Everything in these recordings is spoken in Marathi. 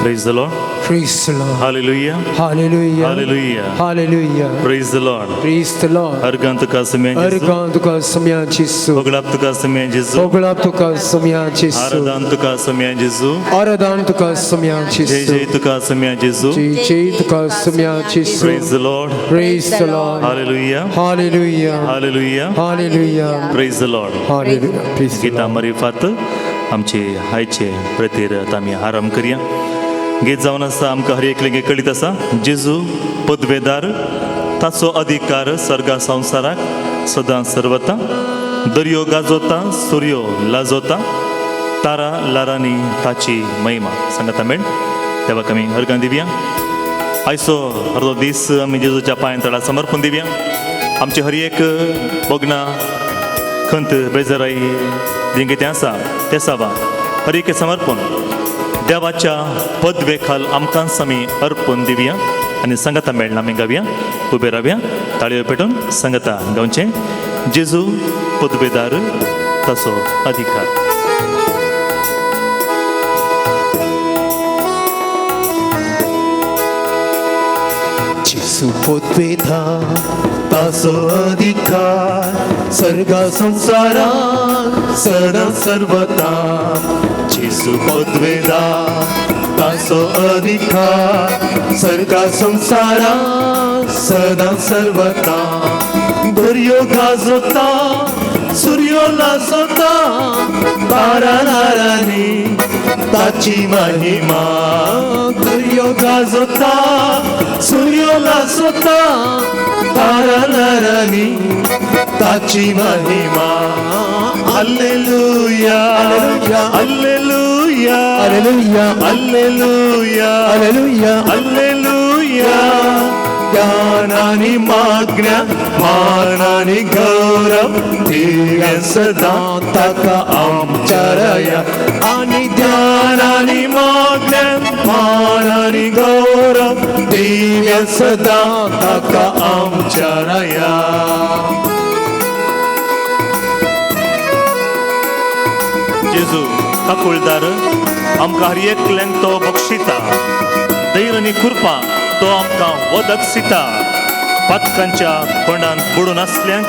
Praise the Lord. Praise the Lord. Hallelujah. Hallelujah. Hallelujah. Hallelujah. Praise the Lord. Praise the Lord. Argan tuka semien Jesu. Argan tuka semien Jesu. Poglap tuka semien Jesu. Poglap tuka semien Jesu. Aradan tuka semien Jesu. Aradan tuka semien Jesu. Jai tuka semien Jesu. Jai tuka semien Jesu. Praise the Lord. Praise the Lord. Hallelujah. Hallelujah. Hallelujah. Hallelujah. Praise the Lord. Hallelujah. Praise the Gita Lord. मरिफात आमचे हायचे प्रतेर आमी आराम करया गीत जावन आसा आमकां हर एकले कळीत आसा जेजू पदवेदार ताचो अधिकार सर्गा संवसाराक सदां सर्वता दर्यो गाजोता सूर्यो लाजोता तारा लारांनी ताची महिमा सांगाता मेळ देवाक आमी अर्गां दिवया आयचो अर्दो दीस आमी जेजूच्या पांयतळा समर्पण दिवया आमचे हर एक बगना खंत बेजाराई जें कितें आसा तें सावा हर एक समर्पण देवाच्या पदवेखाल आमकांच आमी अर्पण दिवया आनी संगता मेळना आमी गावया उबे रावया ताळयो पेटोवन संगता गावचें जेजू पदवेदार ताचो अधिकार जेजू पदवेदार ताचो अधिकार सर्गा संवसाराक सदां सर्वता जेजू पदवेदार ताचो अधिकार सर्गा संवसाराक सदां सर्वता दर्यो गाजोता सूर्यो लाजोता तारा लारांनी ताची महिमा दर्यो गाजोता सूर्यो लाजोता तारा लारांनी ताची महिमा hallelujah hallelujah hallelujah hallelujah hallelujah hallelujah ज्ञानानि माज्ञा मानानि गौरव दिव्य सदा ताका आमचरया आणि ज्ञानानि माज्ञा मानानि गौरव दिव्य सदा ताका आमचरया जेजू काकुळदार आमकां हर एकल्यांक तो बक्षिता दैर आनी कृपा तो आमकां वदक सिता पातकांच्या कोंडांत बुडून आसल्यांक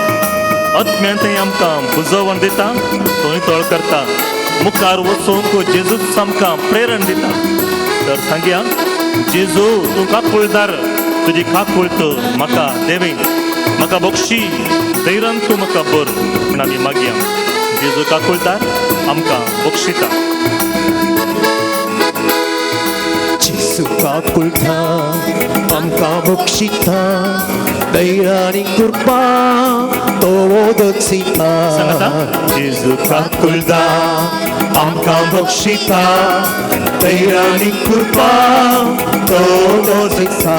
आत्म्यांतय आमकां बुजवण दिता तो नितळ करता मुखार वचूंक जेजूच आमकां प्रेरण दिता तर सांगया जेजू तूं काकुळदार तुजी काकुळत म्हाका देवे म्हाका बक्षी दैरान तूं म्हाका बर म्हण आमी मागया जेजू काकुळदार आमकां बक्षिता जेजू काकुळदार आमकां बक्षिता दैरानी कृपा तो वदक सिता जेजू काकुळदार आमकां बक्षिता दैरानी कृपा तो वदक सिता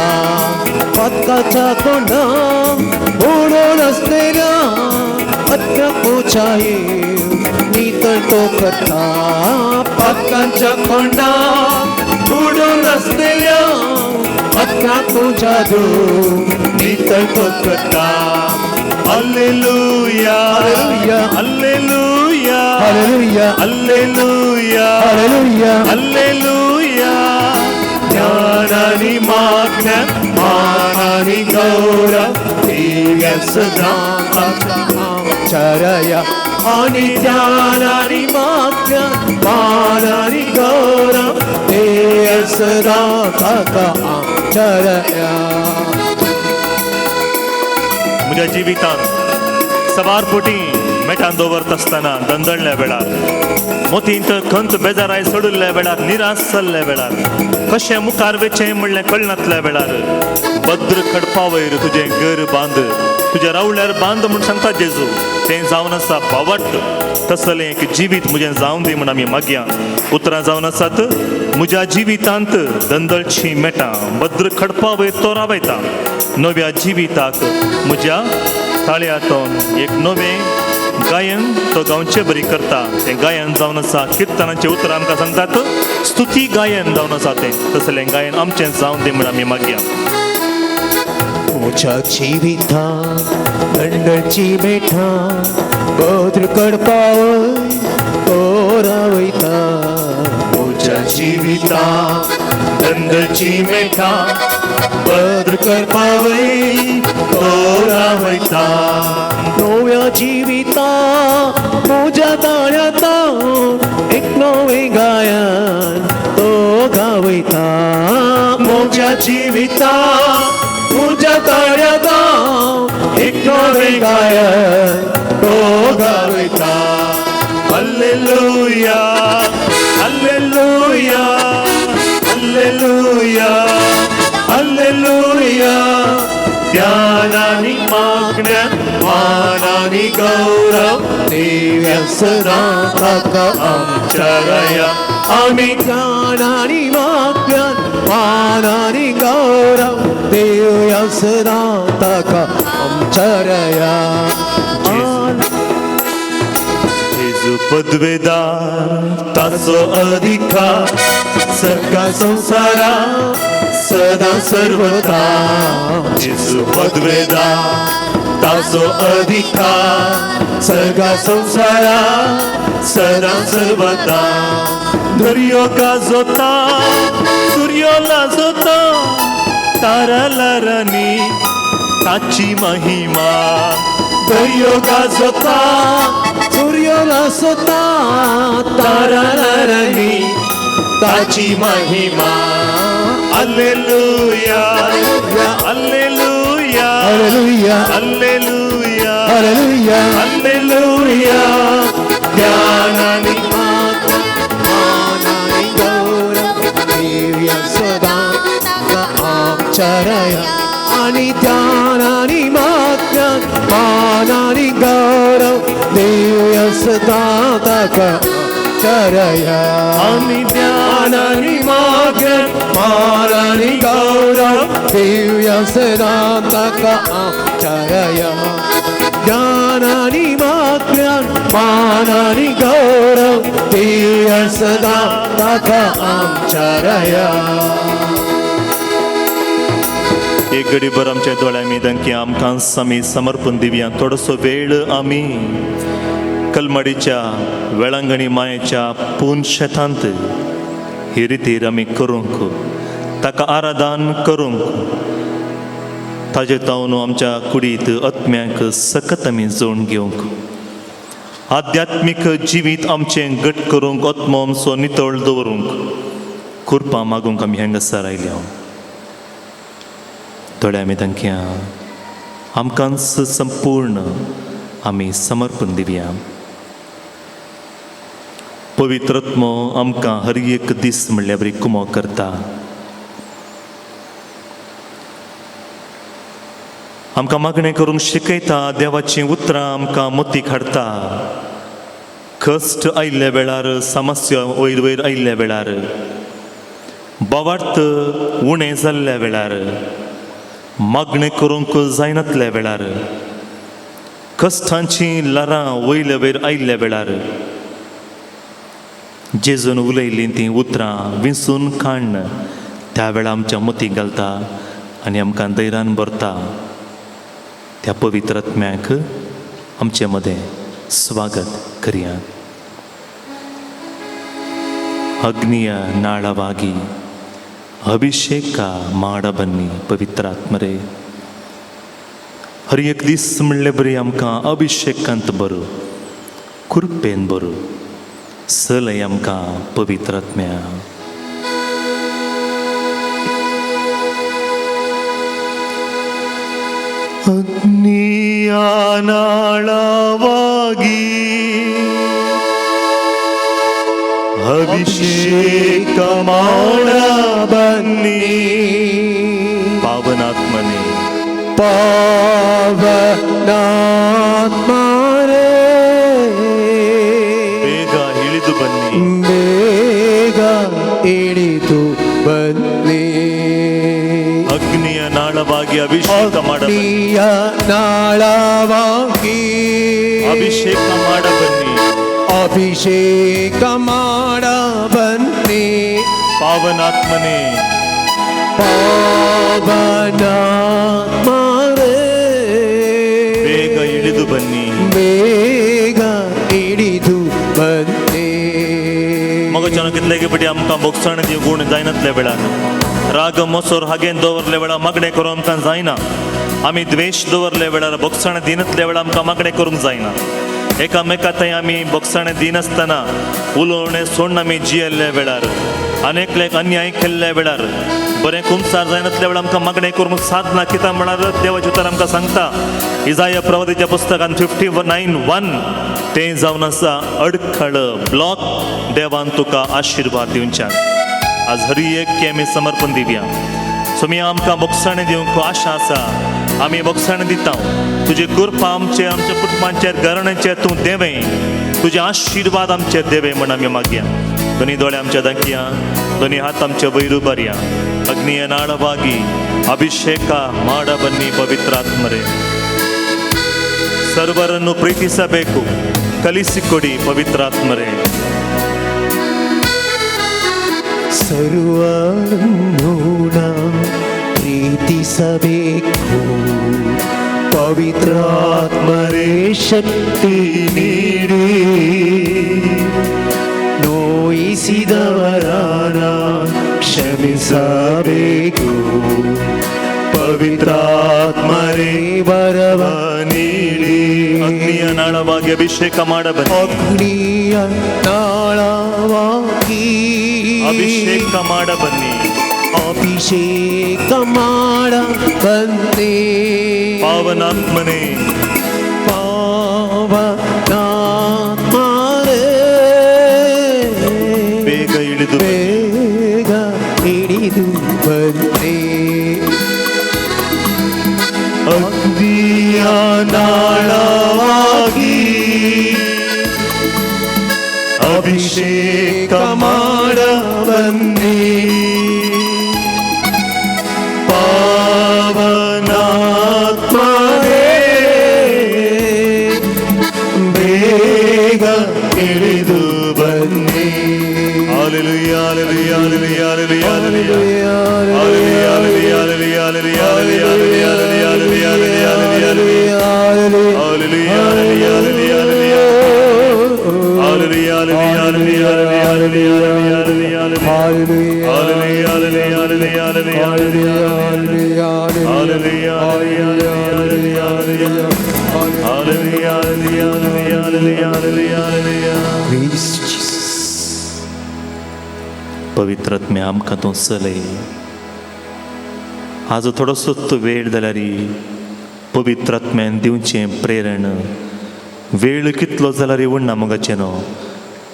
पदकाच्या कोंडांत बुडून आसलेल्या अत्यापोचाये नितळ तो करता पदकाच्या कोंडांत बुडून आसलेल्या अत्यापोच्या नितळ तो करता hallelujah hallelujah hallelujah hallelujah hallelujah hallelujah ज्ञानानि माज्ञा मानानि गौरव दिव्य सदा आमचरया आणि ज्ञानानि माज्ञा मानानि गौरव दिव्य सदा ताका आमचरया म्हज्या जिवितांत सवारपोटी मेटान दवरता आसतना दंदळल्या वेळार मोतींत खंत बेजाराय सोडिल्ल्या वेळार निराश जाल्ल्या वेळार कशें मुखार वेचें म्हणलें कळनातल्या वेळार भद्र खडपा वयर तुजें घर बांद तुज्या रावल्यार बांद म्हूण सांगता जेजू तें जावन आसा भावट तसलें एक जिवीत म्हजें जावन दी म्हण आमी मागया उतरां जावन आसात म्हज्या जिवितांत दंदळची मेटां भद्र खडपा वयर तो रावयता नव्या जिविताक म्हज्या ताळयांतून एक नवें गायन तो गावचें बरी करता तें गायन जावन आसा किर्तनाचें उतर आमकां सांगतात स्तुती गायन जावन आसा तें तसलें गायन आमचें जावन दी म्हण आमी मागया म्हज्या जिवितांत दंडची मेठां भद्र खडपा वयर तो रावयता म्हज्या जिवितांत गंधची मेठा भद्र करपावई तोरा वैता नव्या जिविता तुझ्या ताळ्याता एक नवे गायन तो गावयता मोच्या जीविता तुझ्या ताळ्याता एक नवे गायन तो गावयता हल्लेलुया हल्लेलुया हल्लेलुया हल्लेलुया ध्यानानी मागण्या मानानी गौरव दिव्य सदा ताका आमच्या आम्ही ज्ञानानी मागण्यात मानानी गौरव देऊया सदा ताका आमच्या जेजू पदवेदार ताचो अधिकार सगळा संसारा सदा सर्वदा जेजू पदवेदार ताचो अधिकार सगळा संसारा सदा सर्वदा दर्यो गाजोता सूर्यो लाजोता तारा लारांनी ताची महिमा दर्यो गाजोता सूर्याला स्वता तारारानी ताची महिमा hallelujah hallelujah hallelujah hallelujah hallelujah hallelujah ध्यानानी मानानी गौरव दिव्य सदा आमच्या आणि ध्यानानी मागण्यात मानानी गौरव दिव्य सदा ताका चरया आम्ही ध्यानानी मागण्यात मानानी गौरव दिव्य सदा ताका चरया ज्ञानानी मागण्यात मानानी गौरव दिव्य सदा ताका आमच्या एक घडीभर आमच्या दोळ्यांनी दंकी आमकां आमी समर्पण दिवया थोडोसो वेळ आमी कलमडीच्या वेळांगणी मायेच्या पून शेतांत ही रितीर आमी करूंक ताका आराधन करूंक ताजे तावन आमच्या कुडीत आत्म्याक सकत आमी जोडून घेवंक आध्यात्मीक जिवीत आमचें घट करूंक आत्मो आमचो नितळ दवरूंक कृपा मागूंक आमी हांगासर आयल्या थोड्या आमी तांक्या आमकांच संपूर्ण आमी समर्पण दिवया पवित्रत्मो आमकां हर एक दीस म्हणल्या बरी कुमो करता आमकां मागणें करूंक शिकयता देवाचीं उतरां आमकां मोतीक हाडटा कश्ट आयिल्ल्या वेळार समस्या वयर वयर आयिल्ल्या वेळार बोवार्थ उणें जाल्ल्या वेळार मागणें करूंक जायनातल्या वेळार कश्टांचीं लारां वयल्या वयर आयिल्ल्या वेळार जेजून उलयलीं तीं उतरां विंसून काडन त्या वेळा आमच्या मतीक घालता आनी आमकां धैर्यान भरता त्या पवित्र आत्म्याक आमचे मदें स्वागत करया अग्निय नाळವಾಗಿ अभिषेक ಮಾಡಬನ್ನಿ पवित्रात्मरे हर एक दीस म्हणले बरी आमकां अभिषेकांत बरो कृपेन बरो सलय आमकां पवित्र आत्म्या अग्निया नाळವಾಗಿ अभिषेक ಮಾಡಬನ್ನಿ पावनात्मने ಪಾವನಾತ್ಮರೇ ಬೇಗ ಇಳಿದು ಬನ್ನಿ ಬೇಗ ಇಳಿದು ಬನ್ನಿ ಅಗ್ನಿಯ ನಾಳವಾಗಿ ಅಭಿಷೇಕ ಮಾಡಬನ್ನಿ ಅಗ್ನಿಯ ನಾಳವಾಗಿ ಅಭಿಷೇಕ ಮಾಡಬನ್ನಿ ಅಭಿಷೇಕ ಮಾಡಬನ್ನಿ पावनात्मने ಪಾವನಾತ್ಮರೇ ಬೇಗ ಇಳಿದು ಬನ್ನಿ ಬೇಗ ಇಳಿದು ಬನ್ನಿ ಮಗ ಜನಕ್ಕೆ इतले बटी आमकां बोगसण दिवंक गूण जायनातल्या वेळार राग मोसोर हागेन दवरले वेळार मागणें करूं आमकां जायना आमी द्वेश दवरले वेळार बोगसण दिनातल्या वेळार आमकां मागणें करूंक जायना एकामेका थंय आमी बोगसण दिनासतना उलोवणें सोडून आमी जियेल्ल्या वेळार अनेकल्याक अन्याय केल्ल्या वेळार बरें कुमसार जायनातल्या वेळार आमकां मागणें करूंक साधना कित्याक म्हळ्यार देवाचें उतर आमकां सांगता इजाया प्रवादीच्या पुस्तकान 59:1 तें जावन आसा अडखळ ब्लॉक देवान तुका आशिर्वाद दिवच्यान आज हर एक आमी समर्पण दिवया सोमी आमकां बोगसण दिवंक आशा आसा आमी बोगसण दिता तुजी कृपा आमच्या कुटुंबांचेर घराण्यांचेर तूं देवें तुजे आशिर्वाद आमचेर देवें म्हण आमी मागया दोनी दोळे आमच्या दाखया दोनी हात आमचे वयर उबारया अग्निय नाळವಾಗಿ ಅಭಿಷೇಕ ಮಾಡ ಬನ್ನಿ ಪವಿತ್ರಾತ್ಮರೇ ಸರ್ವರನ್ನು ಪ್ರೀತಿಸಬೇಕು ಕಲಿಸಿಕೊಡಿ ಪವಿತ್ರಾತ್ಮರೇ ಸರ್ವರನ್ನು ಪ್ರೀತಿಸಬೇಕು ಪವಿತ್ರಾತ್ಮರೇ ಶಕ್ತಿ ನೀಡಿ ನೋಯಿಸಿದವರಾನ ಕ್ಷಮಿಸಬೇಕು ಪವಿತ್ರಾತ್ಮರೇ ವರವ ನೀಡಿ ಅಗ್ನಿಯ ನಾಳವಾಗಿ ಅಭಿಷೇಕ ಮಾಡಬನ್ನಿ ಅಗ್ನಿಯ ನಾಳವಾಗಿ ಅಭಿಷೇಕ ಮಾಡಬನ್ನಿ ಅಭಿಷೇಕ ಮಾಡ ಬಂದೆ ಪಾವನಾತ್ಮನೇ ಪಾವನಾತ್ಮನೇ ಬೇಗ ಇಳಿದು ಬೇಗ ಹಿಡಿದು ಬಂದೆ ಅಗ್ನಿಯ ನಾಳವಾಗಿ ಅಭಿಷೇಕ ಮಾಡ ಬಂದೆ ಪಾವನಾತ್ಮನೇ ಬೇಗ ಹಿಡಿದು ಬಂದೆ Hallelujah, hallelujah, hallelujah, hallelujah, hallelujah, hallelujah, hallelujah, पवित्रात्म्या आमकां तूं चलय आज थोडोसो वेळ जाल्यार पवित्रात्म्यान दिवचें प्रेरण वेळ कितलो जाल्यार उरना मोगाचें न्हू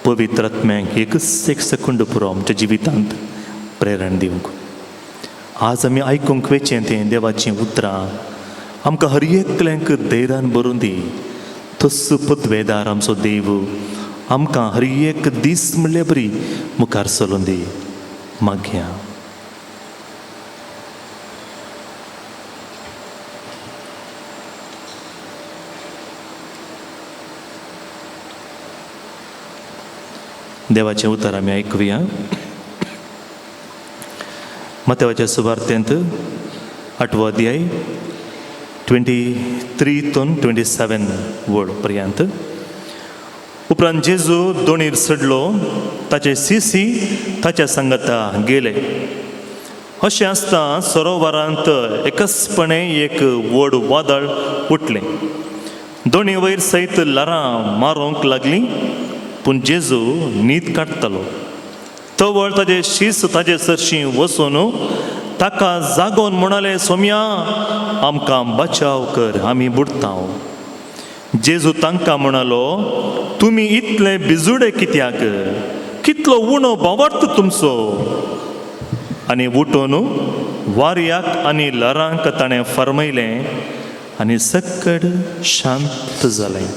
पवित्रात्म्याक एकच एक सेकंड पुरो आमच्या जिवितांत प्रेरण दिवंक आज आमी आयकूंक वेचें तें देवाचीं उतरां आमकां हर एकल्यांक धैर्यान बरोवन दी तस्सो पदवेदार आमचो देव आमकां हर एक दीस म्हणले बरी मुखार चलोवन दी मागया देवाचें उतर आमी आयकुया मत्तेवाच्या सुवार्तेंत 8वो अध्याय 23 to 27 वर्ड पर्यंत उपरांत जेजू दोणीर चडलो ताचे शिशी ताच्या सांगाता गेले अशें आसता सरोवरांत एकचपणे एक व्हड वादळ उठलें दोणी वयर सयत ल्हारां मारूंक लागलीं पूण जेजू न्हीद काडटालो तवळ ताजे शीस ताजे सरशी वचून ताका जागोवन म्हणलें सोम्या आमकां बचाव कर आमी बुडटाव जेजू तांकां म्हणलो तुमी इतले बिजुडे कित्याक कितलो उणो भावार्थ तुमचो आनी उठून वाऱ्याक आनी ल्हारांक ताणें फर्मयलें आनी सकड शांत जालें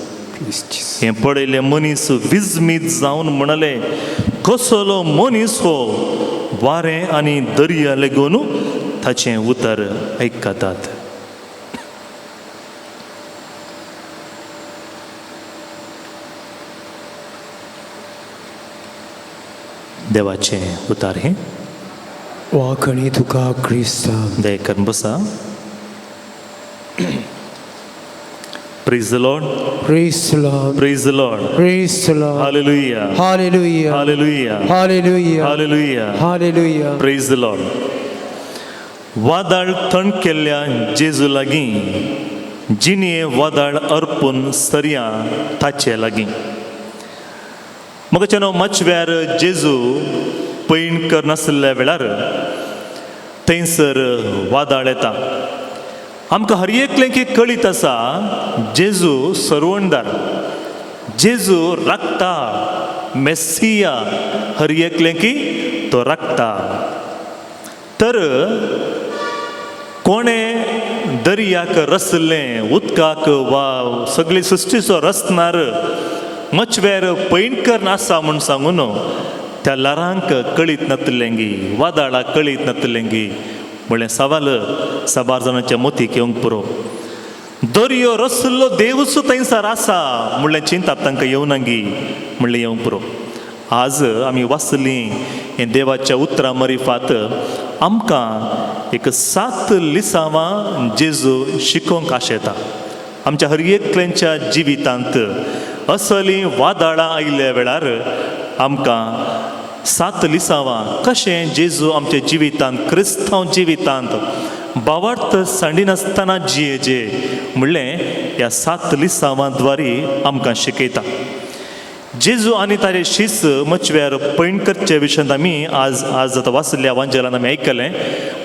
हें पळयलें मनीस विजमीत जावन म्हणलें कसलो मनीस हो वारें आनी दर्या लेगून ताचें उतर आयकतात देवाचें उतार हें वाकणी तुका क्रिस्ता दया करून बसा Praise the Lord. Praise the Lord. Praise the Lord. Praise the Lord. Hallelujah. Hallelujah. Hallelujah. Hallelujah. Hallelujah. Hallelujah. Praise the Lord. वादळ थंड केल्ल्या जेजू लागीं जिणें वादळ अर्पून सरया ताचे लागीं म्हाका न्हू मचव्यार जेजू पैण करनासल्या वेळार थंयसर वादळ येता आमकां हर एकलें कळीत आसा जेजू सरवणदार जेजू राखता मेस्सिया हर एकलें तो राखता तर कोणें दर्याक रचलें उदकाक वा सगळी सृश्टीचो रचणार मचवेर पैणकर आसा म्हूण सांगून त्या लारांक कळीत नातलेंगी वादळाक कळीत नातलेंगी म्हळें सवाल साबार जाणांच्या मोतीक येवंक पुरो दर्यो रचलो देवूच थंयसर आसा म्हणलें चिंतात तांकां येवनांगी म्हणलें येवंक पुरो आज आमी वाचलीं हें देवाच्या उतरां मरिफात आमकां एक 7 लिसांवां जेजू शिकोवंक आशेता आमच्या हर एकल्याच्या जिवितांत असलीं वादळां आयिल्ल्या वेळार आमकां 7 लिसांवां कशें जेजू आमच्या जिवितांत क्रिस्तांव जिवितांत बावार्थ सांडिनासतना जियेजे म्हणलें ह्या 7 लिसांवां द्वारे आमकां शिकयता जेजू आनी ताचे शिस मचव्यार पैणकरचे विशयांत आमी आज आतां वाचल्या वांजलान आमी आयकलें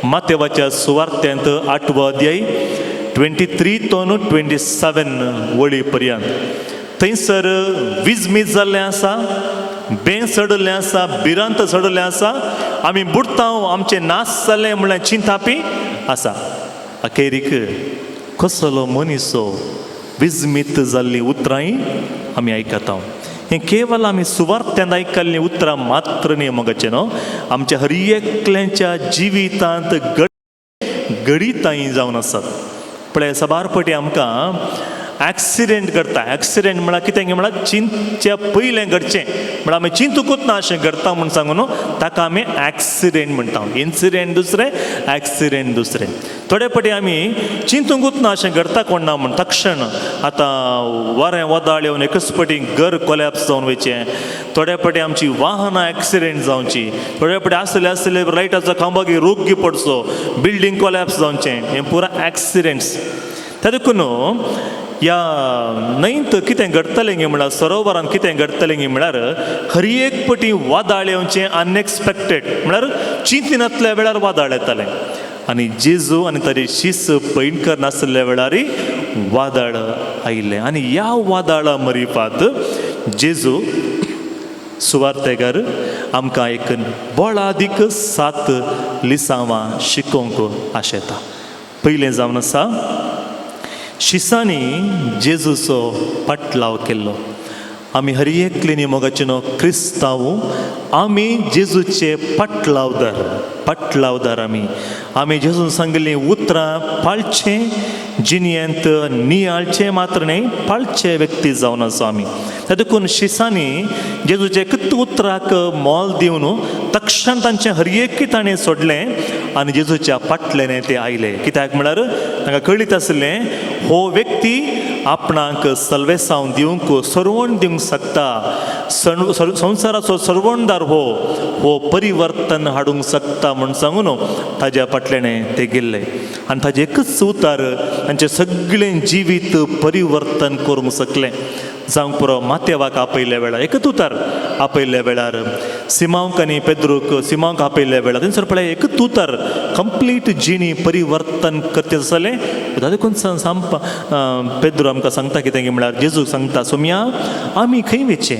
मातेवाच्या सुवार्थ्यांत 8वो अध्याय 23 तो 27 वळी पर्यंत थंयसर विजमीज जाल्लें आसा बें सडलें आसा भिरांत सडलें आसा आमी बुडतांव आमचें नास जालें म्हणलें चिंतापी आसा अखेरीक कसलो मनीसो विजमीत जाल्लीं उतरांय आमी आयकता हें केवल आमी सुवार्थ्यांत आयकल्लीं उतरां मात्र न्ही मोगाचें न्हू आमच्या हर एकल्याच्या जिवितांत गडीतांय जावन आसात पळय सबारपटी आमकां एक्सिडेंट घडटा एक्सिडेंट म्हळ्यार कितें म्हळ्यार चिंतच्या पयलें घडचें म्हळ्यार आमी चिंतूकूच ना अशें घडटा म्हूण सांगून ताका आमी एक्सिडेंट म्हणटा इन्सिडेंट दुसरें एक्सिडेंट दुसरें थोडे फावटी आमी चिंतूकूच ना अशें घडता कोण ना म्हूण तक्षण आतां वारें वदाळ येवन एकच फावटी घर कोलॅप्स जावन वयचें थोडे फावटी आमची वाहनां एक्सिडेंट जावची थोडे फावटी आसले लायटाचो खांबो रोगी पडचो बिल्डींग कोलॅप्स जावचें हें पुरा एक्सिडेंट्स त्या देखून ह्या न्हंयत कितें घडटलें गे म्हळ्यार सरोवरांत कितें घडटलें गे म्हळ्यार हर एक फावटी वादळ येवचें अनएक्सपेक्टेड म्हळ्यार चिंतिनातल्या वेळार वादळ येतालें आनी जेजू आनी ताचे शिस पैणकर नासल्या वेळारय वादळ आयिल्लें आनी ह्या वादळा मरिफात जेजू सुवार्थेकार आमकां एक बोळादीक 7 लिसांवां शिकोवंक आशेता पयलें जावन आसा शिसांनी जेजूचो पाटलाव केल्लो आमी हर एकलेनी मोगाचें न्हू क्रिस्तांव आमी जेजूचे पाटलावदार आमी जेजून सांगिल्लीं उतरां पाळचें जिणयेंत नियाळचें मात्र न्ही पाळचे व्यक्ती जावन आसा आमी त्या देखून शिसांनी जेजूचे एकच उतराक मोल दिवन तक्षण तांचें हर एक ताणें सोडलें आनी जेजूच्या फाटल्यान ते आयले कित्याक म्हळ्यार तांकां कळीत आसलें हो व्यक्ती आपणाक सल्वेसांव दिवंक सरवण दिवंक शकता संवसाराचो सरवणदार हो परिवर्तन हाडूंक शकता म्हूण सांगून ताज्या फाटल्यान ते गेल्ले आनी ताजें एकच उतार तांचें सगळें जिवीत परिवर्तन करूंक शकलें जावंक पुरो मातेवाक आपयल्या वेळार एकच उतार आपयल्ल्या वेळार सिमांक आनी पेद्रूक सिमांक आपयल्ल्या वेळार थंयसर पळय एकच उतार कंप्लीट जिणी परिवर्तन करचें जालें देखून पेद्रू आमकां सांगता कितें म्हळ्यार जेजूक सांगता सोम्या आमी खंय वयचें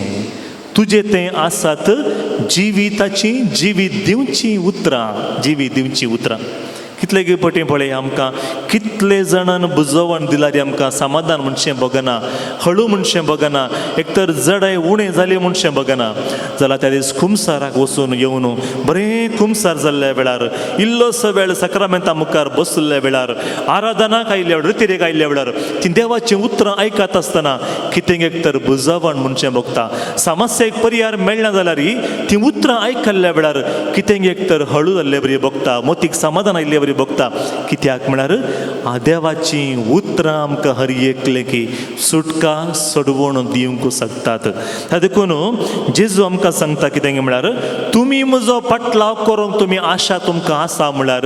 तुजें तें आसात जिविताची जिवीत दिवची उतरां कितले गे पटी पळय आमकां कितले जाणांन बुजवण दिला रे आमकां समाधान म्हणचें बगना हळू म्हणचें बगना एक तर जडाय उणें जाली म्हणचें बगना जाल्यार त्या दीस खुमसाराक वचून येवन बरें खुमसार जाल्ल्या वेळार इल्लोसो वेळ सक्रामेंता मुखार बसल्या वेळार आराधनाक आयिल्ल्या वेळार रितीरेक आयिल्ल्या वेळार ती देवाचीं उतरां आयकत आसतना कितें एक तर बुजवण म्हणचें बगता समस्येक पर्याय मेळना जाल्यार तीं उतरां आयकल्ल्या वेळार कितें एक तर हळू जाल्ले बरी बगता मोतीक समाधान आयिल्ले बरी बरी भोगता कित्याक म्हळ्यार देवाची उतरां आमकां हर एकले की सुटका सोडवून दिवंक शकतात. देखून जेजू आमकां सांगता कितें म्हळ्यार तुमी म्हजो पटलाव करूंक तुमी आशा तुमकां आसा म्हळ्यार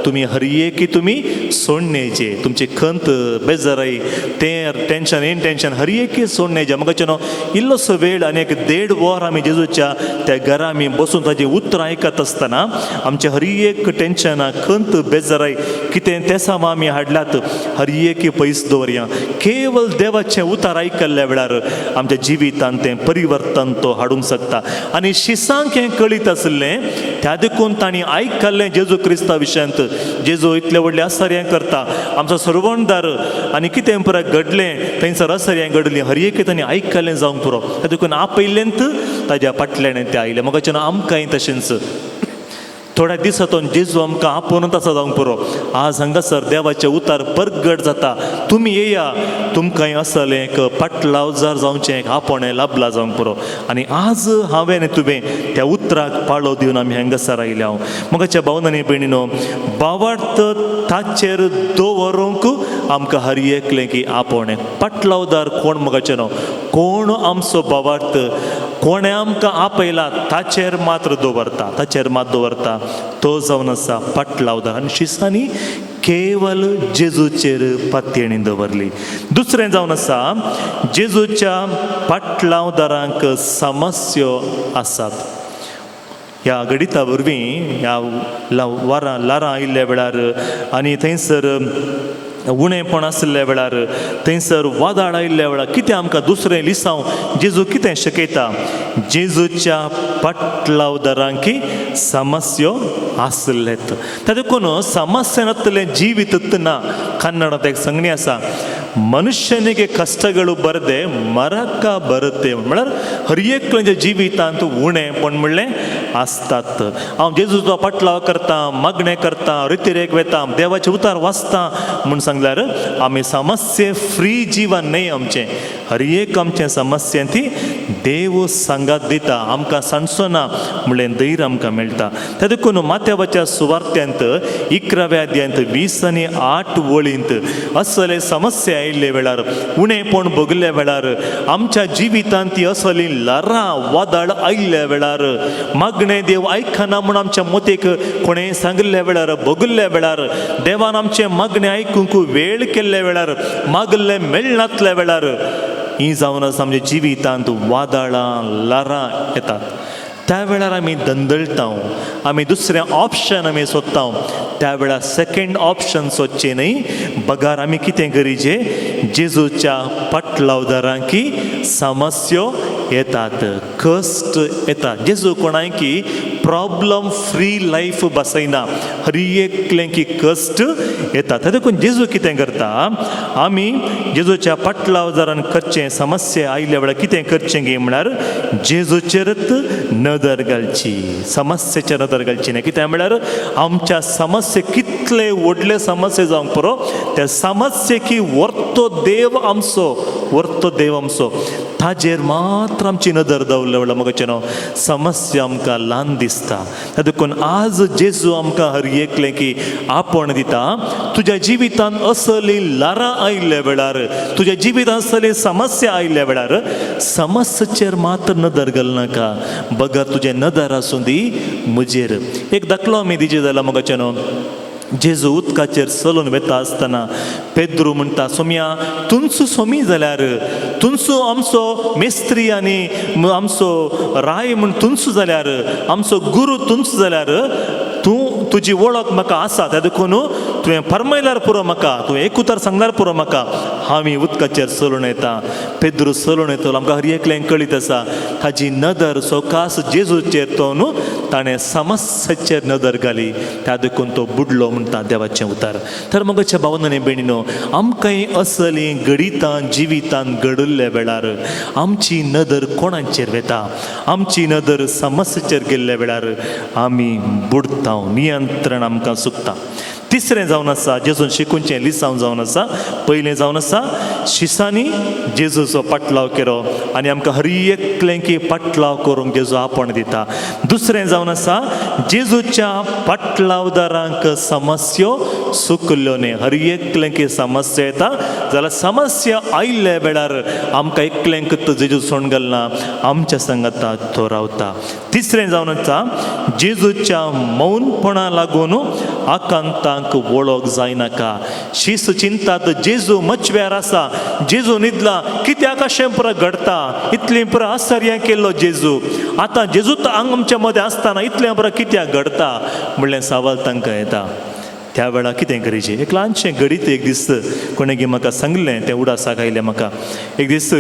तुमी हर एक तुमी सोडणेचे तुमची खंत बेजाराई तें टेंशन टेंशन हर एक सोडणेचे. म्हाका न्हू इल्लोसो वेळ आनी एक 1.5 वर आमी जेजूच्या त्या घरा आमी बसून ताची उतरां आयकत आसतना आमचे हर एक टेंशनां खंत बेजाराई कितें तें सामा आमी हाडलात हर एक पयस दवरया. केवळ देवाचें उतार आयकल्ल्या वेळार आमच्या जिवितांत तें परिवर्तन तो हाडूंक शकता. आनी शिसांक हें कळीत आसलें त्या देखून तांणी आयकल्लें जेजू क्रिस्ता विशयांत. जेजू इतलें व्हडलें आश्चर्यां करता आमचो सर्वणदार आनी कितें पुराय घडलें थंयसर आश्चर्यां घडलीं हर एक तांणी आयकल्लें जावंक पुरो. त्या देखून आपयलेंत ताज्या फाटल्यान तें आयलें. म्हाका आमकांय तशेंच थोड्या दिसांतून जेजू आमकां आपोवनूच आसा जावंक पुरो. आज हांगासर देवाचे उतार परगट जाता. तुमी येया तुमकांय असलें एक पटलावजार जावचें एक आपोणें लाभला जावंक पुरो. आनी आज हांवें तुवें त्या उतराक पाळो दिवन आमी हांगासर आयले. हांव म्हाका भावनांनी भयणीनो भावार्थ ताचेर दवरूंक आमकां हर एकलें की आपोणें पटलावदार कोण म्हाका न्हू कोण आमचो भावार्थ कोणें आमकां आपयला ताचेर मात्र दवरता ताचेर मात दवरता तो जावन आसा पटलावदार. आनी शिसांनी केवल जेजूचेर पातयेणी दवरली. दुसरें जावन आसा जेजूच्या पटलावदारांक समस्यो आसात. ह्या घडिता वरवीं ह्या वरां लारां आयिल्ल्या वेळार आनी थंयसर उणेपण आसल्या वेळार थंयसर वादळ आयिल्ल्या वेळार कितें आमकां दुसरें लिसांव जेजू कितें शिकयता जेजूच्या पटलावदारांकी समस्यो आसलेत. त्या देखून ಸಮಸ್ಯೆನತ್ತಲೇ ಜೀವಿತತ್ತು ನಾ ಕನ್ನಡದ एक ಸಂಗಣಿ आसा ಮನುಷ್ಯನಿಗೆ ಕಷ್ಟಗಳು ಬರದೆ ಮರಕ ಬರುತ್ತೆ म्हळ्यार हर एकल्याच्या जिवितांत उणेपण म्हणलें आसतात. हांव जेजूचो पटलाव करता मागणें करता रितीरेक वेता देवाचे उतार वाचता म्हूण सांगल्यार आमी समस्ये फ्री जिवन न्हय आमचें. हर एक आमचें समस्या ती देव सांगात दिता आमकां सांडचोना म्हणलें धैर्य आमकां मेळटा. त्या देखून माथ्यावाच्या सुवार्थ्यांत 11व्या अध्यायांत 20 आनी 8 वळींत असले समस्या आयिल्ले वेळार उणेपण भोगल्या वेळार आमच्या जिवितांत ती असली लारां वादळ आयिल्ल्या वेळार मागणें देव आयकना म्हूण आमच्या मतीक कोणें सांगिल्ल्या वेळार भोगल्ल्या वेळार देवान आमचें मागणें आयकूंक वेळ केल्ल्या वेळार मागल्लें मेळनातल्या वेळार ही जावन आसा आमच्या जिवितांत वादळां लारां येतात. त्या वेळार आमी दंदळटा आमी दुसरें ऑप्शन आमी सोदता. त्या वेळार सेकंड ऑप्शन सोदचें न्हय बगार आमी कितें गरजे जेजूच्या पटलावदारांकी समस्यो येतात कश्ट येतात. जेजू कोणायकी प्रॉब्लम फ्री लायफ बसयना हर एकलें की कश्ट येतात. देखून जेजू कितें करता आमी जेजूच्या पटलावदारान करचें समस्या आयल्या वेळार कितें करचें गे म्हळ्यार जेजूचेरच नदर घालची समस्येचेर नदर घालची न्हय. कित्याक म्हळ्यार आमच्या समस्या कितले व्हडले समस्या जावंक पुरो त्या समस्येकी व्हरतो देव आमचो ताजेर मात्र आमची नदर दवरल्या वेळार म्हाका न्हू समस्या आमकां ल्हान दिसता. देखून आज जेजू आमकां हर एकलें की आपण दिता तुज्या जिवितांत असली लारां आयिल्ल्या वेळार तुज्या जिवितांत असली समस्या आयिल्ल्या वेळार समस्येचेर मात्र नदर घालनाका बगा तुजें नदर आसूं दी म्हजेर. एक दाखलो आमी दिजे जाल्यार म्हाका न्हू जेजू उदकाचेर चलून वेता आसतना पेद्रू म्हणटा सोम्या तुमचो सोमी जाल्यार तुमचो आमचो मेस्त्री आनी आमचो राय म्हूण तुमचो जाल्यार आमचो गुरू तुमचो जाल्यार तुजी वळख म्हाका आसा. त्या देखून तुवें फरमायल्यार पुरो म्हाका तुवें एक उतार सांगल्यार पुरो म्हाका हांव उदकाचेर चलून येता. पेद्रू चलून येतलो आमकां हर एकलें कळीत आसा ताजी नदर सोकास जेजूचेर तो न्हू ताणें समस्येचेर नदर घाली त्या देखून तो बुडलो म्हणटा देवाचें उतार. तर म्हज्या भावनांनी भयणीनो आमकांय असलीं घडितां जिवितांत घडल्ल्या वेळार आमची नदर कोणाचेर वेता आमची नदर समस्येचेर गेल्ल्या वेळार आमी बुडता नियंत्रण आमकां चुकता. तिसरें जावन आसा जेजून शिकूनचें लिसांव जावन आसा. पयलें जावन आसा शिसांनी जेजूचो पाटलाव केलो आनी आमकां हर एकल्यांकी पाटलाव करूंक जेजू आपण दिता. दुसरें जावन आसा जेजूच्या पाटलावदारांक समस्यो सुकल्यो न्ही. हर एकल्यांकी समस्या येता जाल्यार समस्या आयिल्ल्या वेळार आमकां एकल्यांक तो जेजू सोडून गेलना, आमच्या संगता तो रावता. तिसरें जावन आसा जेजूच्या मौनपणा लागून आकांतांक वळख जायनाका. शीस चिंतात जेजू मचव्यार आसा, जेजू न्हिदला, कित्याक अशें पुरो घडटा, इतलें पुरो आश्चर्य केल्लो जेजू, आतां जेजू आमच्या मदें आसतना इतलें पुरो कित्याक घडटा म्हणलें सवाल तांकां येता. त्या वेळार कितें करीचें? एक ल्हानशें घडीत एक दीस कोणें म्हाका सांगलें, तें उडासाक आयलें म्हाका. एक दीस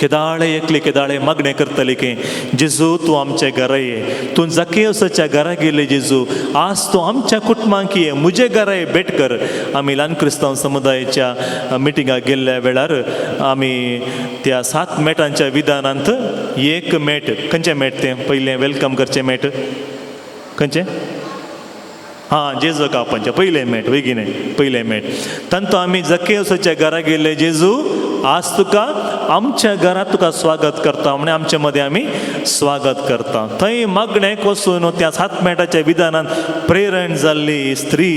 केदाळे मागणें करतले की जेजू तूं आमच्या घरा ये, तूं जकेउसाच्या घरा गेले जेजू, आज तूं आमच्या कुटुंबांक ये, म्हजे घरा ये, भेट कर. आमी ल्हान क्रिस्तांव समुदायाच्या मिटिंगाक गेल्ल्या वेळार आमी त्या 7 मेटांच्या विधानांत एक मेट, खंयचें मेट तें पयलें वेलकम करचें मेट, खंयचें? हां, जेजू कावपाचें पयलें मेट, बेगिने पयलें मेट. तांतो आमी जकेउसाच्या घरा गेले जेजू, आज तुका आमच्या घरात तुका स्वागत करता म्हणे आमच्या मध्ये आमी स्वागत करता. थंय मागणेक वचून त्या 7 मेटाच्या विधानांत प्रेरण जाल्ली स्त्री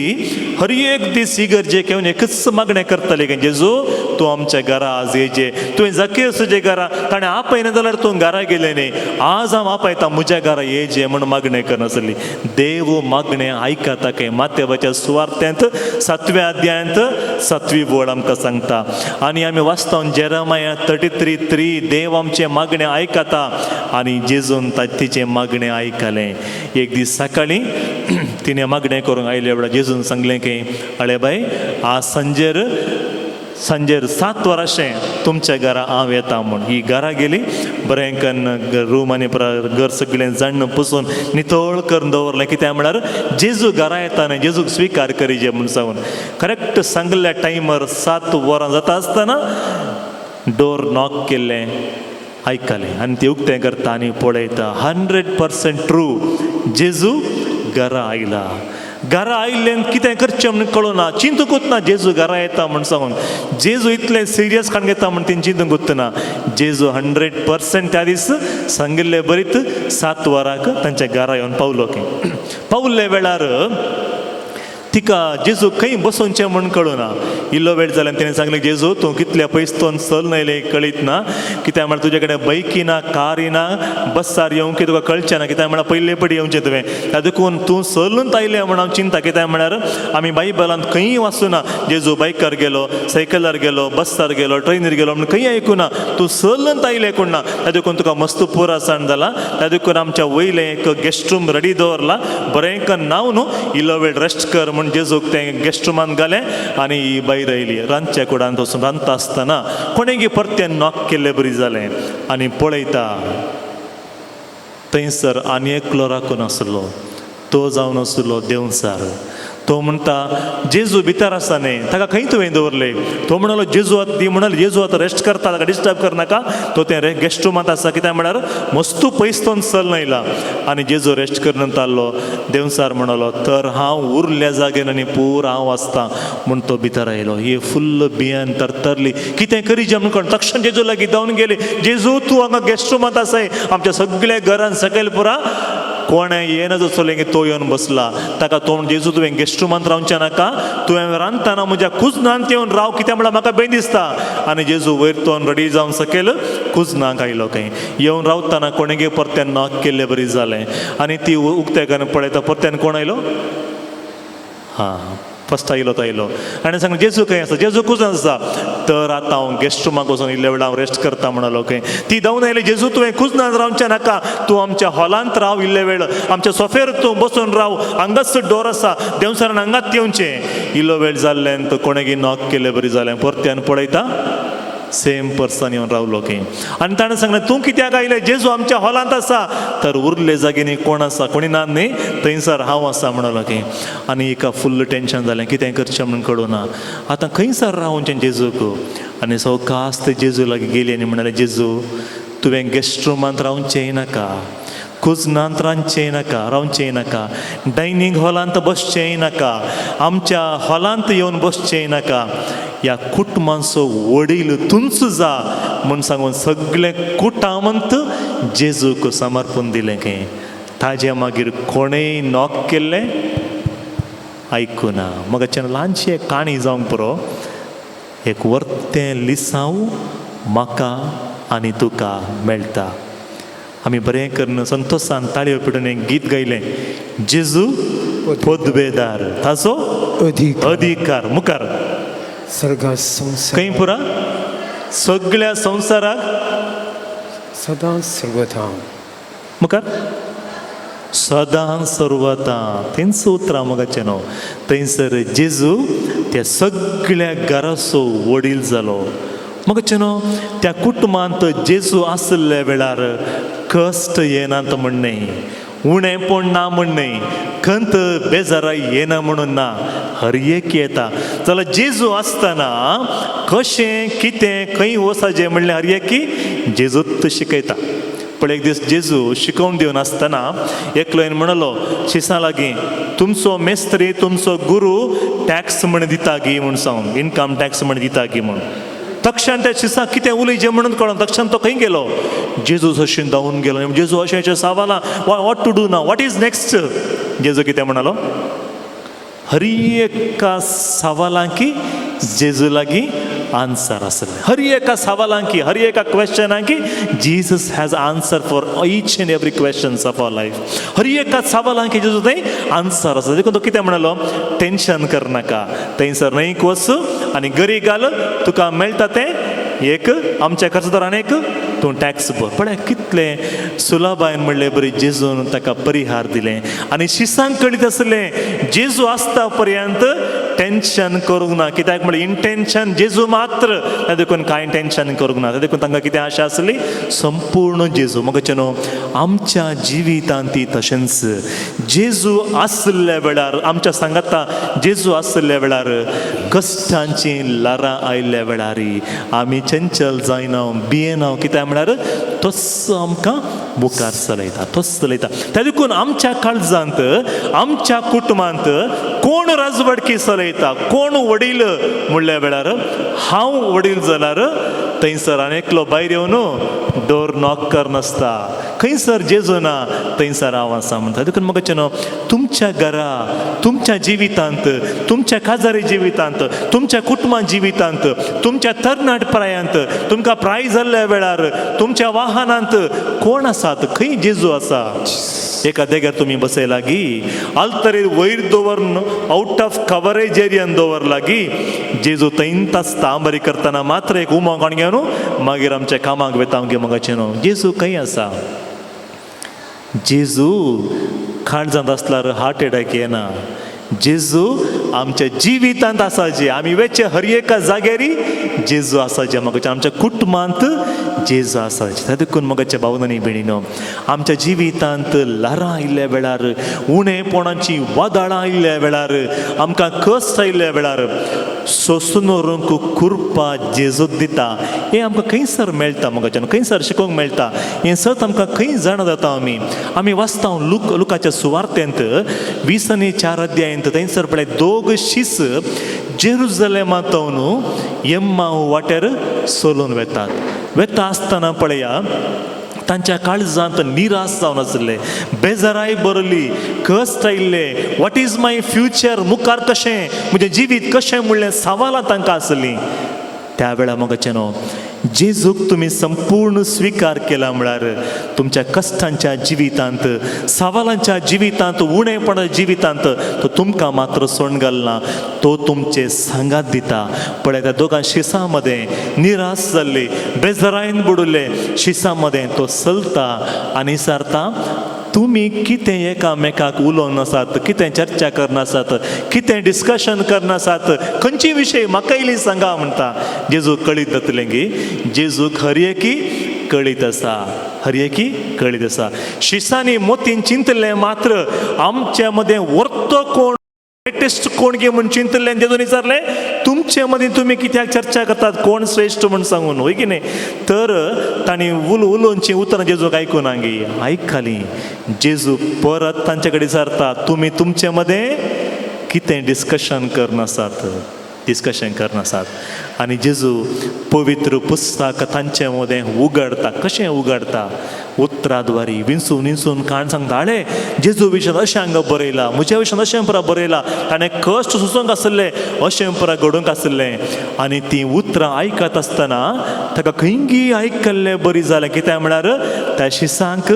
हर एक दीस इगर्जेक येवन एकच मागणें करतली की जेजू तूं आमच्या घरा आज येजे. तुवें जकेउसाच्या घरा ताणें आपयना जाल्यार तूं घरा गेलें न्ही, आज हांव आपयता म्हज्या घरा येजे म्हणून मागणें करनासली. देव मागणें आयकता काय मातेवाच्या सुवार्थ्यांत 7व्या अध्यायांत 7वी बोड आमकां सांगता. आनी आमी वाचता जेरमाया 33:3 देव आमचे मागणें आयकता आनी जेजून तिचें मागणें आयकलें. एक दीस सकाळीं तिणें मागणें करूंक आयले वेळार जेजून सांगलें की आळे बाय, आज सांजेर 7 वरांशें तुमच्या घरा हांव येता म्हूण. ही घरा गेली, बरें कन्न रूम आनी घर सगळें जण्ण पुसून नितळ करून दवरलें. कित्याक म्हळ्यार जेजू घरा येता न्ही, जेजूक स्विकार करीजे म्हूण सांगून करेक्ट सांगल्या टायमार 7 वरां जाता आसतना डोर नॉक केल्लें आयकलें आनी ती उक्तें करता आनी पळयता 100% ट्रू, जेजू घरा आयला. घरा आयिल्ल्यान कितें करचें म्हणून कळना, चिंतूंकूच ना जेजू घरा येता म्हूण सांगून. जेजू इतलें सिरियस खाण घेता म्हूण तिणें चिंतूंकूच ना. जेजू 100% त्या दीस सांगिल्लें बरीत 7 वरांक तांच्या घरा येवन पावलो की. पावल्ले वेळार तिका जेजू खंय बसोवचें म्हूण कळना. इल्लो वेळ जाल्यार तिणें सांगलें जेजू तूं कितल्या पयसतोन चल नायलें कळीत ना, कित्याक म्हळ्यार तुजे कडेन बायकी ना, कारी ना, बसार येवंक तुका कळचें ना, कित्याक म्हळ्यार पयले पडी येवचें तुवें. त्या देखून तूं चलून आयलें म्हूण हांव चिंता. कित्याक म्हळ्यार आमी बायबलांत खंयी वाचूना जेजू बायकार गेलो, सायकलार गेलो, बसार गेलो, ट्रेनीर गेलो म्हूण खंय आयकुना. तूं चलून आयलें कोण ना. त्या देखून तुका मस्त पुरासाण जाला. त्या देखून आमच्या वयलें एक गेस्ट रूम रेडी दवरला, बरें कन्न नांव न्हू, इल्लो वेळ रेस्ट कर म्हूण जेजूक तें गेस्ट रूमान घालें आनी ही भायर आयली. रांदच्या कुडांत वचून रांदता आसतना कोणेंय परतें नॉक केल्लें बरी जालें आनी पळयता थंयसर आनी एकलो राखून आसलो. तो जावन आसलो देंवसार. तो म्हणटा जेजू भितर आसा न्ही, ताका खंय तुवें दवरले? तो म्हणलो जेजू आतां ती म्हणली जेजू आतां रेस्ट करता, ताका डिस्टर्ब करनाका, तो तें गेस्ट रूमांत आसा. कित्याक म्हळ्यार मस्तू पयसतोन चल नायला आनी जेजू रेस्ट करनात आसलो. देंवसार म्हणलो तर हांव उरल्या जागेन आनी पूर हांव आसता म्हूण तो भितर आयलो. ही फुल्ल भियेन तरतरली, कितें करीचें म्हूण कळना. तक्षण जेजू लागीं धांवन गेली, जेजू तूं हांगा गेस्ट रूमांत आसाय, आमच्या सगळ्या घरान सकयल पुरा कोणें येना चोले की तो येवन बसला. ताका तो जेजू तुवें गेस्ट रूमांत रावचें नाका, तुवें रांदतना म्हज्या कुजनांत येवन राव, कित्याक म्हळ्यार म्हाका बेन दिसता. आनी जेजू वयर तो रेडी जावन सकयल कुजनाक आयलो. खंय येवन रावतना कोणें परत्यान नॉक केल्लें बरी जालें आनी ती उक्ते करून पळयता परत्यान कोण आयलो? हां, फस्ट आयलो तो आयलो आनी सांग जेजू खंय आसा? जेजू कुजन आसा. तर आतां हांव गेस्ट रूमाक वचून इल्ले वेळ हांव रेस्ट करता म्हणलो. खंय ती धांवन आयली, जेजू तुवें कुजनांत रावचें नाका, तूं आमच्या हॉलांत राव इल्ले वेळ, आमच्या सोफेर तूं बसून राव, हांगाच डोर आसा, देंवसारान हांगात येवचें. इल्लो वेळ जाल्ल्यान तो कोणें नॉक केलें बरी जालें. परत्यान पळयता सेम पर्सन येवन रावलो खंय आनी ताणें सांगलें तूं कित्याक आयलें? जेजू आमच्या हॉलांत आसा. तर उरले जाग्यांनी कोण आसा? कोणी ना न्ही, थंयसर हांव आसा म्हणलो खंय. आनी एका फुल्ल टेंशन जालें, कितें करचें म्हणून कळना. आतां खंयसर रावचें जेजूक? आनी सवकास ते जेजू लागीं गेली आनी म्हणलें जेजू तुवें गेस्ट रूमांत रावचें नाका, कुजनांत रांदचें नाका रावचें नाका डायनींग हॉलांत बसचें नाका आमच्या हॉलांत येवन बसचें नाका ह्या कुटुंबांचो वडील तूंच जा म्हूण सांगून सगळे कुटामंत जेजूक समर्पण दिलें गे ताजे मागीर कोणेय नॉक केल्लें आयकुना मगाच्यान ल्हानशी एक काणी जावंक पुरो एक वर्तें लिसांव म्हाका आनी तुका मेळटा आमी बरें करून संतोशान ताळयो पिटून एक गीत गायलें जेजू पोदवेदार ताचो अधिकार मुखार सर्गा संसार खंय पुरा सगळ्या संवसाराक सदां सर्वथा मुखार सदां सर्वतां तेंच उतरां मोगाचें न्हू थंयसर जेजू त्या सगळ्या घराचो वडील जालो मोगाचें न्हू त्या कुटुंबांत जेजू आसले वेळार कश्ट येनात म्हणणें उणेंपण ना म्हणणें खंत बेजाराय येना म्हणून ना हर एक येता जाल्यार जेजू आसतना कशें कितें खंय वचाचें म्हणलें हर एक जेजूच शिकयता पण एक दीस जेजू शिकोवन दिवन आसतना एकलोयन म्हणलो शिसा लागीं तुमचो मेस्त्री तुमचो गुरू टॅक्स म्हण दिता गी म्हूण सांगून इनकम टॅक्स म्हण दिता गी म्हूण तक्षण त्या शिसाक कितें उलयचें म्हणून कळोन तक्षण तो खंय गेलो जेजू अशें धांवून गेलो जेजू अशें सावाला वॉट टू डू ना वॉट इज नेक्स्ट जेजू कितें म्हणलो हर एका सवालांकी जेजू लागीं आन्सर आसलें हर एका सवालांकी हर एका क्वेश्चनांकी Jesus has answer for each and every questions of our life हर एका सवालांकी जेजू थंय आन्सर आसा देखून तो कितें म्हणलो टेन्शन करनाका थंयसर न्हंयक वच आनी गरी घाल तुका मेळटा तें एक आमच्या खर्चदारान एक तूं टॅक्स भर पळय कितलें सुलभायन म्हणलें बरी जेजून ताका परिहार दिलें आनी शिसांक कळीत आसलें जेजू आसता पर्यंत टेन्शन करूंक ना कित्याक म्हणल्यार इंटेन्शन जेजू मात्र त्या देखून कांय टेन्शन करूंक ना त्या देखून तांकां कितें आशा आसली संपूर्ण जेजू मगचें न्हू आमच्या जिवितांत ती तशेंच जेजू आसल्या वेळार आमच्या सांगाता जेजू आसल्या वेळार कश्टांची लारां आयिल्ल्या वेळार आमी चंचल जायना भियेना कित्याक म्हळ्यार तोच आमकां मुखार चलयता त्या देखून आमच्या काळजांत आमच्या कुटुंबांत कोण राजवडकी चलयता कोण वडील म्हणल्या वेळार हांव वडील जाल्यार थंयसर आनेकलो भायर येवन डोर नॉक करनासता खंयसर जेजू ना थंयसर हांव आसा म्हणटा देखून मगचें न्हू तुमच्या घरा तुमच्या जिवितांत तुमच्या काजारी जिवितांत तुमच्या कुटुंबां जिवितांत तुमच्या तरणाट प्रायांत तुमकां प्राय जाल्ल्या वेळार तुमच्या वाहनांत कोण आसात खंय जेजू आसा एका देगार तुमी बसय लागीं आल्तरेर वयर दवरून आउट ऑफ कवरेज एरियान दवर लागीं जेजू थंयच आसता बरी करतना मात्र एक उमो कोण घेवन मागीर आमच्या कामाक वेता गे मगाचें न्हू जेजू खंय आसा जेजू काळजांत आसल्यार हार्ट एटॅक येना जेजू आमच्या जिवितांत आसा जे आमी वेचे हर एका जाग्यारी जेजू आसा जे म्हाका आमच्या कुटुंबांत जेजू आसा त्या देखून मगाच्या भावनांनी भयणीनो आमच्या जिवितांत लारां आयिल्ल्या वेळार उणेपणाची वादळां आयिल्ल्या वेळार आमकां कश्ट आयिल्ल्या वेळार सोंसून व्हरूंक कुरपा जेजू दिता हें आमकां खंयसर मेळटा मगाच्यान खंयसर शिकोवंक मेळटा हें सत आमकां खंय जाणा जाता आमी वाचता लुकाच्या सुवार्तेंत 20 अध्यायांत थंयसर पळय दोग शीस जेरुसलेमांतवन एम्माऊ वाटेर सोलून वेता आसतना पळया तांच्या काळजांत निराश जावन आसले बेजाराय बरली कश्ट आयिल्ले वॉट इज माय फ्युचर मुखार कशें म्हजें जिवीत कशें म्हणलें सवालां तांकां आसलीं त्या वेळा मगाचें न्हू जेजूक तुमी संपूर्ण स्विकार केला म्हळ्यार तुमच्या कश्टांच्या जिवितांत सवालांच्या जिवितांत उणेपणा जिवितांत तो तुमकां मात्र सोडून घालना तो तुमचे सांगात दिता पळय त्या दोगां शिसां मदें निराश जाल्ले बेजारायन बुडले शिसां मदें तो चलता आनी सारता तुमी कितें एकामेकाक उलोवन आसात कितें चर्चा करनासात कितें डिस्कशन करनासात खंयची विशय म्हाका इल्ली सांगा म्हणटा जेजू कळीत जातलें गी जेजूक हर एकी कळीत आसा शिसांनी मोतीन चिंतलें मात्र आमच्या मदें वर्तो कोण ग्रेटेस्ट कोण गे म्हणून चिंतले जेजून विचारले तुमचे मध्ये तुम्ही कित्याक चर्चा करतात कोण श्रेष्ठ म्हणून सांगून होय की नाही. तर ताणी उलोवनची उतरां जेजूक आयकून आंगी आयकली. जेजू परत तांचे विचारता तुम्ही तुमचे मध्ये कितें डिस्कशन करनासात आनी जेजू पवित्र पुस्तक तांचे मदें उगडता. कशें उगडता उतराद्वारी विंसून काण सांगता आळे जेजू विशयान अशें हांगा बरयलां म्हज्या विशयान अशें पुरा बरयलां ताणें कश्ट सोसूंक आसले अशें पुरा घडोवंक आसलें. आनी तीं उतरां आयकत आसतना ताका खंयी आयकल्लें बरी जालें कित्याक म्हळ्यार त्या शिसांक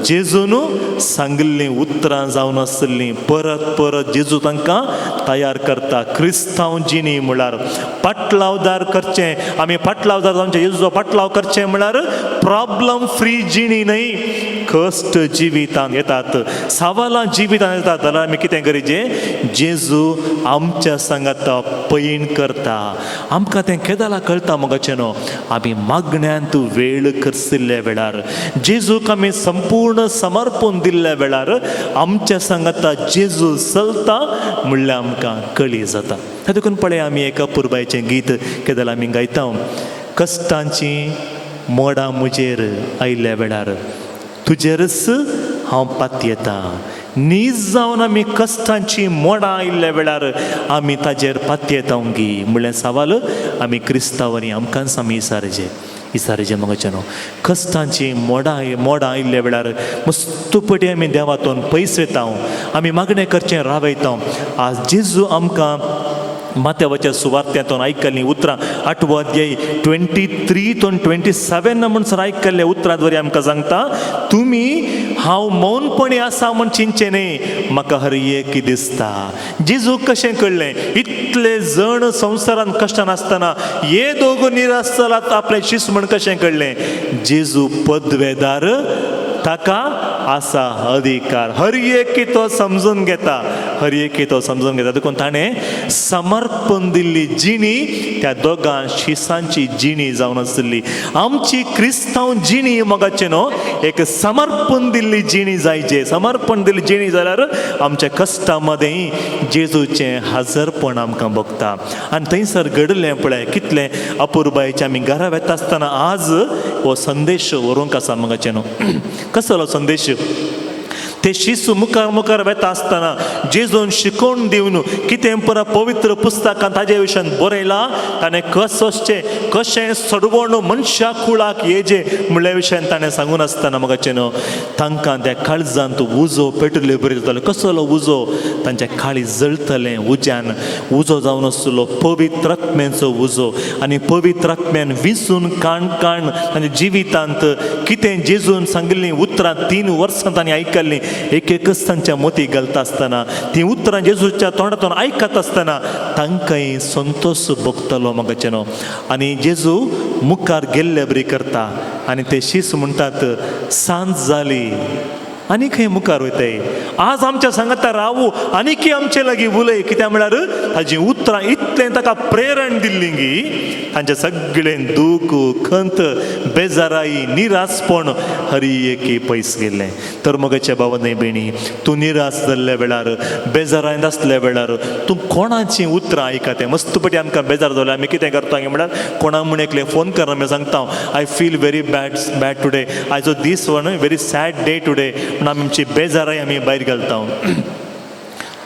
जेजून सांगिल्लीं उतरां जावन आसलीं. परत जेजू तांकां तयार करता. क्रिस्तांव जिणी म्हळ्यार पाटलावदार करचें आमी पाटलावदार जावचें जेजूचो पाटलाव करचें म्हळ्यार प्रॉब्लम फ्री जिणी न्हय कश्ट जिवितांत येतात सवालां जिवितांत येतात. जाल्यार आमी कितें गरजेचें जेजू आमच्या सांगात पैण करता. आमकां तें केदां कळटा मोगाचें न्हू आमी मागण्यांत वेळ करसिल्ल्या वेळार जेजूक आमी संपूर्ण समर्पण दिल्ल्या वेळार आमच्या सांगात जेजू चलता म्हणल्यार आमकां कळी जाता. ताका देखून पळय आमी एका पुरबायचें गीत केदां आमी गायता. कश्टांची मोडां मुजेर आयिल्ल्या वेळार तुजेरच हांव पातयेता. नीज जावन आमी कश्टांची मोडां आयिल्ल्या वेळार आमी ताजेर पातयेतांगी म्हणल्यार सवाल आमी क्रिस्तांवांनी आमकांच आमी इसारजे मोगाचें न्हू. कश्टांची मोडां आयिल्ल्या वेळार मस्त पटी आमी देवातून पयस येता आमी मागणें करचें रावयता. आज जेजू आमकां माथेवाच्या सुवार्थ्यांतून आयकल्लीं उतरां 8 अध्याय 23 to 27 म्हणसर आयकल्ल्या उतरांद्वारे आमकां सांगता तुमी हांव मौनपणी आसा म्हण चिंतचें न्ही म्हाका हर एक दिसता. जेजूक कशें कळ्ळें इतले जण संवसारांत कश्टान आसतना हे दोगूय निराश जालात आपलें शिश म्हण कशें कळ्ळें. जेजू पदवेदार ताका आसा अधिकार हर एक तो समजून घेता देखून ताणें समर्पण दिल्ली जिणी त्या दोगां शिसांची जिणी जावन आसली. आमची क्रिस्तांव जिणी मोगाचें न्हू एक समर्पण दिल्ली जिणी जायचे. समर्पण दिल्ली जिणी जाल्यार आमच्या कश्टां मदें जेजूचें हजरपण आमकां भोगता. आनी थंयसर घडलें पळय कितलें अपुरबायेचें आमी घरा वेता आसतना आज हो संदेश व्हरूंक आसा मोगाचें न्हू. कसलो संदेश ते शिशू मुखार वेता आसतना जेजून शिकोवन दिवन कितें पुरा पवित्र पुस्तकांत ताजे विशयान बरयलां ताणें कशें सडवण मनशा कुळाक येजे म्हणल्या विशयान ताणें सांगून आसतना मोगाचें न्हू तांकां त्या काळजांत उजो पेटले बरी जातालो. कसलो उजो तांचें काळीज जळटलें उज्यान उजो जावन आसलो पवित्र आत्म्याचो उजो. आनी पवित्र आत्म्यान विसून काण तांच्या जिवितांत कितें जेजून सांगिल्लीं उतरां 3 वर्सां तांणी आयकल्लीं एकच तांच्या मती घालता आसतना ती उतरां जेजूच्या तोंडातून आयकत आसतना तांकांय संतोष भोगतलो मोगाचें न्हू. आनी जेजू मुखार गेल्ले बरी करता आनी ते शीस म्हणटात सांज जाली आनी खंय मुखार वयताय. आज आमच्या सांगात रावू आनीक आमचे लागीं उलय कित्याक म्हळ्यार ताजी उतरां इतलें ताका प्रेरण दिल्लीं गी तांचें सगळें दूख खंत बेजाराई निरासपण हर एक पयस गेल्लें. तर मोगाच्या भावांनी भयणी तूं निराश जाल्ल्या वेळार बेजारायन आसल्या वेळार तूं कोणाचीं उतरां आयका तें मस्त पटी आमकां बेजार जाल्यार आमी कितें करता म्हळ्यार कोणा म्हण एकलें फोन कर आमी सांगता I feel very bad today आयजो this one very sad day today म्हण आमची बेजाराय आमी भायर घालता.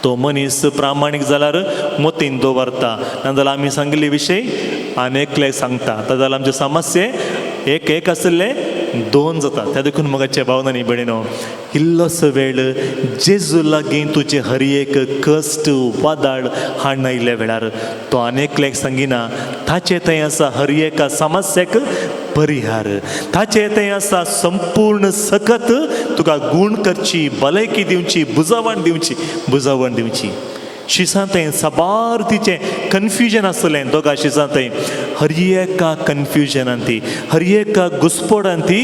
तो मनीस प्रामाणीक जाल्यार मोतीन दवरता नाजाल्यार आमी सांगिल्ले विशय आनी एकले सांगता. जाल्यार आमचे समस्ये एक आसले 2 जाता. त्या देखून मोगाच्या भावनांनी भयणीनो इल्लोसो वेळ जेजू लागीं तुजें हर एक कश्ट वादळ हाडून आयिल्ल्या वेळार तो आनेकल्याक सांगिना ताचे थंय आसा हर एका समस्येक परिहार. ताचे थंय आसा संपूर्ण सकत तुका गूण करची भलायकी दिवची बुजावण दिवची. शिसां थंय सबार तिचें कन्फ्युजन आसलें दोगां शिसां थंय हर एका कन्फ्युजनान ती हर एका घुसपडान ती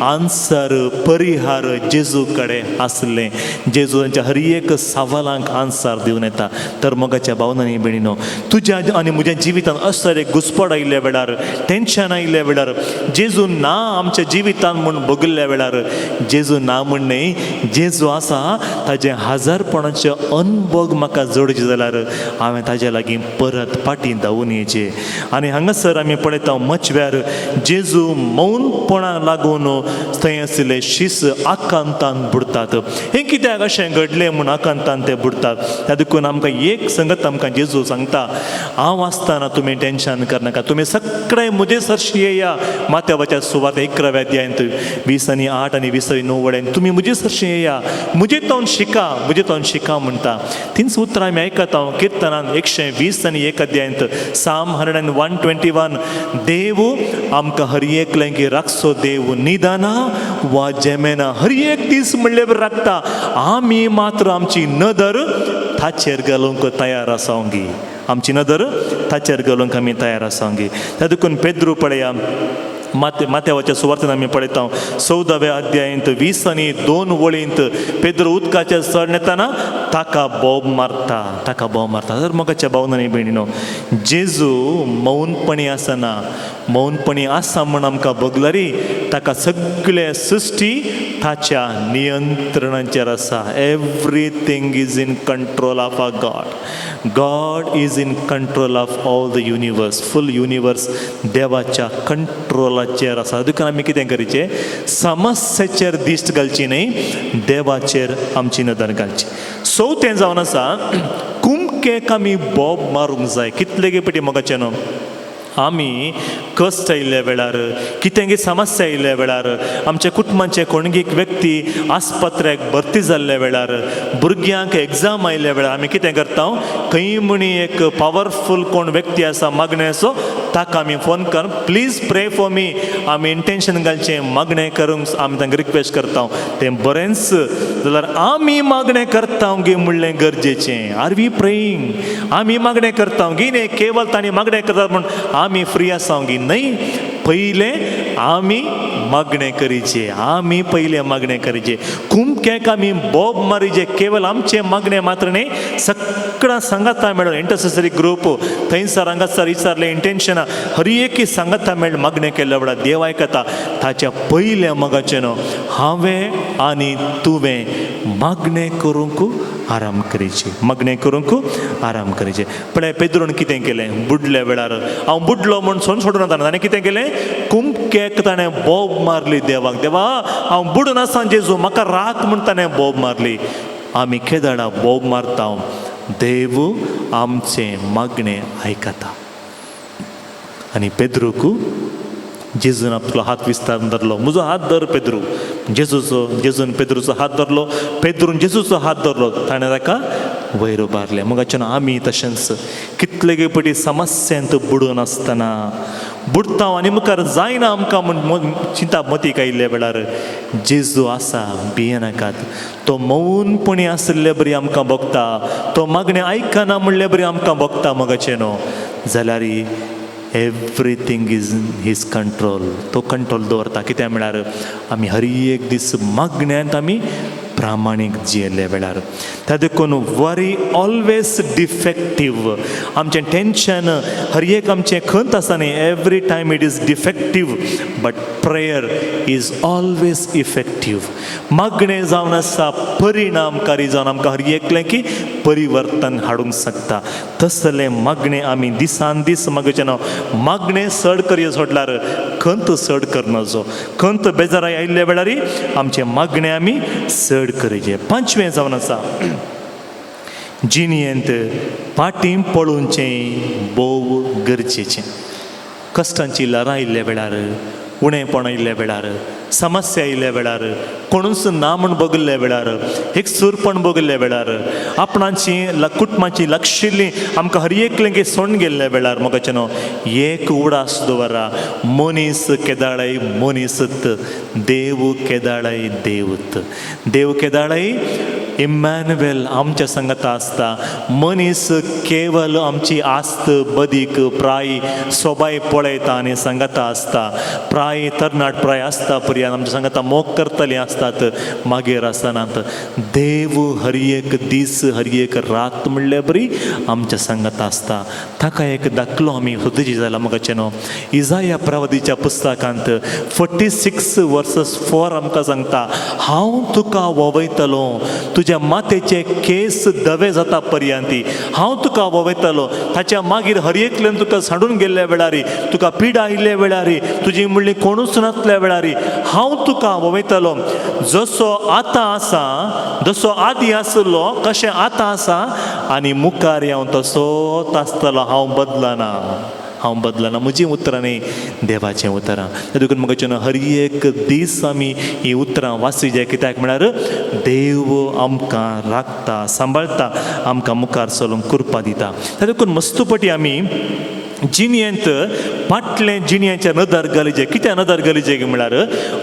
आन्सर परिहार जेजू कडेन आसलें. जेजू तांच्या हर एक सवालांक आन्सर दिवन येता. तर मोगाच्या भावनांनी भयणीनो, तुज्या आनी म्हज्या जिवितांत असले घुसपड आयिल्ल्या वेळार, टेन्शन आयिल्ल्या वेळार, जेजू ना आमच्या जिवितांत म्हूण भोगिल्ल्या वेळार, जेजू ना म्हण न्ही, जेजू आसा ताजे हजारपणाचे अनुभव म्हाका जोडचे जाल्यार हांवें ताजे लागीं परत फाटीं धांवून येचें. आनी हांगासर आमी पळयता मचव्यार जेजू मौनपणाक लागून थंय आशिल्ले शीस आकांतान बुडतात. हें कित्याक अशें घडलें म्हूण आकांतान ते बुडतात. त्या देखून आमकां एक संगत आमकां जेजू सांगता, हांव आसतना तुमी टेन्शन करनाका, तुमी सगळे म्हजे सरशी येया. माथेवाच्या सुवात 11व्या अध्यायांत 20 आनी 8 आनी 20 आनी 9 वडेन तुमी म्हजे सरशी येया, म्हजे तोंड शिका, म्हजे तोंड शिका म्हणटा. तीच उतरां आमी आयकता किर्तनान 120 आनी 1 अध्यायांत साम 121. देव आमकां हर एकल्यांकी राखसो देव निदाना वा जेमेना हर एक दीस म्हणले राखता. आमी मात्र आमची नदर ताचेर घालूंक तयार आसांगी. आमची नदर ताचेर घालूंक आमी तयार आसांगी. त्या देखून पेद्रू पळया, माथेवाच्या सुवातेन आमी पळयता 14व्या अध्यायांत 20 आनी 2 वळींत पेद्रू उदकाचेर चड येताना ताका बोब मारता, ताका बोब मारता. तर मोगाच्या भावनांनी भयणीनो, जेजू मौनपणी आसना, मौनपणी आसा म्हूण आमकां भोगल्यारी ताका सगळे सृश्टी ताच्या नियंत्रणाचेर आसा. Everything is in control of a God. God is in control of all the universe. Full universe देवाच्या कंट्रोलाचेर आसा. देखून आमी कितें करचें, समस्येचेर दिश्ट घालची न्ही, देवाचेर आमची नदर घालची. तें जावन आसा कुमकेक आमी बोब मारूंक जाय. कितले गे पटी मोगाचें न्हू, आमी कश्ट आयिल्ल्या वेळार, कितेंय समस्या आयिल्ल्या वेळार, आमच्या कुटुंबाचे कोणगी व्यक्ती आस्पत्र्याक भरती जाल्ल्या वेळार, भुरग्यांक एग्जाम आयिल्ल्या वेळार आमी कितें करता, खंय म्हणी एक पावरफूल कोण व्यक्ती आसा मागणे असो ताका आमी फोन कर, प्लीज प्रे फॉर मी. आमी इंटेंशन घालचें, मागणें करूंक आमी तांकां रिक्वेस्ट करता. तें बरेंच जाल्यार आमी मागणें करता गे म्हणलें गरजेचें. Are we praying? आमी मागणें करता गी न्ही, केवळ तांणी मागणें करतात म्हूण आमी फ्री आसा गी न्ही. पयलें आमी मागणें करीचें, आमी पयलें मागणें करीचें. कुमकेक आमी बोब मारीचें. केवळ आमचें मागणें मात्र न्ही, सगळ्यां सांगाता मेळून इंटरसेसरी ग्रूप थंयसर हांगासर विचारलें इंटेंशना हर एक सांगाता मेळ मागणें केल्ल्या वेळार देव आयकता. ताच्या पयलें मोगाचें न्हू, हांवें आनी तुवें मागणें करूंक आराम करीची, मागणें करूंक आराम करीचें. पण पेद्रून कितें केलें, बुडल्या वेळार हांव बुडलो म्हूण सोन सोडून वताना ताणें कितें केलें, कुमकेक ताणें बोब मारली देवाक. देवा हांव बुडून आसा जेजू, म्हाका राख म्हूण ताणें बोब मारली. आमी केदाडा बोब मारता, देव आमचें मागणें आयकता. आनी पेद्रूक जेजून आपलो हात विस्तारून धरलो, म्हजो हात धर पेद्रू. जेजून पेद्रूचो हात धरलो, पेद्रून जेजूचो हात धरलो, ताणें ताका वयर उबारलें. मोगाचें आमी तशेंच कितले पटी समस्यांत बुडून आसतना बुडता आनी मुखार जायना आमकां म्हूण चिंता मतीक आयिल्ल्या वेळार जेजू आसा, भियेनाकात. तो मौनपणी आसले बरी आमकां भोगता, तो मागणें आयकना म्हणले बरी आमकां भोगता. मोगाचें न्हू जाल्यार everything is in his control. तो कंट्रोल दवरता. कित्याक म्हळ्यार आमी हर एक दीस मागण्यांत आमी प्रामाणीक जियेल्ल्या वेळार. त्या देखून वरी ऑलवेज डिफेक्टीव. आमचें टेन्शन हर एक आमचें खंत आसा न्ही, every time it is defective, but prayer is always effective. मागणें जावन आसा परिणामकारी जावन आमकां हर एकलें की परिवर्तन हाडूंक शकता. तसलें मागणें आमी दिसान दीस मागचें ना. मागणें चड करयो सोडल्यार खंत चड करनाचो. खंत बेजाराय आयिल्ल्या वेळार आमचें मागणें आमी चड करचें. 5वें जावन आसा जिणेंत फाटीं पळोवचें बोव गरजेचें. कश्टांची ल्हारां आयिल्ल्या वेळार, उणेपण आयिल्ल्या वेळार, समस्या आयिल्ल्या वेळार, कोणूच ना म्हूण बगल्ल्या वेळार, एक सुरपण बगल्ल्या वेळार, आपणाची कुटुंबाची लागशिल्लीं आमकां हर एकलें सोडून गेल्ल्या वेळार मोगाचें न्हू, एक उडास दवरा. मनीस केदाळय मनीसत, देव केदाळय देवत. देव केदाळय इमॅन्युएल आमच्या संगता आसता. मनीस केवल आमची आस्त बदीक प्राय सोबाय पळयता आनी संगता आसता. प्राय तरणाट प्राय आसता पर्यंत आमच्या संगता मोग करतलीं आसतात, मागीर आसनात. देव हर एक दीस हर एक रात म्हणल्यार बरी आमच्या संगता आसता. ताका एक दाखलो आमी सुद्दाची जाल्यार म्हाका न्हू. इजाया प्रवादीच्या पुस्तकांत 46:4 आमकां सांगता, हांव तुका वोवयतलो तुज्या मातेचे केस धवे जाता पर्यंती. हांव तुका वोवयतलो. ताच्या मागीर हर एकल्यान तुका सांडून गेल्ल्या वेळारी, तुका पीड आयिल्ल्या वेळारी, तुजी म्हणली कोणूच नासल्या वेळारी हांव तुका वोवयतलो. जसो आतां आसा, जसो आदी आसलो कशें आतां आसा आनी मुखार हांव तसोच आसतलो. हांव बदलना, हांव बदलना. म्हजीं उतरां न्ही, देवाचें उतरां. देखून म्हाका हर एक दीस आमी हीं उतरां वाचूं जाय. कित्याक म्हळ्यार देव आमकां राखता, सांबाळटा, आमकां मुखार चलूंक कृपा दिता. देखून मस्तपटी आमी जिणयेंत फाटलें जिणयेच्या नदर गरजे. कित्याक नदर गरजे म्हळ्यार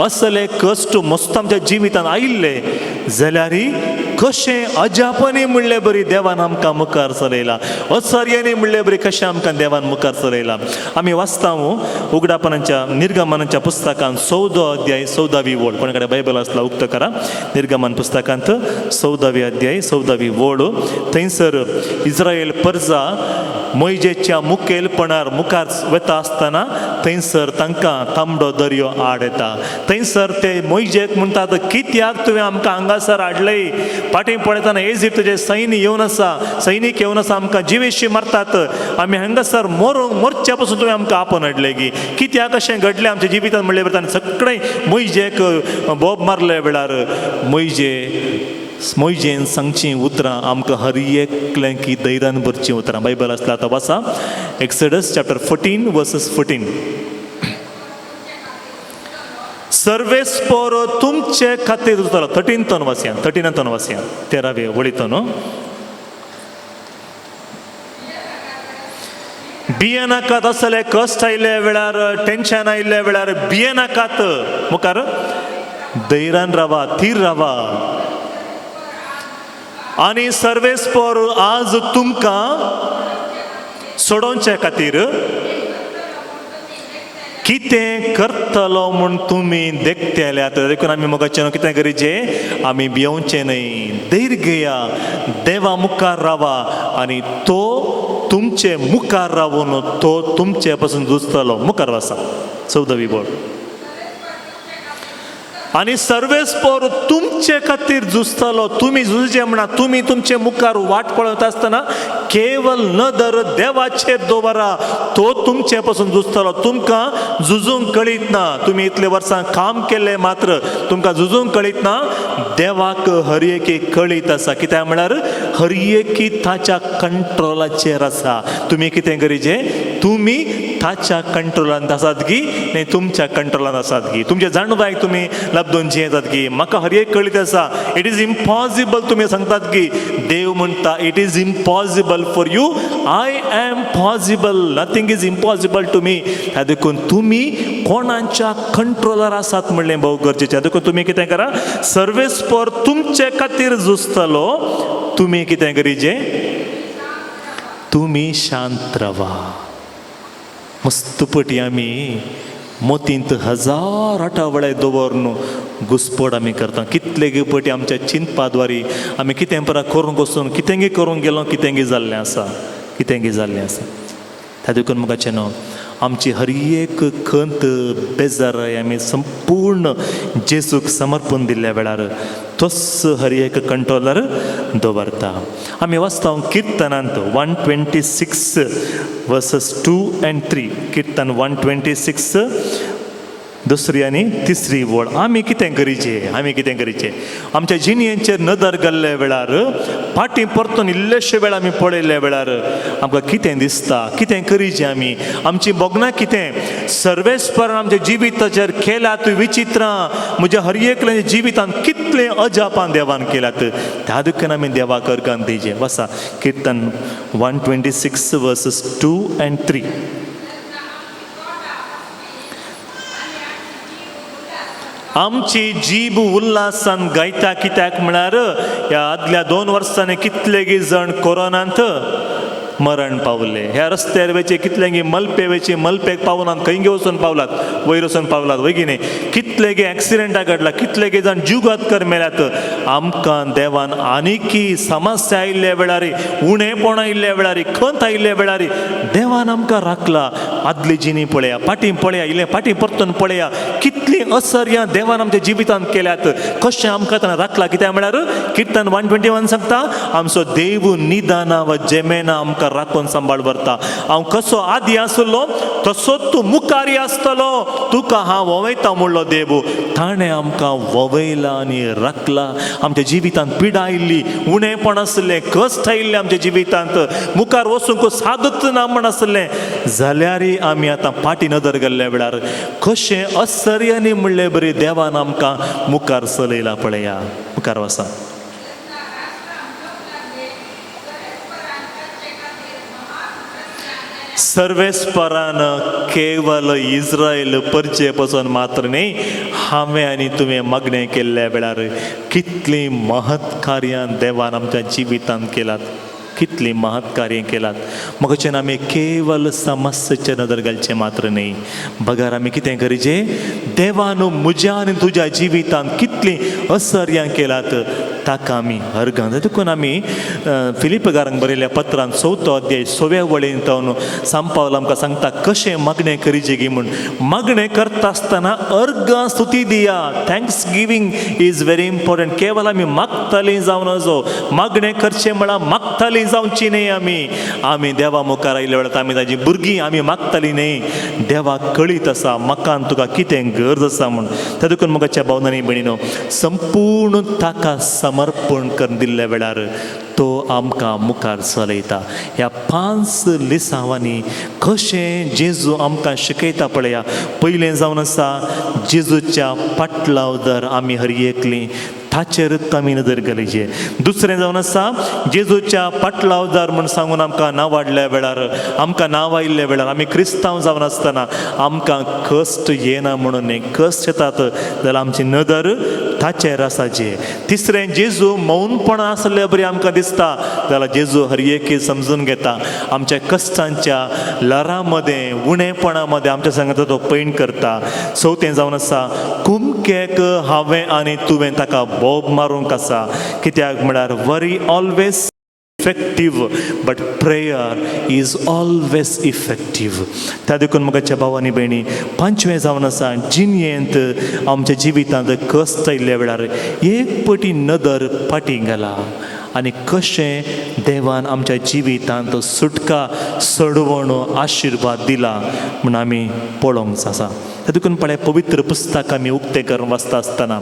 असले कश्ट मस्त आमच्या जिवितांत आयिल्ले जाल्यार कशें अजापांनी म्हणलें बरी देवान आमकां मुखार चलयला. असर्यांनी म्हणलें बरी कशें आमकां देवान मुखार चलयला. आमी वाचता उगडापनाच्या निर्गमनाच्या पुस्तकांत 14 अध्याय 14वी ओळ. कोणे कडेन बायबल आसला उक्त करा. निर्गमन पुस्तकांत 14वे अध्याय 14वी ओळ. थंयसर इस्रायल प्रजा मोइजेच्या मुखेलपणार मुखार वता आसतना थंयसर तांकां तांबडो दर्यो आड येता. थंयसर ते मोइजेक म्हणटात, कित्याक तुवें आमकां हांगासर हाडलय? फाटीं पळयतना इजिप्तचे सैनीक येवन आसा आमकां जिवेशी मारतात. आमी हांगासर मरच्या पसून तुवें आमकां आपण हाडले गी. कित्याक अशें घडलें आमच्या जिवितांत म्हणलें वता. सगळें मोइजेक बोब मारले वेळार मोइजेन सांगचीं उतरां आमकां हर एकलें की धैर्यान भरचीं उतरां. बायबल आसता आतां वाचा. Exodus chapter 14:14. सर्वेस्पर तुमचे खातीर उरतलो. 13 वाचया, 13वे वळीतून. भियेनाकात. असले कश्ट आयिल्ले वेळार, टेन्शन आयिल्ले वेळार भियेनाकात. मुखार धैर्यान रावा, थीर रावा. आनी सर्वेस्पर आज तुमकां सोडोवचे खातीर कितें करतलो म्हूण तुमी देखतेल्यात. देखून आमी मोगाचें कितें गरजेचें, आमी भियोवचें न्हय. धैर्य घेया, देवा मुखार रावा आनी तो तुमचे मुखार रावून तो तुमचे पासून झुजतलो. मुखार वाचा 14वी ओळ. आनी सर्वेस्पर तुमचे खातीर झुजतलो. तुमी झुजचे म्हणा. तुमी तुमचे मुखार वाट पळयता आसतना केवल नदर देवाचेर दवरा. तो तुमचे पासून झुजतलो. तुमकां झुजूंक कळीत ना. तुमी इतले वर्सां काम केलें मात्र तुमकां झुजूंक कळीत ना. देवाक हर एक कळीत आसा. कित्याक म्हळ्यार हर एक ताच्या कंट्रोलाचेर आसा. तुमी कितें गरजेचें, तुमी ताच्या कंट्रोलांत आसात गी न्ही तुमच्या कंट्रोलांत आसात गी. तुमच्या जाणवायक तुमी लाबदून जियेतात गी. म्हाका हर एक कळीत आसा. इट इज इम्पॉसिबल तुमी सांगतात की देव म्हणटा it is impossible for you, I am possible. Nothing is impossible to me. ह्या देखून तुमी कोणाच्या कंट्रोलार आसात म्हणलें भोव गरजेचें. देखून तुमी कितें करा, सर्वेस्पर तुमचे खातीर झुजतलो. तुमी कितें गरजेचें, तुमी शांत रावा. मस्तपटी आमी मोतींत 1000 आठवडे दवरून घुसपड आमी करता. कितले गे पटी आमच्या चिंतपाद्वारी आमी कितें परा करूंक वचून कितेंगे करूंक गेलो, कितेंगे जाल्लें आसा, कितेंगे जाल्लें आसा. त्या देखून म्हाका न्हू आमची हर एक खंत बेजाराय आमी संपूर्ण जेजूक समर्पण दिल्ल्या वेळार तोच हर एक कंट्रोलार दवरता. आमी वाचता किर्तनांत 126:2-3. किर्तन 126 दुसरी आनी तिसरी ओळ. आमी कितें गरजेचें, आमच्या जिणयेचेर नदर घाल्ले वेळार फाटीं परतून इल्लेशे वेळ आमी पळयल्ले वेळार आमकां कितें दिसता, कितें करीचें आमी, आमची बोगनां कितें, सर्वेस्परान आमच्या जिविताचेर केल्यात विचित्रां. म्हज्या हर एकल्या जिवितांत कितलें अजापां देवान केल्यात. त्या देखून आमी देवाक अर्गान दिवचें. वाचा किर्तन 126:2-3. आमची जीब उल्हासान गायता कित्याक म्हळ्यार ह्या आदल्या 2 वर्सांनी कितलेगी जण कोरोनांत मरण पावले. ह्या रस्त्यार वेचे कितलेंगी मलपे वेचे मलपेक पावनात खंयगे वचून पावलात, वयर वचून पावलात वयगिने कितलेगे एक्सिडेंटा घडला, कितलेगे जाण जीवघातकर मेल्यात. आमकां देवान आनीकी समस्या आयिल्ल्या वेळार, उणेपण आयिल्ल्या वेळार, खंत आयिल्ल्या वेळार देवान आमकां राखला. आदली जिणी पळया, फाटीं पळया, इल्लें फाटीं परतून पळया, कितली असर्यां देवान आमच्या जिवितांत केल्यात, कशें आमकां ताणें राखला. कित्याक म्हळ्यार किर्तन 121 सांगता, आमचो देव निदाना व जेमेना आमकां राखून सांबाळ व्हरता. हांव कसो आदी आसलो तसोच तूं मुखारी आसतलो, तुका हांव वोवयता म्हणलो देव. ताणें आमकां वोवयला आनी राखला. आमच्या जिवितांत पिडा आयिल्ली, उणेपण आसलें, कश्ट आयिल्लें आमच्या जिवितांत, मुखार वचूंक सादच ना म्हण आसलें जाल्यार आमी आतां फाटीं नदर गेल्ल्या वेळार कशें असर्यांनी म्हणलें बरी देवान आमकां मुखार चलयला. पळया, मुखार वसा. सर्वेस्परान केवल इस्रायल परचे पासून मात्र न्ही, हांवें आनी तुवें मागणें केल्ल्या वेळार कितलीं महत् कार्यां देवान आमच्या जिवितांत केलात, कितलीं महत् कार्यां केलात. मगचेन आमी केवल समस्येचे नदर घालचें मात्र न्ही, बगार आमी कितें करचें, देवान म्हज्या आनी तुज्या जिवितांत कितलीं असर्यां केलात ताका आमी अर्गां. देखून आमी फिलिपकारांक बरयल्ल्या पत्रांत 4 अध्याय 6 वळेन तावन सांपावल आमकां सांगता कशें मागणें करचें गी म्हूण. मागणें करता आसतना अर्गां स्तुती दिया. Thanksgiving is very important. केवल आमी मागतलीं जावन नजो, मागणें करचें म्हळ्यार मागतलीं जावची न्ही. आमी देवा मुखार आयिल्ल्या वेळार आमी ताजी भुरगीं, आमी मागतलीं न्ही. देवाक कळीत आसा मकान तुका कितें गरज आसा म्हूण. त्या देखून मोगाच्या भावनांनी भयणीनो, संपूर्ण ताका समर्पण करून दिल्ल्या वेळार तो आमकां मुखार चलयता. ह्या 5 लिसांवांनी कशें जेजू आमकां शिकयता पळया. पयलें जावन आसा जेजूच्या पाटलावदर आमी हरयेकलीं, ताचेरच आमी नदर घालचें. दुसरें जावन आसा जेजूच्या पाटलावदार म्हूण सांगून आमकां नांव वाडल्या वेळार, आमकां नांव आयिल्ल्या वेळार आमी क्रिस्तांव जावन आसतना आमकां कश्ट येना म्हणून न्ही, कश्ट येतात जाल्यार आमची नदर ताचेर आसाचे. तिसरें जेजू मौनपणां आसले बरी आमकां दिसता जाल्यार जेजू हर एक समजून घेता. आमच्या कश्टांच्या लरां मदें, उणेपणा मदें आमच्या सांगात तो पैण करता. चवथें जावन आसा कुमकेक हांवें आनी तुवें ताका बोब मारूंक आसा. कित्याक म्हळ्यार वरी always effective but prayer is always effective. त्या देखून मोगाच्या भावांनी भयणी, 5वें जावन आसा जिणयेंत आमच्या जिवितांत कश्ट आयिल्ल्या वेळार एक पटी नदर फाटीं घाला आनी कशें देवान आमच्या जिवितांत सुटका, सडवण, आशिर्वाद दिला म्हूण आमी पळोवंक आसा. त्या देखून पळय पवित्र पुस्तक आमी उक्तें करून वाचता आसतना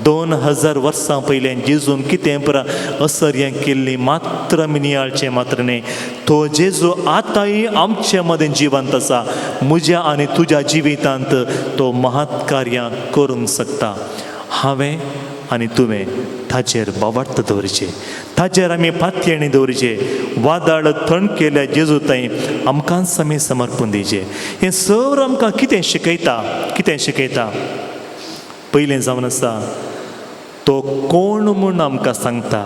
2000 वर्सां पयलें जेजून कितें पुरा असर्यां केल्लीं मात्र आमी नियाळचें मात्र न्ही. तो जेजू आतांय आमचे मदें जिवंत आसा. म्हज्या आनी तुज्या जिवितांत तो महत् कार्यां करूंक शकता. हांवें आनी तुवें ताचेर बोवार्थ दवरचें, ताचेर आमी पातयेणी दवरचें. वादळ थंड केल्या जेजू थंय आमकांच आमी समर्पण दिवचें. हें सर आमकां कितें शिकयता. पयलें जावन आसा तो कोण म्हूण आमकां सांगता.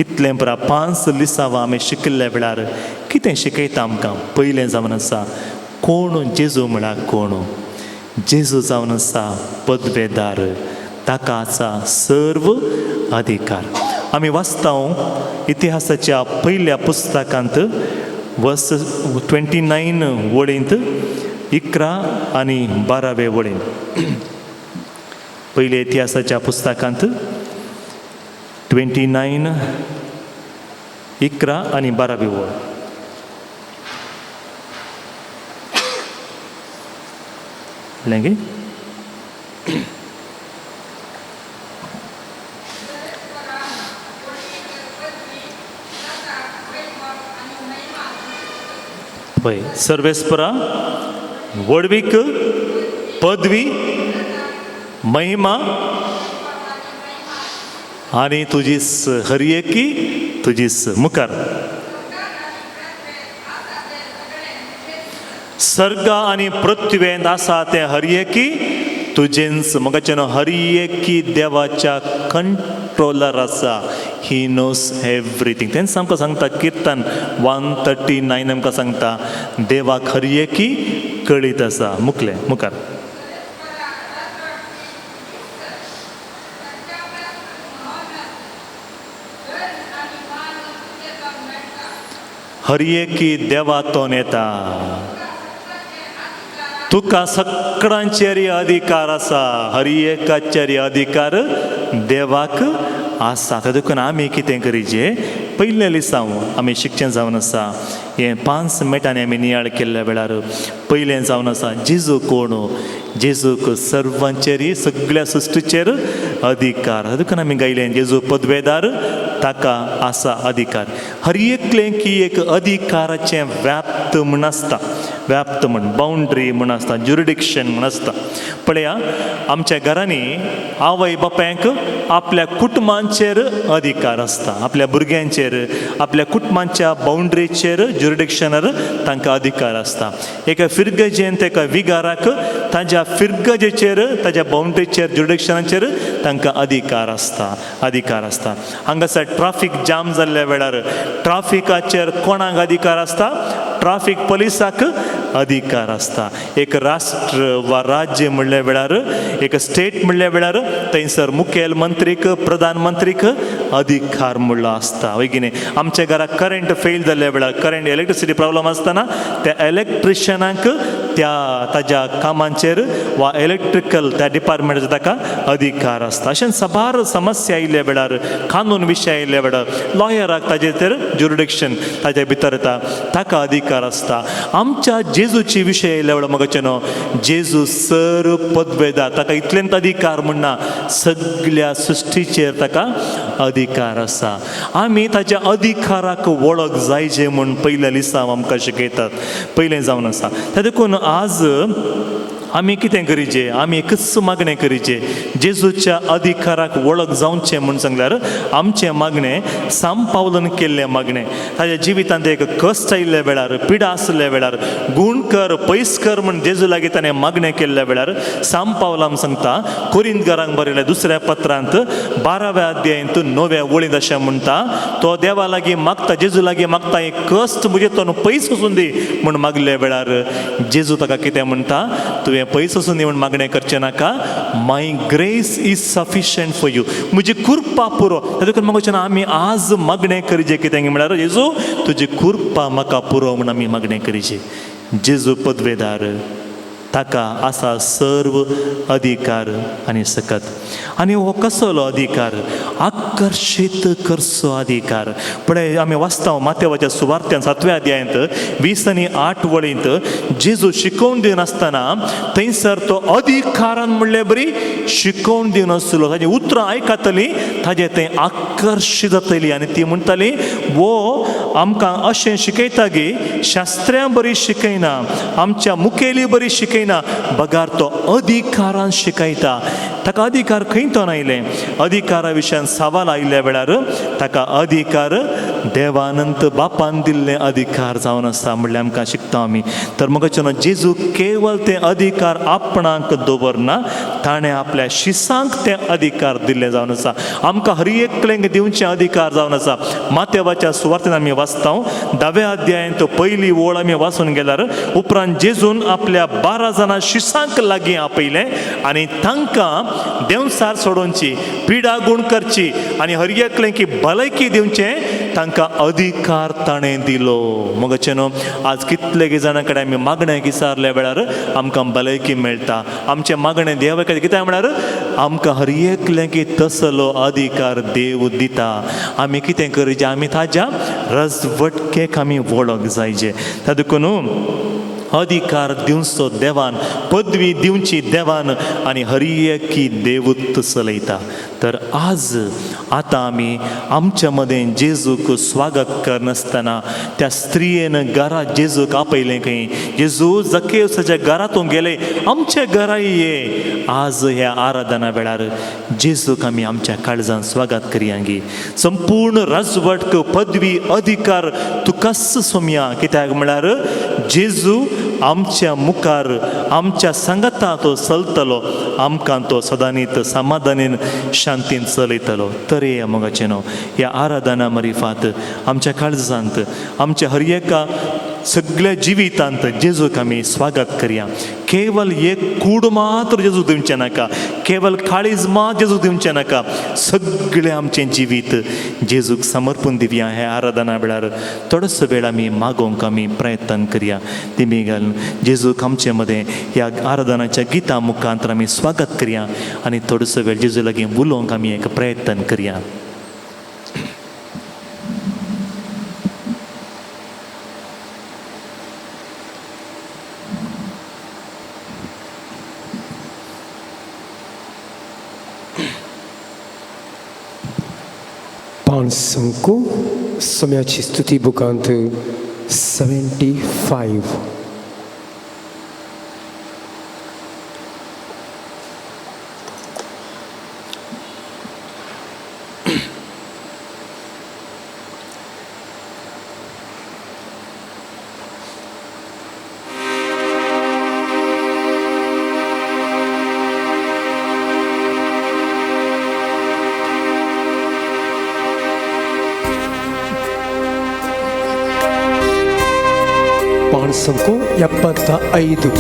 इतलें पुरा 5 लिसांवां आमी शिकल्ल्या वेळार कितें शिकयता आमकां. पयलें जावन आसा कोण जेजू म्हळ्यार कोण. जेजू जावन आसा पदवेदार, ताका आसा सर्व अधिकार. आमी वाचता इतिहासाच्या पयल्या पुस्तकांत वर्स 29 वळींत 11 आनी 12 वळीन. पयल्या इतिहासाच्या पुस्तकांत 29 11 आनी 12 वळ. लेंगे पळय, सर्वेस्परा वडवीक पदवी, महिमा आनी तुजी हरयेकी तुजी मुखार. सर्ग आनी पृथ्वेंत आसा तें हरयेकी तुजेंच मगाच्यान हर एकी देवाच्या कंट्रोलर आसा. He knows everything. तेंच आमकां सांगता किर्तन 139 आमकां सांगता देवाक हर एकी कळीत आसा. मुखले मुखार. हर एकी देवातोन येता. तुका सगळ्यांचेर अधिकार आसा. हर एकाचेर अधिकार देवाक आसा. ते देखून आमी कितें करीचे पयले दिसांव आमी शिक्षण जावन आसा हे 5 मिनटांनी आमी नियाळ केल्ल्या वेळार पयलें जावन आसा जेजू कोण. जेजूक सर्वांचेर सगळ्या सृश्टीचेर अधिकार. देखून आमी गायलें जेजू पदवेदार ताका आसा अधिकार. हर एकलें की एक अधिकाराचें व्याप्त म्हण आसता. व्याप्त म्हण बाउंड्री म्हण आसता. ज्युरिडिक्शन म्हण आसता. पळया आमच्या घरांनी आवय बापायक आपल्या कुटुंबांचेर अधिकार आसता. आपल्या भुरग्यांचेर आपल्या कुटुंबांच्या बाउंड्रीचेर ज्युरिडिक्शनार तांकां अधिकार आसता. एका फिरगजेन तेका विगाराक ताज्या फिरगजेचेर ताज्या बाउंड्रीचेर ज्युरिडिक्शनाचेर तांकां अधिकार आसता. अधिकार आसता. हांगासर ट्राफीक जाम जाल्ल्या वेळार ट्राफिकाचेर कोणाक अधिकार आसता. ट्राफीक पुलिसाक अधिकार आसता. एक राष्ट्र वा राज्य म्हणल्या वेळार एक स्टेट म्हणल्या वेळार थंयसर मुखेल मंत्रीक प्रधानमंत्रीक अधिकार म्हणलो आसता. वय की न्ही. आमच्या घराक करंट फेल जाल्ल्या वेळार करंट इलेक्ट्रिसिटी प्रॉब्लम आसतना त्या इलेक्ट्रिशियनाक ताज्या कामांचेर वा इलेक्ट्रिकल त्या डिपार्टमेंटाचो ताका अधिकार आसता. अशें सबार समस्या आयिल्ल्या वेळार कानून विशय आयिल्ल्या वेळार लॉयराक ताजेर ज्युरिडिक्शन ताजे भितर येता. ताका अधिकार आसता. आमच्या जेजूची विशय आयिल्ल्या वेळार मगाचे न्हू जेजू सर पदवेदार ताका इतलेंच अधिकार म्हणना सगळ्या सृश्टीचेर ताका अधिकार आसा. आमी ताच्या अधिकाराक वळख जायचे म्हूण पयल्या दिसा आमकां शिकयतात. पयलें जावन आसा. ते देखून आज आमी कितें करीचे आमी एकच मागणें करीचे जेजूच्या अधिकाराक वळख जावचें म्हूण सांगल्यार आमचें मागणें साम पावलन केल्लें मागणें. ताज्या जिवितांत एक कश्ट आयिल्ल्या वेळार पिडा आसल्या वेळार गूण कर पयस कर म्हूण जेजू लागीं ताणें मागणें केल्ल्या वेळार साम पावलां सांगता कोरिंथकारांक बरयल्या दुसऱ्या पत्रांत 12व्या अध्यायांत 9व्या वळींत अशें म्हणटा तो देवा लागीं मागता जेजू लागीं मागता एक कश्ट म्हजे तो पयस वचून दी म्हूण मागल्या वेळार जेजू ताका कितें म्हणटा तुवें पयस वचून दी म्हूण मागणें करचें नाका. My grace is sufficient for you. म्हजी कृपा पुरो. देखून म्हाका आमी आज मागणें करीचे कितें म्हळ्यार जेजू तुजी कृपा म्हाका पुरो म्हूण आमी मागणें करीचे. जेजू पदवेदार ताका आसा सर्व अधिकार आनी सकत. आनी हो कसलो अधिकार आकर्शीत करचो अधिकार. पळय आमी वाचता माथेवाच्या सुवार्थ्यान 7व्या अध्यायांत 20 आनी 8 वळींत जेजू शिकोवन दिनासतना थंयसर तो अधिकारान म्हणलें बरी शिकोवन दिनासलो. ताजी उतरां आयकतली ताजे थंय आकर्शीत जातली आनी ती म्हणटाली वो आमकां अशें शिकयता गे शास्त्र्यां बरी शिकयना आमच्या मुखेली बरी शिकयना बगार तो अधिकारान शिकयता. ताका अधिकार खंयतून आयले. अधिकारा विशयान सवाल आयिल्ल्या वेळार ताका अधिकार देवानंत बापान दिल्ले अधिकार जावन आसा म्हणल्यार आमकां शिकता आमी. तर मगाच्यान जेजू केवळ ते अधिकार आपणाक दवरना ताणें आपल्या शिसांक ते अधिकार दिल्ले जावन आसा. आमकां हर एकल्यांक दिवचे अधिकार जावन आसा. माथेवाच्या सुवार्थेन आमी वाचता 10व्या अध्यायांत पयली ओळ आमी वाचून गेल्यार उपरांत जेजून आपल्या 12 जाणां शिसांक लागीं आपयलें आनी तांकां देंवसार सोडोवची पिडा गूण करची आनी हर एकलें की भलायकी दिवचें तांकां अधिकार ताणें दिलो. मगाचे न्हू आज कितले जाणां कडेन आमी मागणें विचारल्या वेळार आमकां भलायकी मेळटा. आमचें मागणें देवा कडेन कितें म्हळ्यार आमकां हर एकलें की तसलो अधिकार देव दिता. आमी कितें करचें आमी ताज्या रजवटकेक आमी वळख जायचे. ताका देखून अधिकार दिवचो देवान पदवी दिवची देवान आनी हर एकी देवूत चलयता. तर आज आतां आमी आमच्या मदें जेजूक स्वागत करनासतना त्या स्त्रियेन घरा जेजूक आपयलें खंय जेजू जकेवसाच्या घरांतूं गेले आमच्या घराय ये. आज ह्या आराधना वेळार जेजूक आमी आमच्या काळजान स्वागत करया गे. संपूर्ण राजवट पदवी अधिकार तुकाच सोमया. कित्याक म्हळ्यार जेजू आमच्या मुखार आमच्या संगता तो चलतलो आमकां तो सदांनीत समाधानीन शांतीन चलयतलो. तर हे मोगाचे न्हू ह्या आराधना मरिफात आमच्या काळजांत आमच्या हर एका सगळ्या जिवितांत जेजूक आमी स्वागत करया. केवल एक कूड मात्र जेजू दिवचें नाका, केवल काळीज मात जेजू दिवचें नाका, सगळें आमचें जिवीत जेजूक समर्पून दिवया. हे आराधना वेळार थोडोसो वेळ आमी मागोवंक आमी प्रयत्न करया. तिमी घालून जेजूक आमचे मदें ह्या आराधनाच्या गितां मुखांतर आमी स्वागत करया आनी थोडोसो वेळ जेजू लागीं उलोवंक आमी एक प्रयत्न करया. पांचसंको सम्याची स्तुती बुकांत 75. పాఠశంకు 75.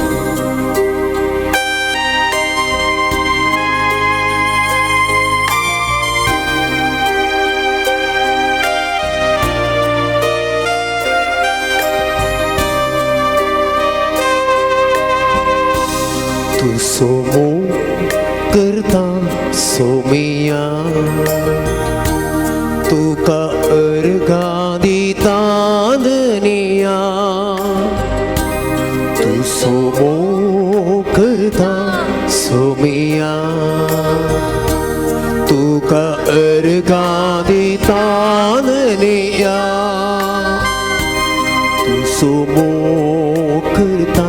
तू सोमो करता सोमिया तुका अर्गा दिता दनिया तू सोमो करता सोमिया तुका अर्गा दिता दनिया तू सोमो करता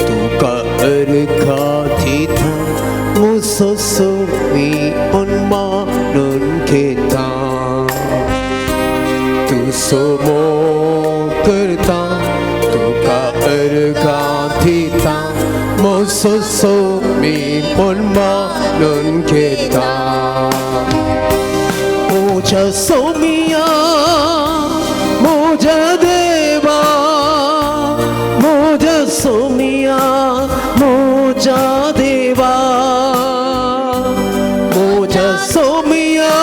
तुका अर्गा दिता मुसो सोमी उन्मानन घेता तू सोमो करता तुका अर्गा दिता मुसो सोमी उन्मानन घेता मोजा सोमिया मोजा देवा मोजा सोमिया मोजा देवा मोजा सोमिया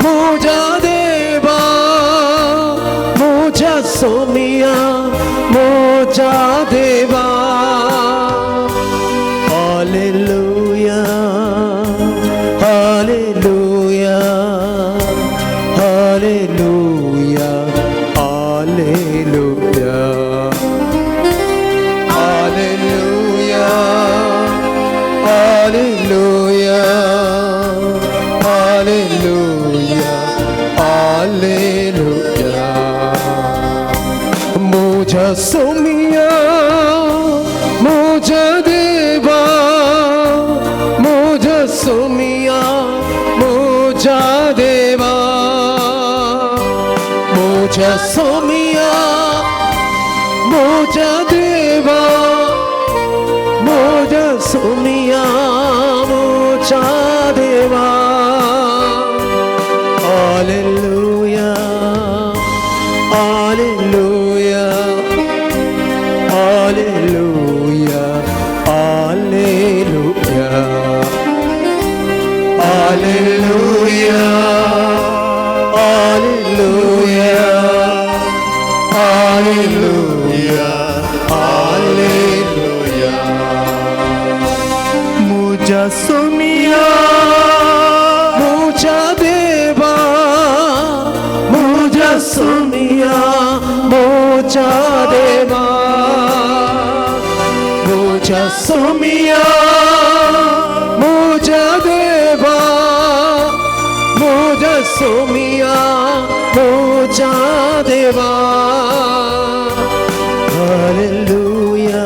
मोजा देवा मोजा सोमिया मोजा देवा hallelujah hallelujah hallelujah hallelujah hallelujah hallelujah hallelujah hallelujah मोजा सोमिया मोजा देवा मोजा सोमिया मोजा देवा मोजा सोमिया मोजा देवा मोजा सोमिया मोजा देवा hallelujah hallelujah hallelujah hallelujah hallelujah hallelujah hallelujah hallelujah मोजा सोमिया मोजा देवा मोजा सोमिया मोजा देवा मोजा सोमिया मोजा देवा मोजा सोमिया मोजा देवा hallelujah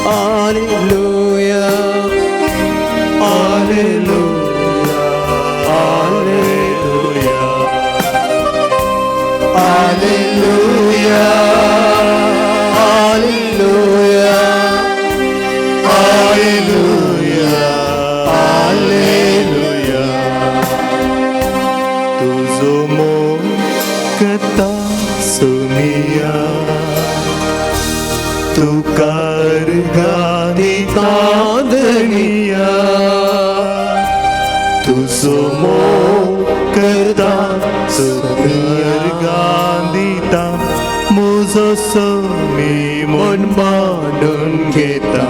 hallelujah hallelujah hallelujah hallelujah तुकार गादी तांदनिया तुझो मोग करता तुकार गांदीता मुजो मी मन मानून घेता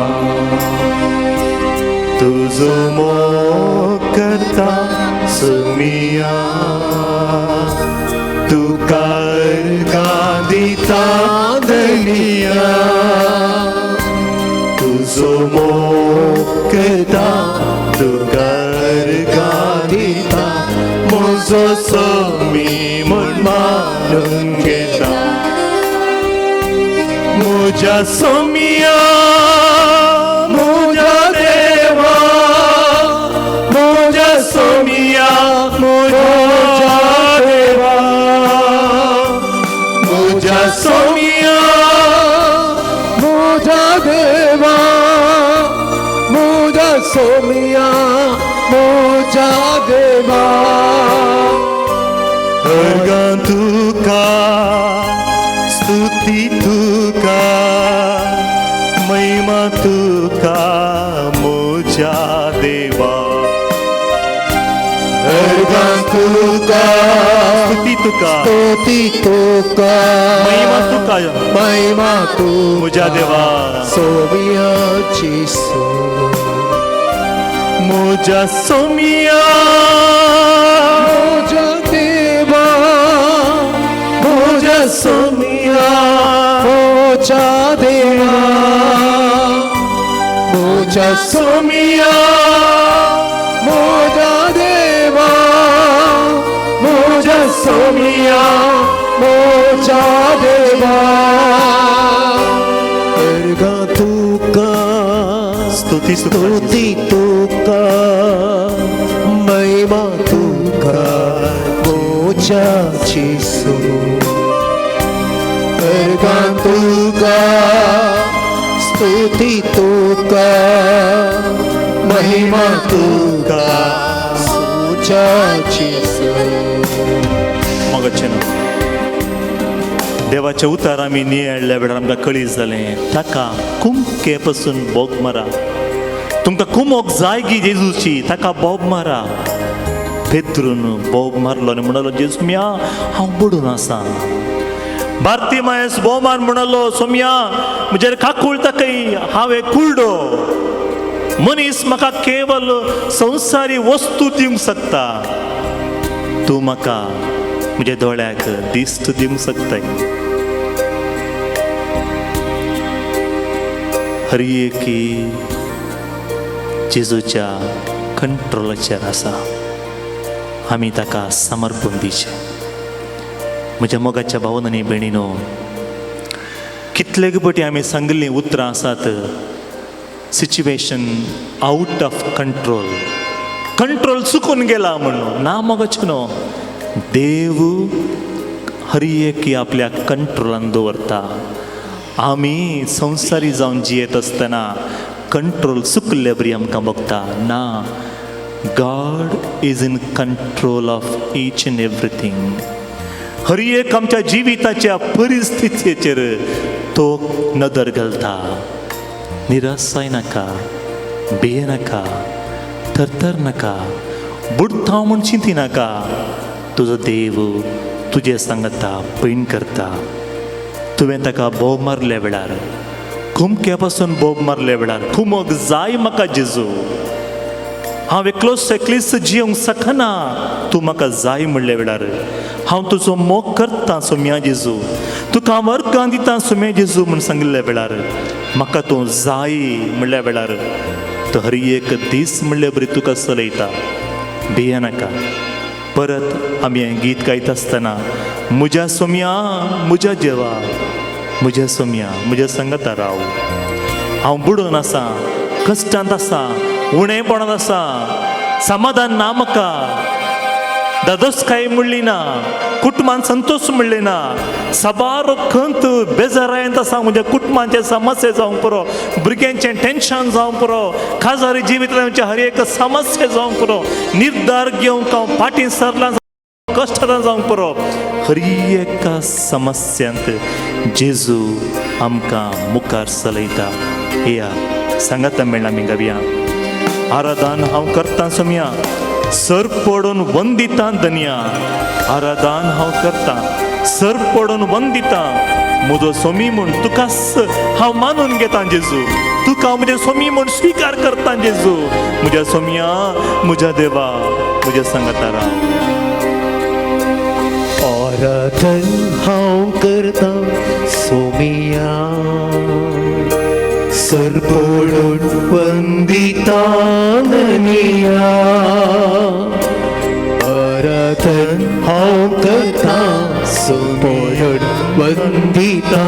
तुझो मोग करता सुमिया तुकार गांदीता दनिया तुझो मोग करता तुकार गांदीता मुजो मी मन मानून घेता मुझा सोमिया मुझा देवा मुझा सोमिया मुझा देवा मुझा सोमिया मुझा देवा मुझा सोमिया मुझा देवा अर्गा तुका स्तुती तुका महिमा तुका मुझा देवा अर्गा तुका स्तुती तुका स्तुति तुका महिमा तुका महिमा तू मुझा देवा सोमिया चिसो मुझा सोमिया मुझा देवा मुझा सोमिया मुझा देवा मुझा सोमिया मुझा देवा मुझा सोमिया मुझा देवा अर्गा तुका स्तुती स्तुति तुका महिमा तुका मुझा चिसो अर्गा तुका स्तुति तुका महिमा तुका मुझा चिसो मगच्चेन देवाचे उतार आमी नियळ्ळ्या वेळार आमकां कळीत जालें ताका कुमके पासून बोग मारा तुमकां कुमोक जाय गी जेजूची ताका बोब मारा पेद्रून बोब मारलो आनी म्हणलो जेजू सोम्या हांव बुडून आसा बार्तिमायस बोब मार म्हणलो सोम्या म्हजेर काकूळ ताकय हांव एक कुळडो मनीस म्हाका केवल संवसारी वस्तू दिवंक शकता तूं म्हाका म्हज्या दोळ्याक दिश्ट दिवंक शकताय हर एकी जेजूच्या कंट्रोलाचेर आसा आमी ताका समर्पण दिवचें म्हज्या मोगाच्या भावन आनी भयणीनो कितलेक फावटी आमी सांगिल्लीं उतरां आसात सिच्युएशन आउट ऑफ कंट्रोल चुकून गेला म्हणून ना मोगाचें न्हू देव हर एक आपल्या कंट्रोलान दवरता आमी संवसारी जावन जियेत आसतना कंट्रोल चुकले बरी आमकां बगता ना God is in control of each and everything हर एक आमच्या जिविताच्या परिस्थितीचेर तो नदर घालता निराशाय नाका भिये नाका थरथर नाका बुडता म्हूण चिंती नाका तुजो देव तुजे सांगता पैन करता तुवें ताका बोब मारल्या वेळार कुमक्या पासून बोब मारल्या वेळार कुमोक जाय म्हाका जेजू हांव एकलोच एकलीच जियोंक शकना तूं म्हाका जाय म्हणल्या वेळार हांव तुजो मोग करता सोम्या जेजू तुका हांव वर्गां दिता सोम्या जेजू म्हूण सांगिल्ल्या वेळार म्हाका तूं जाय म्हणल्या वेळार तो हर एक दीस म्हणले बरी तुका चलयता भिये नाका परत आमी हें गीत गायता आसतना म्हज्या सोम्या म्हज्या जेवा म्हज्या सोम्या म्हज्या सांगाता राव हांव बुडून आसा कश्टांत आसा उणेपणांत आसा समाधान ना म्हाका दादोसकाय म्हणली ना कुटुंबान संतोष म्हणले ना सबार खंत बेजारायंत आसा म्हज्या कुटुंबाचे समस्या जावंक पुरो भुरग्यांचें टेन्शन जावंक पुरो खाजारी जिवितांचे हर एक समस्या जावंक पुरो निर्धार घेवंक हांव फाटीं सरलां कश्टांत जावंक पुरो हर एका समस्यांत जेजू आमकां मुखार चलयता. या सांगात मेळना आमी गावया. आराधन हांव करतां सोम्या, सर पडून वंदितां धन्या. आराधन हांव करतां, सर पडून वंदितां. म्हजो सोमी म्हूण तुकाच हांव मानून घेतां जेजू. तुका हांव म्हजें सोमी म्हूण स्विकार करतां जेजू. म्हज्या सोम्या, म्हज्या देवा, म्हज्या सांगातारा. आराधन हांव करता सोमिया, सर पडून वंदिता धन्या. आराधन हांव करता सर पडून वंदिता.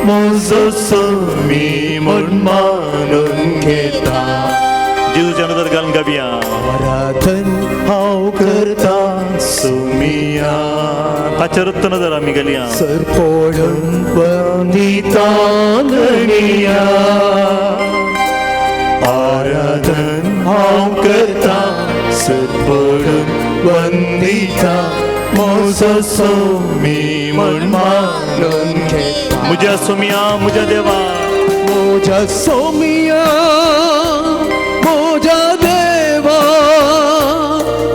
म्हजो सोमी म्हूण मानून घेता. जेजूच्या नदर घालून गावया. आराधन हांव करता सोमिया, ताचेर नदर आमी घालया. सर पडून वंदिता धन्या. आराधन हांव करता सर पडून वंदिता. म्हजो सोमी म्हूण मानून घेता. म्हज्या सोम्या, म्हज्या देवा, म्हज्या सोमिया, म्हज्या देवा,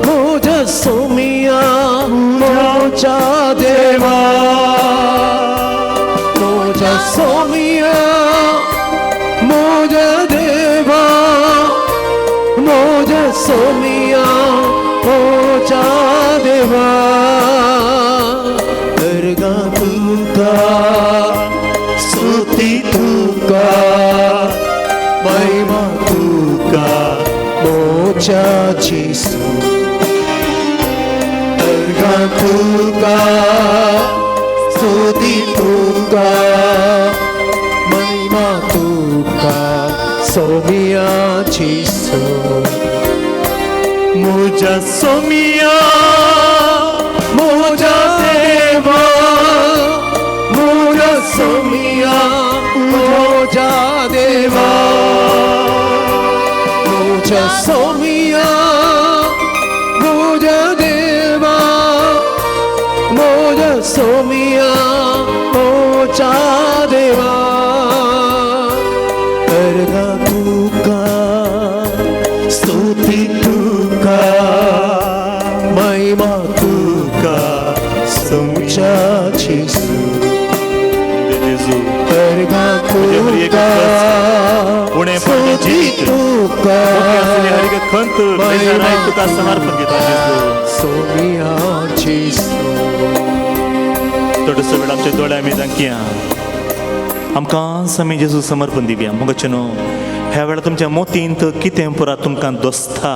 म्हज्या सोमिया, म्हज्या देवा, म्हज्या सोमिया, म्हज्या देवा, म्हज्या सोमिया, म्हज्या देवा. दर्गा तुका, स्तुती तुका, महिमा तुका, मोच्या जेजू. दर्गा तुका, स्तुती तुका, महिमा तुका, सोमिया जेजू. म्हज्या सोम्या, मोजा देवा, मोजा सोमिया, मोजा देवा, मोजा सोमिया, मोजा देवा, मोजा सोमिया, मोजा देवा. दर्गा तुका, स्तुती तुका, महिमा तुका, सोमच्या जेजू. जेजू दर्गा तुका, उणे स्तुती तुका, हर एक खंत बेजाराय तुका समर्पण घेता जेजू. सोमिया जेजू. थोडस वेळ आमच्या दोळ्या आमी जांकिया. आमकां आमी जेजू समर्पण दिवया. मगचे न्हू ह्या वेळार तुमच्या मोतींत कितें पुरा तुमकां दोसता,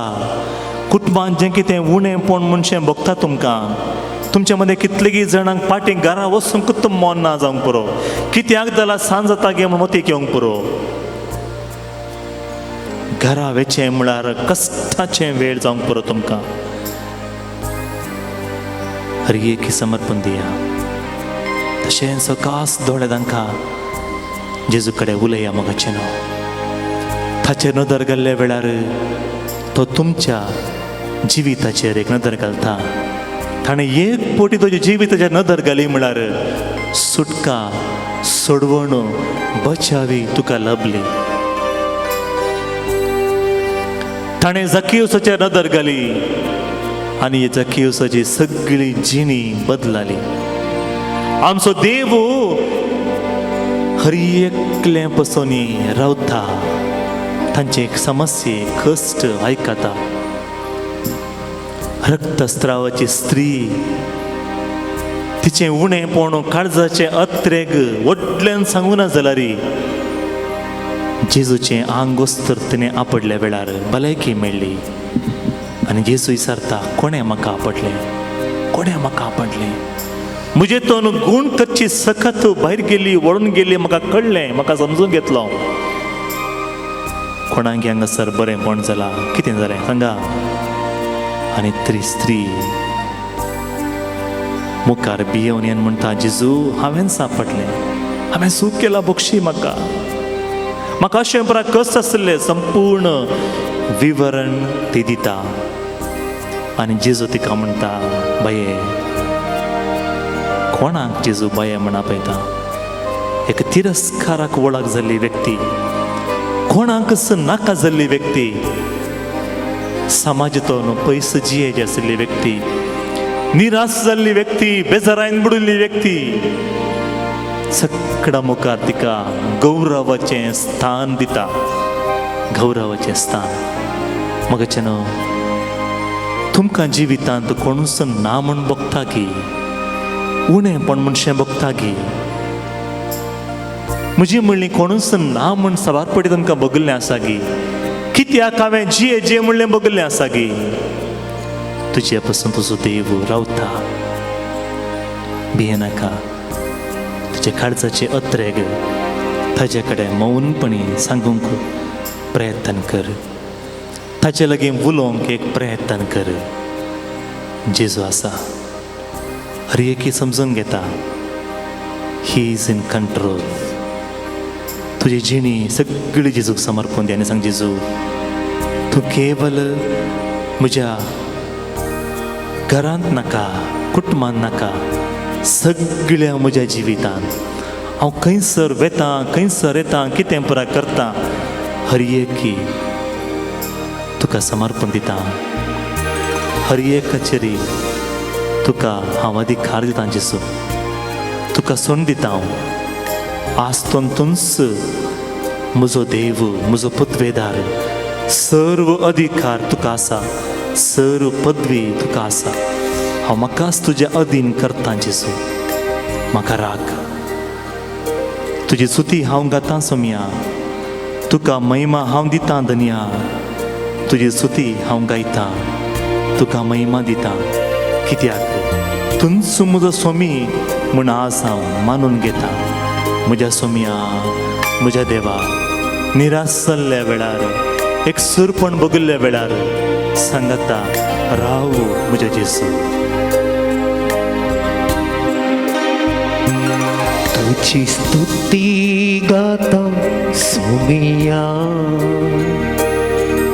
कुटुंबांत जें कितें उणेंपण मनशें भोगता तुमकां, तुमच्या मदें कितलेगी जाणांक पाटीक घरा वचून कुतूब मोन ना जावंक पुरो, कित्याक जाल्यार सांज जाता गे म्हूण मोती घेवंक पुरो. घरा वेचें म्हळ्यार कश्टाचें वेळ जावंक पुरो तुमकां. हर एक समर्पण दिया. तशें सकास दोळे तांकां जेजू कडेन उलया. मगचें न्हू ताचेर नदर घाल्ले वेळार तो तुमच्या जिविताचेर एक नदर घालता. ताणें एक पोटी तुज्या जिविताचेर नदर घाली म्हळ्यार सुटका, सोडवण, बचावी तुका लभली. ताणें जकियुसाचेर नदर घाली आनी जकियुसाची सगळी जिणी बदलाली. आमचो देव हर एकले पसोनी रावता, तांचे समस्ये कश्ट आयकता. रक्तस्त्रावाची स्त्री तिचें उणेंपण काळजाचे अत्रेग व्हडल्यान सांगूं ना जाल्यार जेजूचें आंग वस्तर तिणें आपडल्या वेळार भलायकी मेळ्ळी. आनी जेजू विचारता, कोणें म्हाका आपडलें, कोणें म्हाका आपडलें. म्हजे तोन गूण करची सखत भायर गेली, वळून गेली, म्हाका कळ्ळें, म्हाका समजून घेतलो. कोणाक हांगासर बरेंपण जालां, कितें जालें सांगा. आनी ती स्त्री मुखार भियोवन येवन म्हणटा, जेजू हांवें सांपडलें, हांवें सूख केला, बक्षी म्हाका. म्हाका अशें पुरा कश्ट आसले संपूर्ण विवरण ती दिता. आनी जेजू तिका म्हणटा, बाये, कोणाक जेजू बाये म्हणा पळयता. एक तिरस्काराक वळख जाल्ली व्यक्ती, कोणाकच नाका जाल्ली व्यक्ती, समाजातून पयस जियेची आशिल्ली व्यक्ती, निराश जाल्ली व्यक्ती, बेजारायन बुडिल्ली व्यक्ती, सगळ्या मुखार तिका गौरवाचें स्थान दिता, गौरवाचें स्थान. मगचेनो तुमकां जिवितांत कोणूच ना म्हण बगता की, उणेंपण म्हणशें बगता की, म्हजी म्हणली कोणूच ना म्हण सवारपटी तुमकां बगल्लें आसा गी, कित्याक हांवें जे म्हणलें बगल्लें आसा गी, तुजे पासून तुजो देव रावता. भियेनाका, तुजे काळजाचे अत्रेग ताजे कडेन मौनपणी सांगूंक प्रयत्न कर, ताचे लागीं उलोवंक एक प्रयत्न कर. जेजू आसा, हर एकी समजून घेता, ही इज इन कंट्रोल. तुजी जिणी सगळी जेजूक समर्पून दी आनी सांग, जेजू तूं केवल म्हज्या घरांत नाका, कुटुंबांत नाका, सगळ्या म्हज्या जिवितांत हांव खंयसर वेतां, खंयसर येतां, कितें पुराय करतां, हर एकी तुका समर्पण दिता. हर एकाचेरी तुका हांव अधिकार दितां. जेजू तुका सोड दिता. हांव आस्तोन तुंच म्हजो देव, म्हजो पुतवेदार, सर्व अधिकार तुका आसा, सर्व पदवी तुका आसा. हांव म्हाकाच तुज्या अधीन करता. जेजू म्हाका राख, तुजी स्तुती हांव गातां सोम्या, तुका महिमा हांव दितां धन्या, तुजी स्तुती हांव गायतां, तुका महिमा दितां. कित्याक तुंच म्हजो स्वामी म्हूण आज हांव मानून घेता. म्हज्या सोम्या, म्हज्या देवा, निराश जाल्ल्या वेळार, एक सुरपण बगल्ल्या वेळार सांगता, राव म्हज्या जेजू. तुझी स्तुती गाता सोमिया,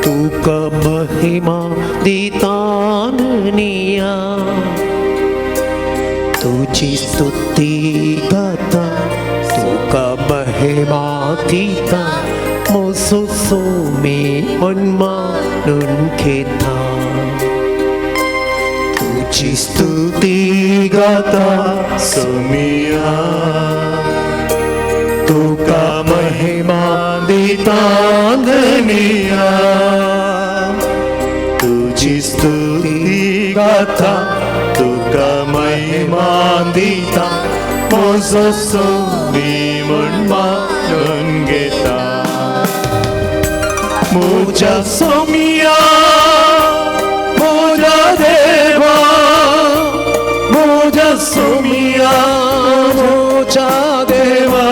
तुका महिमा दितानिया. तुझी स्तुती गाता, तुका महिमा दिता, मोसो सोमी मनमानून घेता. तुझी स्तुती गाता सोमिया, तुका महिमा दिता धन्या. तुझी स्तुती गाता, तुका महिमा दिता, मोजो सोमी मनमानून घेता. मोजा सोमिया, मोजा देवा, मोजा सोमिया, मोजा देवा,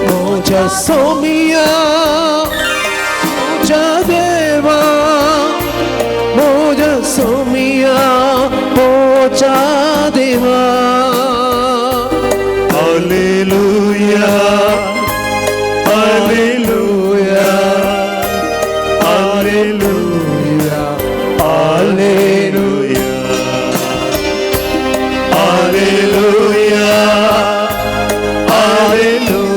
मोजा सोमिया, मोजा देवा, मोजा सोमिया, मोजा देवा. Hallelujah, hallelujah, hallelujah, hallelujah, hallelujah, hallelujah, hallelujah, hallelujah.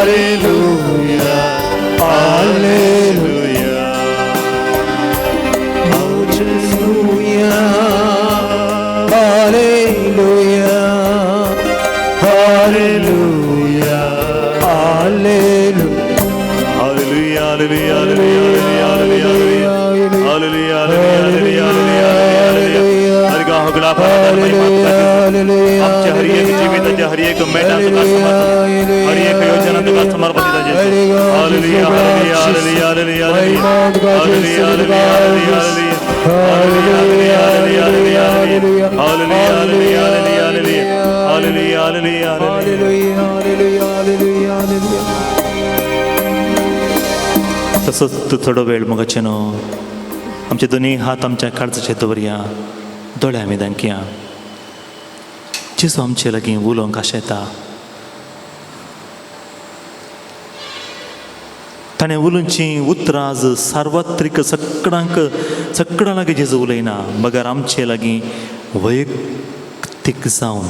Hallelujah, hallelujah, hallelujah, hallelujah. Hallelujah, hallelujah, hallelujah, hallelujah, hallelujah, hallelujah, hallelujah. हर गाह गुलाब आमच्या हर एक जीविताच्या हर एक मैदान तुका समर्पित, हर एक योजना तुका समर्पित आहे जेजू. Hallelujah, hallelujah, hallelujah, hallelujah, hallelujah, hallelujah, hallelujah, hallelujah, hallelujah, hallelujah, hallelujah. तसंच तू थोडो वेळ मगचेनो आमचे दोन्ही हात आमच्या काळजाचेर दवरया, दोळे आमी धांकया. जेजू आमचे लागीं उलोवंक आशेता. ताणें उलोवची उतरां आज सार्वत्रीक सगळ्यां लागीं जेजू उलयना, मगर आमचे लागीं वैयक्तीक जावन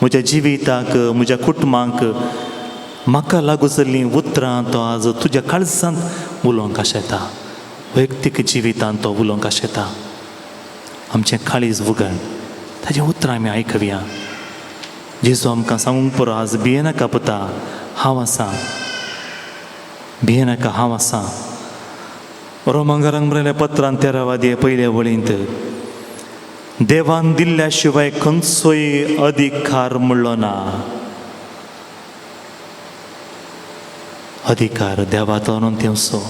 म्हज्या जिविताक म्हज्या कुटुंबाक म्हाका लागू जाल्लीं उतरां तो आज तुज्या काळजांत उलोवंक आशेता. वैयक्तीक जिवितांत तो उलोवंक आशेता. आमचें काळीज उगड, ताजें उतरां आमी आयकुया. जेजू आमकां सांगूंक पुरो आज भियेनाका पुता, हांव आसां. भियेनाका, हांव आसां. रोमांकारांक बरयल्या पत्रांत 13 पयल्या वळींत देवान दिल्ल्या शिवाय खंयचोय अधिकार म्हणलो ना. अधिकार देवातोन तेवचो,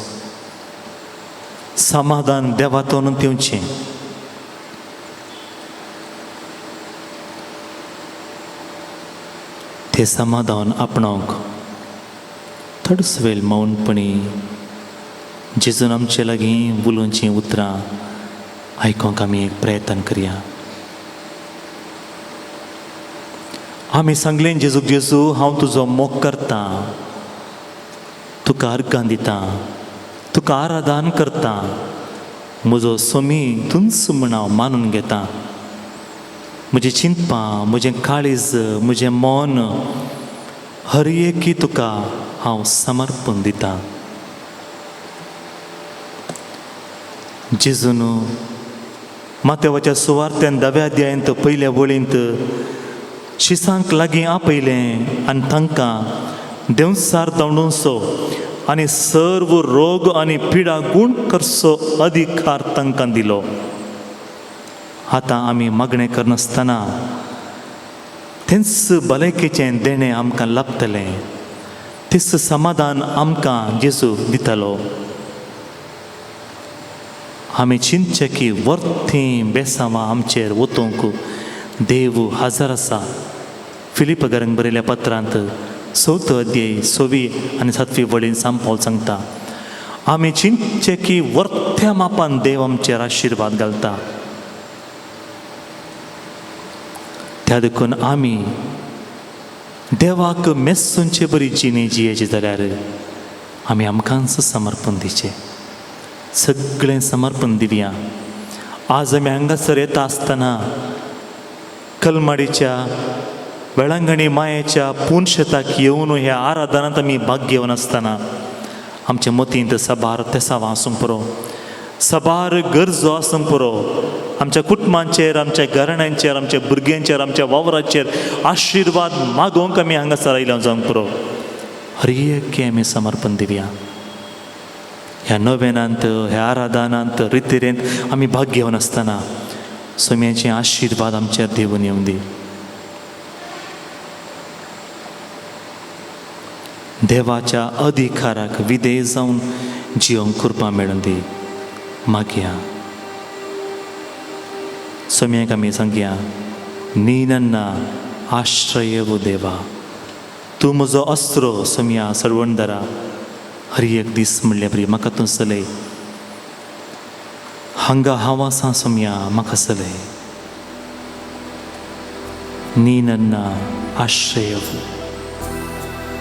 समाधान देवातोन तेवचें. तें समाधान आपणावंक थोडस वेळ मौनपणी जेजून आमचे लागीं उलोवचीं उतरां आयकोंक आमी एक प्रयत्न करया. आमी सांगलें जेजूक, जेजू हांव तुजो मोग करतां, तुका अर्गां दितां, तुका आराधन करतां. म्हजो सोमी तुंच म्हूण हांव मानून घेतां. म्हजी चिंतपां, म्हजें काळीज, म्हजें मन हर एकी तुका हांव समर्पण दितां. जेजून मातेवाच्या सुवार्थ्यान 10व्या अध्यायांत पयल्या वळींत शिसांक लागीं आपयलें आनी तांकां देंवसार धांवडूचो आनी सर्व रोग आनी पिडा गूण करचो अधिकार तांकां दिलो. आतां आमी मागणें करनासतना तेंच भलायकेचें देणें आमकां लाभतलें. तेच समाधान आमकां जेजू दितलो. आमी चिंतचें की वर्थीं बेसांवां आमचेर वतूंक देव हजर आसा. फिलिपकारांक बरयल्या पत्रांत 4 अध्याय 6 आनी 7 वळीन सांत पावल सांगता, आमी चिंतचें की वर्थ्या मापान देव आमचेर आशिर्वाद घालता. त्या देखून आमी देवाक मेस्सूंचे बरी जिणे जियेची जाल्यार आमी आमकांच समर्पण दिचें. सगळें समर्पण दिवया. आज आमी हांगासर येता आसतना कलमाडीच्या वेळांगणी मायेच्या पुनशेताक येवन ह्या आराधनांत आमी भाग घेवन आसतना आमच्या मतींत सबार तेसांवां आसूंक पुरो, सबार गरजो आसूंक पुरो. आमच्या कुटुंबांचेर, आमच्या घराण्यांचेर, आमच्या भुरग्यांचेर, आमच्या वावराचेर आशिर्वाद मागोवंक आमी हांगासर आयल्या जावंक पुरो. हर एक आमी समर्पण दिवया. ह्या नोवेनांत, ह्या आराधनांत, रितीरेंत आमी भाग घेवन आसतना सोम्याचे आशिर्वाद आमचेर देवून येवं दी. देवाच्या अधिकाराक विधेय जावन जियोंक कृपा मेळून दी. मागया. सोम्याक आमी सांगया, नी नन्ना आश्रय वो देवा, तूं म्हजो अस्रो सोम्या सळवणदारा. हर एक दीस म्हणले बरी म्हाका तूं चलय. हांगा हांव आसां सोम्या, म्हाका चलय. नी नन्ना ಆಶ್ರಯವು.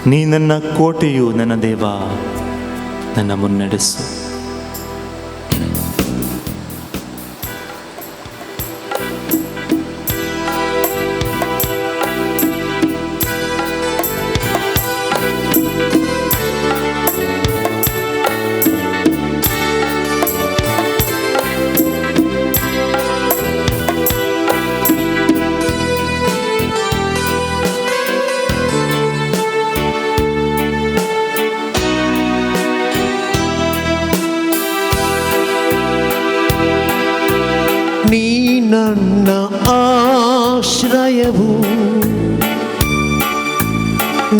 ನೀ ನನ್ನ ಕೋಟೆಯು, ನನ್ನ ದೇವ, ನನ್ನ ಮುನ್ನಡೆಸು. ನೀ ನನ್ನ ಆಶ್ರಯವು,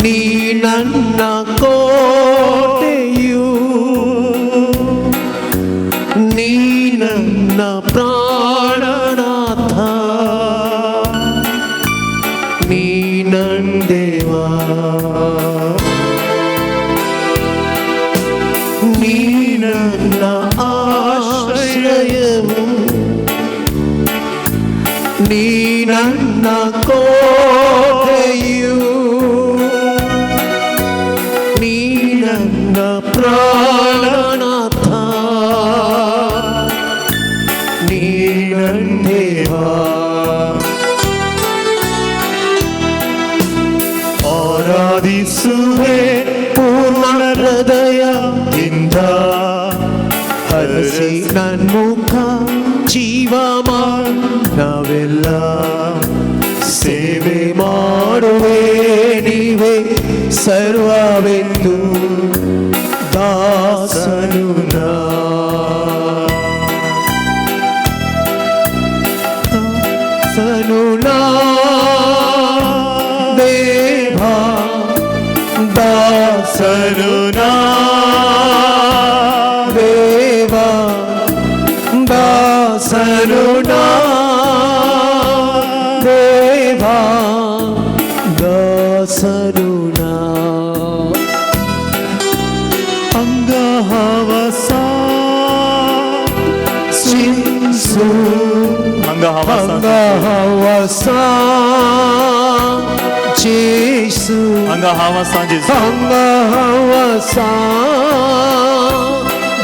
ನೀ ನನ್ನ ಕೋಟೆಯು, ನೀ ನನ್ನ ಪ್ರಾಣನಾಥ, ನೀ ನನ್ನ ದೇವ, ನೀ ನನ್ನ ಆಶ್ರಯವು, ನೀ ನನ್ನ ಕೋಟೆಯು, ನೀ ನನ್ನ ಪ್ರಾಣನಾಥ, ನೀ ನನ್ನ ದೇವ. ಆರಾಧಿಸುವೆ ಪೂರ್ಣ ಹೃದಯದಿಂದ ಹರಸಿ ನನ್ಮುಖ ಜೀವಮಾನವೆಲ್ಲ ಸೇವೆ ಮಾಡುವೆ ನೀವೇ ಸರ್ವವೆಂದು ದಾಸನು ನಾ. ದಾಸನು ನಾ ದೇವಾ ದಾಸನು ನಾ ದೇವಾ ದಾಸನು ನಾ ದೇವಾ ದಾಸನು ನಾ. ಅಂಗಹವಸ ಚಿಂಸು ಅಂಗಹವಸ ಜೇಸು ಅಂಗಹವಸ ಜೇಸು ಅಂಗಹವಸ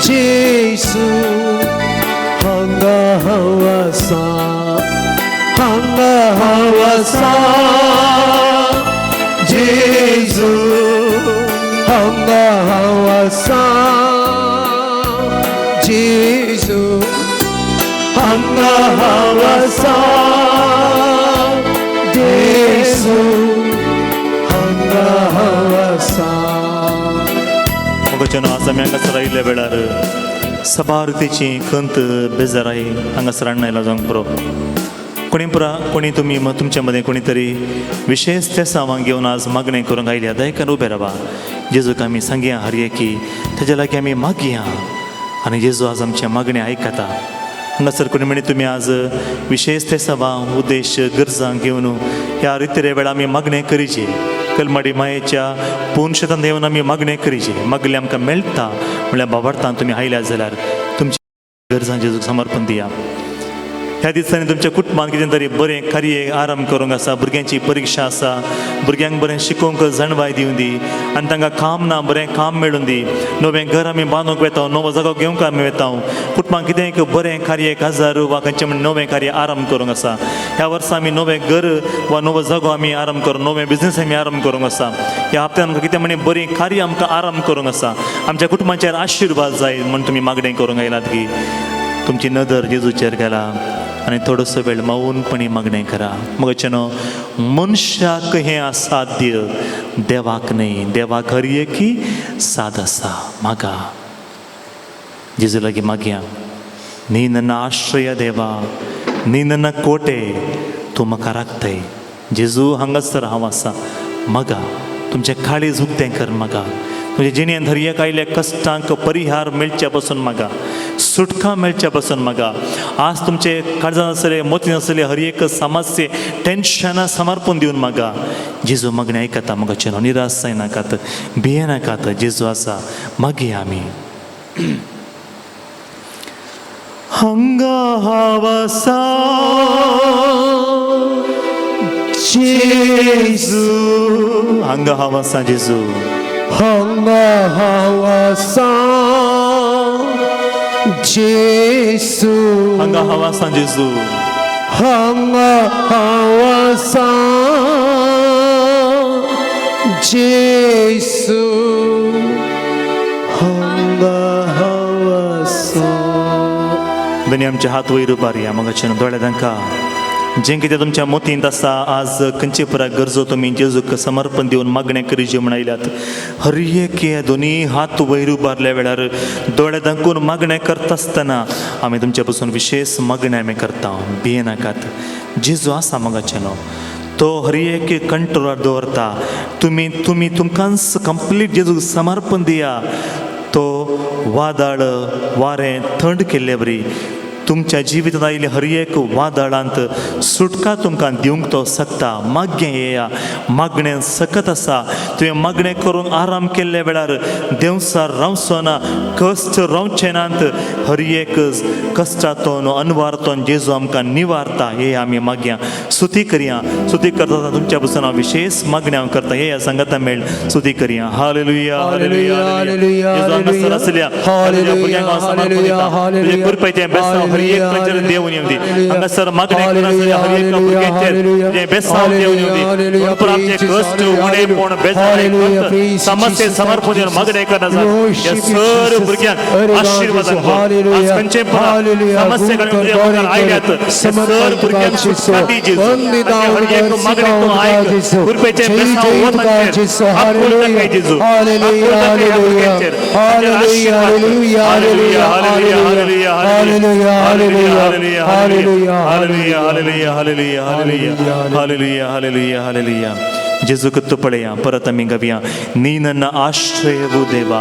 ಜೇಸು ಅಂಗಹವಸ ಅಂಗಹವಸ ಜೇಸು ಅಂಗಹವಸ ಜೇಸು ಅಂಗಹವಸ ಜೇಸು ಅಂಗಹವಸ. मग आसा हांगासर आयिल्ल्या वेळार सबारतेची खंत बेजाराय हांगासर हाडून जावंक पुरो. कोणी तुमी तुमच्या मध्ये कोणी तरी विशेष त्या सामान घेवन आज मागणें करूंक आयल्या दयेकान उबे रावा. जेजूक आमी सांगया हरये की तेज्या लागीं आमी मागया आनी जेजू आज आमचें मागणें आयकता. हांगासर कोणी म्हणे तुमी आज विशेष ते सभा उद्देश गरजां घेवन ह्या रितीरे वेळा आमी मागणें करीचे. कलमाडी मायेच्या पूर्ण येवन आमी मागणें करीचे. मागले आमकां मेळटा म्हळ्यार बाबार्थान तुमी आयल्यात जाल्यार तुमची गरजां जेजूक समर्पण दिया. ह्या दिसांनी तुमच्या कुटुंबान कितें तरी बरें कार्य आराम करूंक आसा. भुरग्यांची परिक्षा आसा. भुरग्यांक बरें शिकोवंक जाणवाय दिवन दी आनी तांकां काम ना बरें काम मेळून दी. नवें घर आमी बांदूंक वेता. नवो जागो घेवंक आमी वेता. कुटुंबाक कितें एक बरें कार्य हजार वा खंयचें म्हण नवें कार्य आराम करूंक आसा. ह्या वर्सा आमी नवें घर वा नवो जागो आमी आराम करूं. नवें बिझनेस आमी आराम करूंक आसा. ह्या हप्त्यान आमकां कितें म्हणे बरीं कार्य आमकां आराम करूंक आसा. आमच्या कुटुंबाचेर आशिर्वाद जाय म्हण तुमी मागणें करूंक आयलात की तुमची नदर जेजूचेर घाला आनी थोडोसो वेळ मौनपणी मागणें करा. मगचेनो मनशाक हें असाध्य देवाक न्ही. देवाक हर एकी साद आसा. मागा जेजू लागीं मागया. नी ನನ್ನ ಆಶ್ರಯ देवा नी ನನ್ನ ಕೋಟೆ तूं म्हाका राखताय. जेजू हांगासर हांव आसा. मागा तुमचें काळीज उक्तें कर. मागा तुझे जिणेंत धर्येक आयल्या कश्टांक परिहार मेळच्या पासून मागा. सुटका मेळच्या पासून मागा. आज तुमचे काळजान आसले मोतीन आसले हर एक समस्ये टेन्शनां समर्पण दिवन मागा. जेजू मागणें आयकता. मगाचे निराश जायनाकात भियेनाकात. जेजू आसा. मागया आमी. हंगावासा जेजू हंगावासा जेजू हंगावासा जेसू हंगावासा जेजू हंगावासा जेसू हंगावासा. दोनी आमचे हात वयर उबारया. मगाच्यान दोळ्या तांकां जें कितें तुमच्या मोतींत आसा आज खंयचे पुराय गरजो तुमी जेजूक समर्पण दिवन मागणें करीचे म्हण आयल्यात. हर एक दोनी हात वयर उबारल्या वेळार दोळे दाखोवन मागणें करता आसतना आमी तुमचे पासून विशेष मागणें आमी करता. भियेनाकात. जेजू आसा मगाच्यानो. तो हर एक कंट्रोलार दवरता. तुमकांच कंप्लीट जेजूक समर्पण दिया. तो वादळ वारें थंड केल्ले बरी तुमच्या जिवितांत आयिल्ले हर एक वादळांत सुटका तुमकां दिवंक तो सकता. मागें येया. मागणें सकत आसा. तुवें मागणें करून आराम केल्ल्या वेळार देंवसार रावचो ना. कश्ट रावचे नात. हर एक कश्टांतून अनवारांतून जेजू आमकां निवारता. हे आमी मागया. स्तुती करया. स्तुती करता तुमच्या पासून हांव विशेष मागणें हांव करता. हे सांगाता मेळ स्तुती करया. Hallelujah hallelujah hallelujah. जेजू हांगासर आसल्या भुरग्यांक हांव समर्पण दिता. तुजे कृपेचें बेसांव हर एक कंचर देऊन येऊ दे हांगासर मागणे करण्यासाठी हर एक भुरग्यांचेर जे बेसाव देऊन येऊ दे पर आमचे कष्ट उणेपण बेजार समस्ये समर्पण देऊन मागणे करण्यासाठी या सर्व भुरग्यांक आशीर्वादान आज खंयचे समस्ये घालून तुझ्या मुखार आयल्यात सर्व भुरग्यांक सुटका दी जेजू हर एक मागणे तूं आयक कृपेचे बेसाव वतांचेर आपुलता काय जेजू आपुलता काय भुरग्यांचेर hallelujah hallelujah hallelujah hallelujah hallelujah hallelujah hallelujah hallelujah hallelujah hallelujah hallelujah hallelujah ಜೇಸು ಕತ್ತು ಪಡೆಯ ಪರತಮಿ ಗವಿಯ ನೀ ನನ್ನ ಆಶ್ರಯವು ದೇವ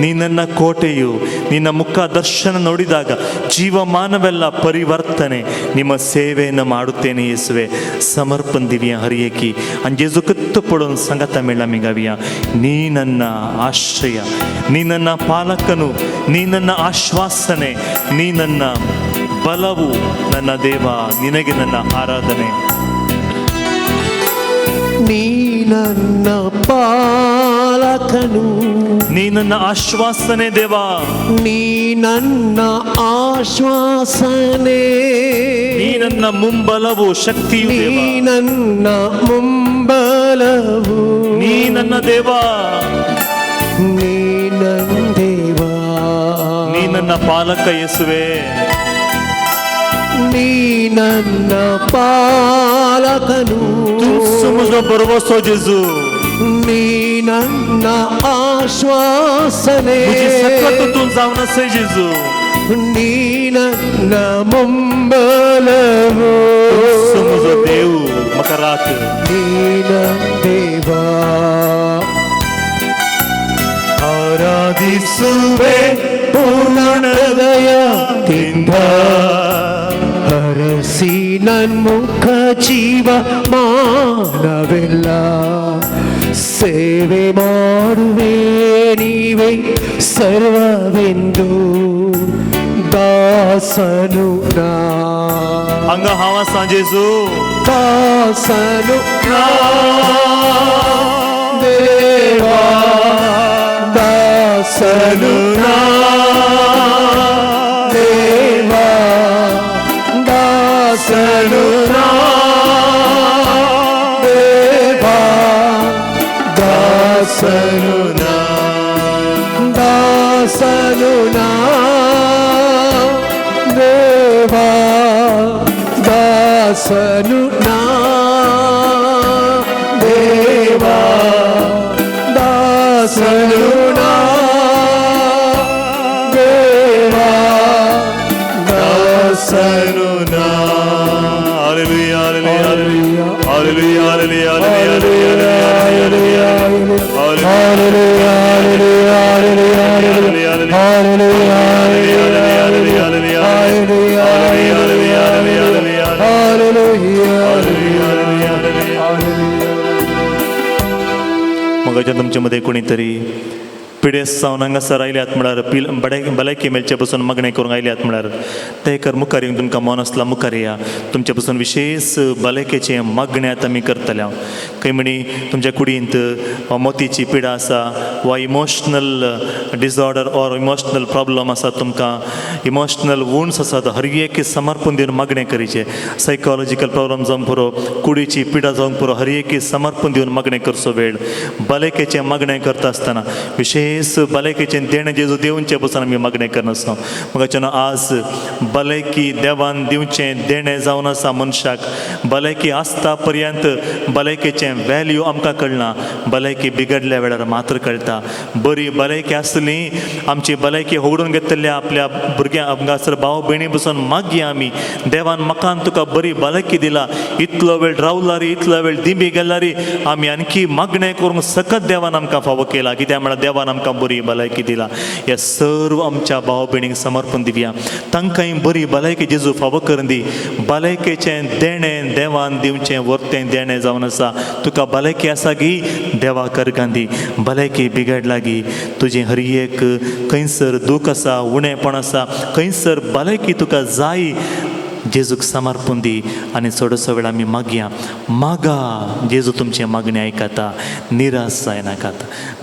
ನೀ ನನ್ನ ಕೋಟೆಯು ನಿನ್ನ ಮುಖ ದರ್ಶನ ನೋಡಿದಾಗ ಜೀವಮಾನವೆಲ್ಲ ಪರಿವರ್ತನೆ ನಿಮ್ಮ ಸೇವೆಯನ್ನು ಮಾಡುತ್ತೇನೆ ಯೇಸುವೆ ಸಮರ್ಪಣ ದಿವ್ಯ ಹರಿಯಕಿ ಅಂಜೇಸು ಕತ್ತು ಪಡೋನು ಸಂಗತ ಮೇಳಮಿ ಗವಿಯ ನೀ ನನ್ನ ಆಶ್ರಯ ನೀ ನನ್ನ ಪಾಲಕನು ನೀ ನನ್ನ ಆಶ್ವಾಸನೆ ನೀ ನನ್ನ ಬಲವು ನನ್ನ ದೇವ ನಿನಗೆ ನನ್ನ ಆರಾಧನೆ ನೀ ನನ್ನ ಪಾಲಕನು ನೀ ನನ್ನ ಆಶ್ವಾಸನೆ ದೇವ ನೀ ನನ್ನ ಆಶ್ವಾಸನೆ ನೀ ನನ್ನ ಮುಂಬಲವು ಶಕ್ತಿಯು ನೀ ದೇವ ನನ್ನ ಮುಂಬಲವು ನೀ ನನ್ನ ದೇವ ನೀ ನನ್ನ ದೇವ ನೀ ನನ್ನ ಪಾಲಕ ಯೇಸುವೆ ನೀ ನನ್ನ ಪಾಲಕನು ಸಮುದ್ರ ಭರವಸೆ ಜೇಸು ನೀ ನನ್ನ ಆಶ್ವಾಸನೆ मुझे सकट तू जाऊन असे जेजू ನೀ ನನ್ನ ಮುಂಬಲವು ಸಮುದ್ರ ದೇವು ಮಕರಾತ್ ನೀನ ದೇವ ಆರಾಧಿಸುವೆ ಪೂರ್ಣ ಹೃದಯದಿಂದ ಹರಸಿ ನನ್ಮುಖ ಜೀವ ಮಾನವೆಲ್ಲ ಸೇವೆ ಮಾಡುವೆ ನೀವೇ ಸರ್ವವೆಂದು ದಾಸನು ನಾ ಹಂಗ ಹಾವಸ ಜೇಸು ದಾಸನು ನಾ ದೇವಾ ದಾಸನು ನಾ ದೇವಾ ದಾಸನು ನಾ ದೇವಾ ದಾಸನು ನಾ ದಾಸನು ನಾ ದೇವಾ ದಾಸನು ನಾ ದೇವಾ ದಾಸನು ನಾ ದೇವಾ ದಾಸನು ನಾ hallelujah hallelujah hallelujah hallelujah hallelujah मग तुमच्या मध्ये कोणीतरी पिडेस जावन हांगासर आयल्यात म्हळ्यार भलायकी मेलचे पसून मागणे करूंक आयल्यात म्हळ्यार ते कर मुखार येवन तुमकां मन आसला मुखार या तुमचे पसून विशेष भलायकेचे मागणे आतां आमी करतले खंय म्हणी तुमच्या कुडींत मोतीची पिडा आसा वा emotional disorder or emotional problem आसा तुमकां इमोशनल वुंड्स आसात हर एक समर्पण दिवन मागणे करीचे सायकोलॉजिकल प्रॉब्लम जावंक पुरो कुडीची पिडा जावंक पुरो हर एक समर्पण दिवन मागणे करचो वेळ भलायकेचे मागणे करता आसतना विशेष भलायकेचे देणे जेजू देवचे पसून आमी मागणे करनासता मगाच्यान आज भलायकी देवान दिवचें देणें जावन आसा मनशाक भलायकी आसता पर्यंत भलायकेचें वॅल्यू आमकां कळना भलायकी बिगडल्या वेळार मात्र कळटा बरी भलायकी आसली आमची भलायकी होगडून घेतल्या आपल्या भुरग्यांक हांगासर भाव भयणी पसून मागया आमी देवान म्हाका तुका बरी भलायकी दिला इतलो वेळ रावला रे इतलो वेळ दिमी गेला रे आमी आणखी मागणें करूंक सकत देवान आमकां फावो केला कित्याक म्हळ्यार देवान आमकां बरी भलायकी दिला ह्या सर्व आमच्या भाव भयणींक समर्पण दिवया तांकांय बरी भलायकी जेजू फावो करून दी भलायकेचें देणें देवान दिवचें वर्तें देणें जावन आसा तुका भलायकी आसा गी देवा करगां दी भलायकी बिगडला गी तुजें हर एक खंयसर दूख आसा उणेपण आसा खंयसर भलायकी तुका जाय जेजूक समर्पण दी आनी चडसो वेळ आमी मागया. मागा, जेजू तुमचे मागणी आयकता. निराश जायनाकात,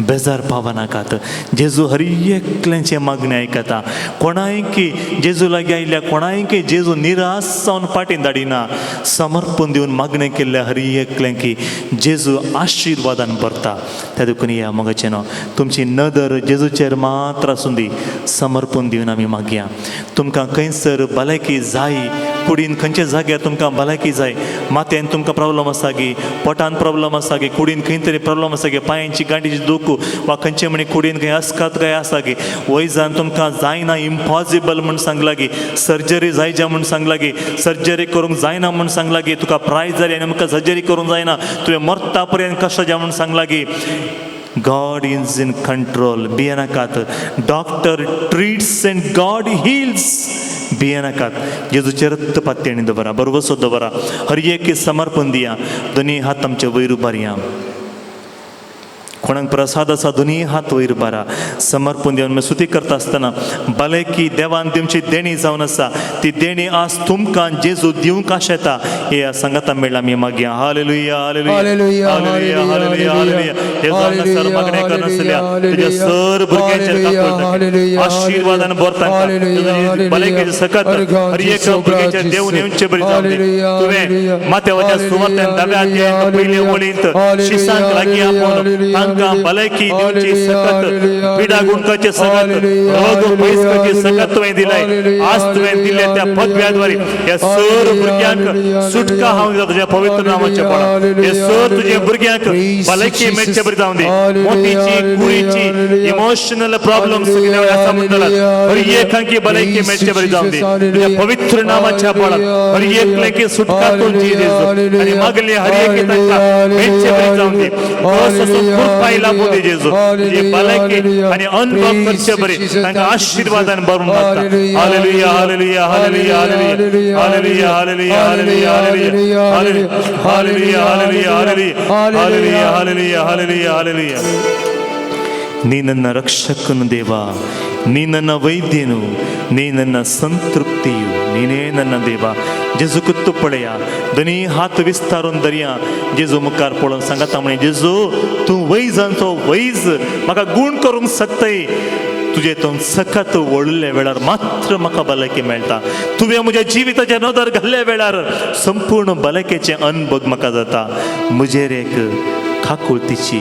बेजार पावनाकात. जेजू हर एकल्यांचे मागणी आयकता. कोणायकी जेजू लागीं आयिल्ल्या कोणायकी जेजू निराश जावन फाटीं धाडिना. समर्पण दिवन मागणें केल्ल्या हर एकल्यांकी जेजू आशिर्वादान भरता. त्या देखून या मोगाचें न्हू, तुमची नदर जेजूचेर मात्र आसूं दी. समर्पण दिवन आमी मागया. तुमकां खंयसर भलायकी जाय, कुडीन खंयच्या जाग्यार तुमकां भलायकी जाय, माथ्यान तुमकां प्रॉब्लम आसा गे, पोटान प्रॉब्लम आसा गे, कुडीन खंय तरी प्रॉब्लम आसा गे, पांयांची गांठीची दुखू वा खंयचे म्हणे कुडीन खंय अस्कात काय आसा गे, वयजान तुमकां जायना, इम्पॉसिबल म्हूण सांगला गे, सर्जरी जायच्या म्हूण सांगला गे, सर्जरी करूंक जायना म्हूण सांगला गे, तुका प्रायज जाली आनी म्हाका सर्जरी करूंक जायना, तुवें मरता पर्यंत कश्ट जा म्हूण सांगला गे. God is in control. भियेनाकात. Doctor treats and God heals. भियेनाकात. जेजूचे रक्त तेणी दवरा, बरोबर दवरा. हर एक समर्पण दिया. दोनी हात आमचे वयर उबारया. कोणाक प्रसाद आसा दोनी हात वयर बारा. समर्पण दिवन स्तुती करता आसतना भलायकी देवान तुमची देणी जावन आसा, ती देणी आज तुमकां जेजू दिवंक आशेता. हे सांगाता मेळ्ळा आमी मागया. Hallelujah, hallelujah, hallelujah, hallelujah, hallelujah. जेजू हांगा सर मागणे करनासल्या तुज्या सर भुरग्यांचेर कापड आशिर्वादान भरता. भलायकेचे सकत हर एक भुरग्यांचेर देव नेवचे बरी जावं दी. तुवें माथ्याच्या सुवातेन दाव्या अध्यायान पयले वळींत शिसांक लागीं आपोवन तांकां भलायकी दिवची सकत, पिडा गुणकाचे सकत, रोग पैसकाचे सकत तुवें दिलाय. आज तुवें दिले त्या पदव्याद्वारे ह्या सर भुरग्यांक सुटका हांव दिता तुज्या पवित्र नांवाच्या बळार. हे सर तुजे भुरग्यांक भलायकी मेळचे बरी जावं दी. मोतीची कुळीची इमोशनल प्रॉब्लेम्स कितें आसा म्हणटात, हर एकांकी भलायकी मेळचे बरी जावं दी. तुज्या पवित्र नांवाच्या बळार हर एकल्याकी सुटका तुमची जेजू आनी मागले हर एक तांकां मेळचे बरी जावं दी. पायला मोदी जेजू तुझे भलायकी आणि अनुभव करचे बरे तांकां आशिर्वादान भरून घालता. Hallelujah, hallelujah, hallelujah, hallelujah, hallelujah, hallelujah, hallelujah, hallelujah, hallelujah, hallelujah, hallelujah, hallelujah, hallelujah, hallelujah. ನೀ ನನ್ನ ರಕ್ಷಕನು ದೇವ, ನೀ ನನ್ನ ವೈದ್ಯನು, ನೀ ನನ್ನ ಸಂತೃಪ್ತಿಯು, ನೀನೇ ನನ್ನ ದೇವ. जेजू कुत्तू पळया, दोनी हात विस्तारून दर्या. जेजू मुखार पळोवन सांगता म्हणे, जेजू तूं वैजांचो वैज म्हाका गूण करूंक शकतय. तुजे तो सखत वळिल्ल्या वेळार मात्र म्हाका भलायकी मेळटा. तुवें म्हज्या जिविताच्या नदर घाल्ल्या वेळार संपूर्ण भलायकेचे अनुभव म्हाका जाता. म्हजेर एक खाकुळतीची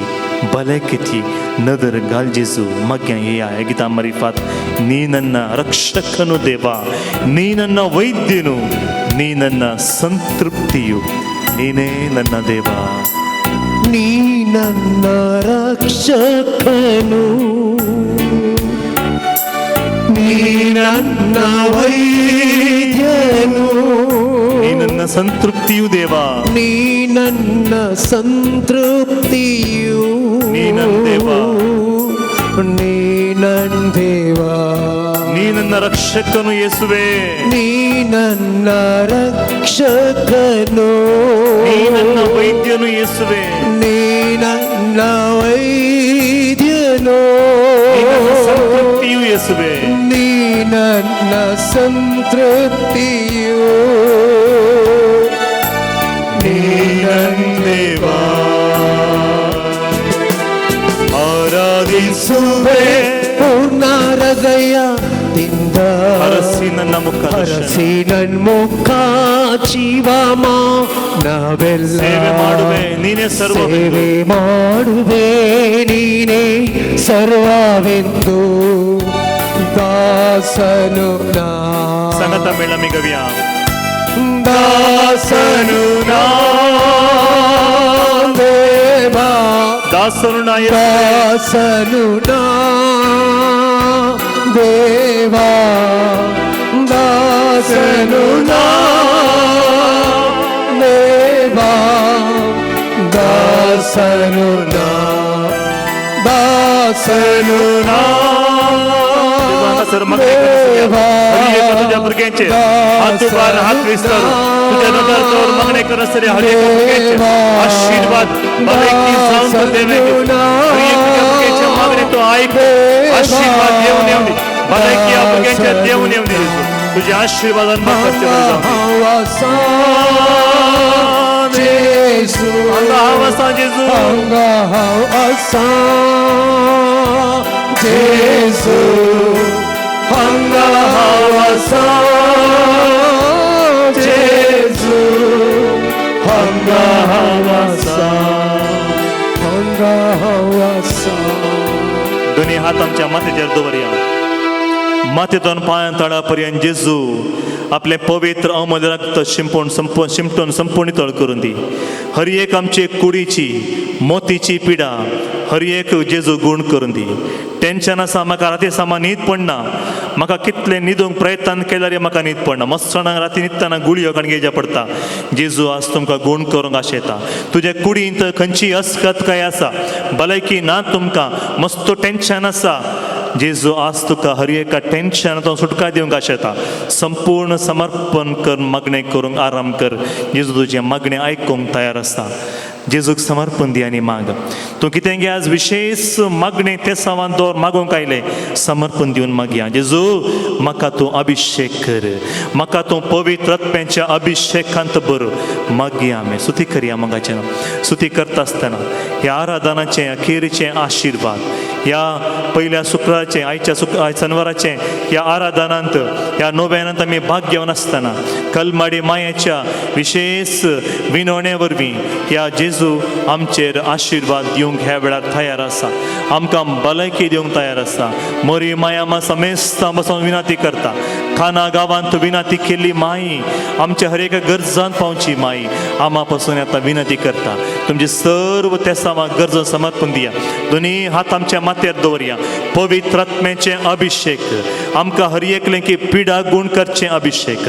भलायकेची नदर घाल जेजू. माग्या या गिता मरिफात. ನೀ ನನ್ನ ರಕ್ಷಕನು ದೇವ, ನೀ ನನ್ನ ವೈದ್ಯನು, ನೀ ನನ್ನ ಸಂತೃಪ್ತಿಯು, ನೀನೇ ನನ್ನ ದೇವ. ನೀ ನನ್ನ ರಕ್ಷಕನು, ನೀ ನನ್ನ ವೈದ್ಯನು, ನೀ ನನ್ನ ಸಂತೃಪ್ತಿಯು ದೇವ, ನೀ ನನ್ನ ಸಂತೃಪ್ತಿಯು, ನೀ ನನ್ನ ದೇವ, ನೀ ನನ್ನ ದೇವ. ನೀ ನನ್ನ ರಕ್ಷಕನು ಯೇಸುವೆ, ನೀ ನನ್ನ ರಕ್ಷಕನು, ನೀ ನನ್ನ ವೈದ್ಯನು ಯೇಸುವೆ, ನೀ ನನ್ನ ವೈದ್ಯನು, ನೀ ನನ್ನ ಸಂತೃಪ್ತಿಯು ಯೇಸುವೆ, ನೀ ನನ್ನ ಸಂತೃಪ್ತಿಯು, ನೀ ನನ್ನ ದೇವ. ಆರಾಧಿಸುವೆ ಪೂರ್ಣ ಹೃದಯದಿಂದ, ಹರಸಿ ನನ್ನ ಮುಖ ಹರಸಿ ನನ್ನ ಮುಖ ಜೀವಮ ನಾವೆಲ್ಲ ಸೇವೆ ಮಾಡುವೆ, ನೀನೇ ಸರ್ವ, ಸೇವೆ ಮಾಡುವೆ ನೀನೇ ಸರ್ವವೆಂದು ದಾಸನು ನಾ. ಸಂಗತ ಮೇಳಮಿ ಗವ್ಯ. ದಾಸನು ನಾ ದೇವಾ, ದಾಸನು ನಾ ದಾಸನು ನಾ ದೇವಾ, ದಾಸನು ನಾ ದೇವಾ, ದಾಸನು ನಾ, ದಾಸನು ನಾ सर मग तुझ्या भुरग्यांचे हात उबार, हात विस्तार, तुझ्या नजर मागणे करत सर हर एक भुरग्यांचे आशीर्वाद भलायकी जाऊन तर देवे. हर एक तुझ्या भुरग्यांचे मागणे तो ऐक, आशीर्वाद देऊन येऊ दे, भलायकी या भुरग्यांच्या देऊन येऊ दे. तुझे आशीर्वाद अनुभव करचे बरे जाऊ दे. हवासा जेजू हांगा हांव आसा जेजू हांगा हांव आसा जेजू हांगा हांव आसा जेजू हांगा हांव आसा हांगा हांव आसा. दोन्ही हात आमच्या माथेचेर दवरया. माथेतून पांयां तळापर्यंत जेजू आपले पवित्र अमोल रक्त शिंपटून संपूर्ण नितळ करून दी. हर एक आमची कुडीची मोतीची पिडा हर एक जेजू गुण करून दी. टेन्शन आसा म्हाका राती सामा न्हीद पडना. म्हाका कितले न्हिदूंक प्रयत्न केल्यार म्हाका न्हीद पडना. मस्सणाक राती न्हिदतना गुळयो काणगेच्या पडटा. जेजू आज तुमकां गुण करूंक आशेता. तुज्या कुडींत खंयची अस्कत काय आसा, भलायकी ना तुमकां, मस्त टेन्शन आसा, जेजू आज तुका हर एका टेन्शनांतून सुटका दिवंक आशेता. संपूर्ण समर्पण कर, मागणें करूंक आराम कर. जेजू तुजें मागणें आयकूंक तयार आसा. जेजूक समर्पण दी आनी माग. तूं कितें घे आज विशेष मागणें ते सावन दवर मागूंक आयलें, समर्पण दिवन मागया. जेजू म्हाका तूं अभिशेक कर, म्हाका तूं पवित्र आत्म्याच्या अभिशेकांत भर. मागया आमी. स्तुती करया मोगाचें. स्तुती करता आसतना ह्या आराधनाचें अखेरचें आशिर्वाद, ह्या पयल्या शुक्राचें आयज शेनवाराचें ह्या आराधनांत, ह्या नोव्यानांत आमी भाग घेवन आसतना कलमाडी मायेच्या विशेष विनवणे वरवीं ह्या जेजू आमचेर आशिर्वाद दिवंक ह्या वेळार तयार आसा. आमकां भलायकी दिवंक तयार आसा. मोरी माया मा समेस्तां बसून विनंती करता. खाना गांवांत विनंती केल्ली माई आमच्या हर एका गरजांत पावची माई आमा पासून आतां विनंती करता. तुमची सर्व तेसांवां गरजो समर्पण दिया. दोनी हात आमच्या माथ्यार दवरया. पवित्र आत्म्याचें अभिशेक आमकां हर एकलें पिडा गुण करचें अभिशेक,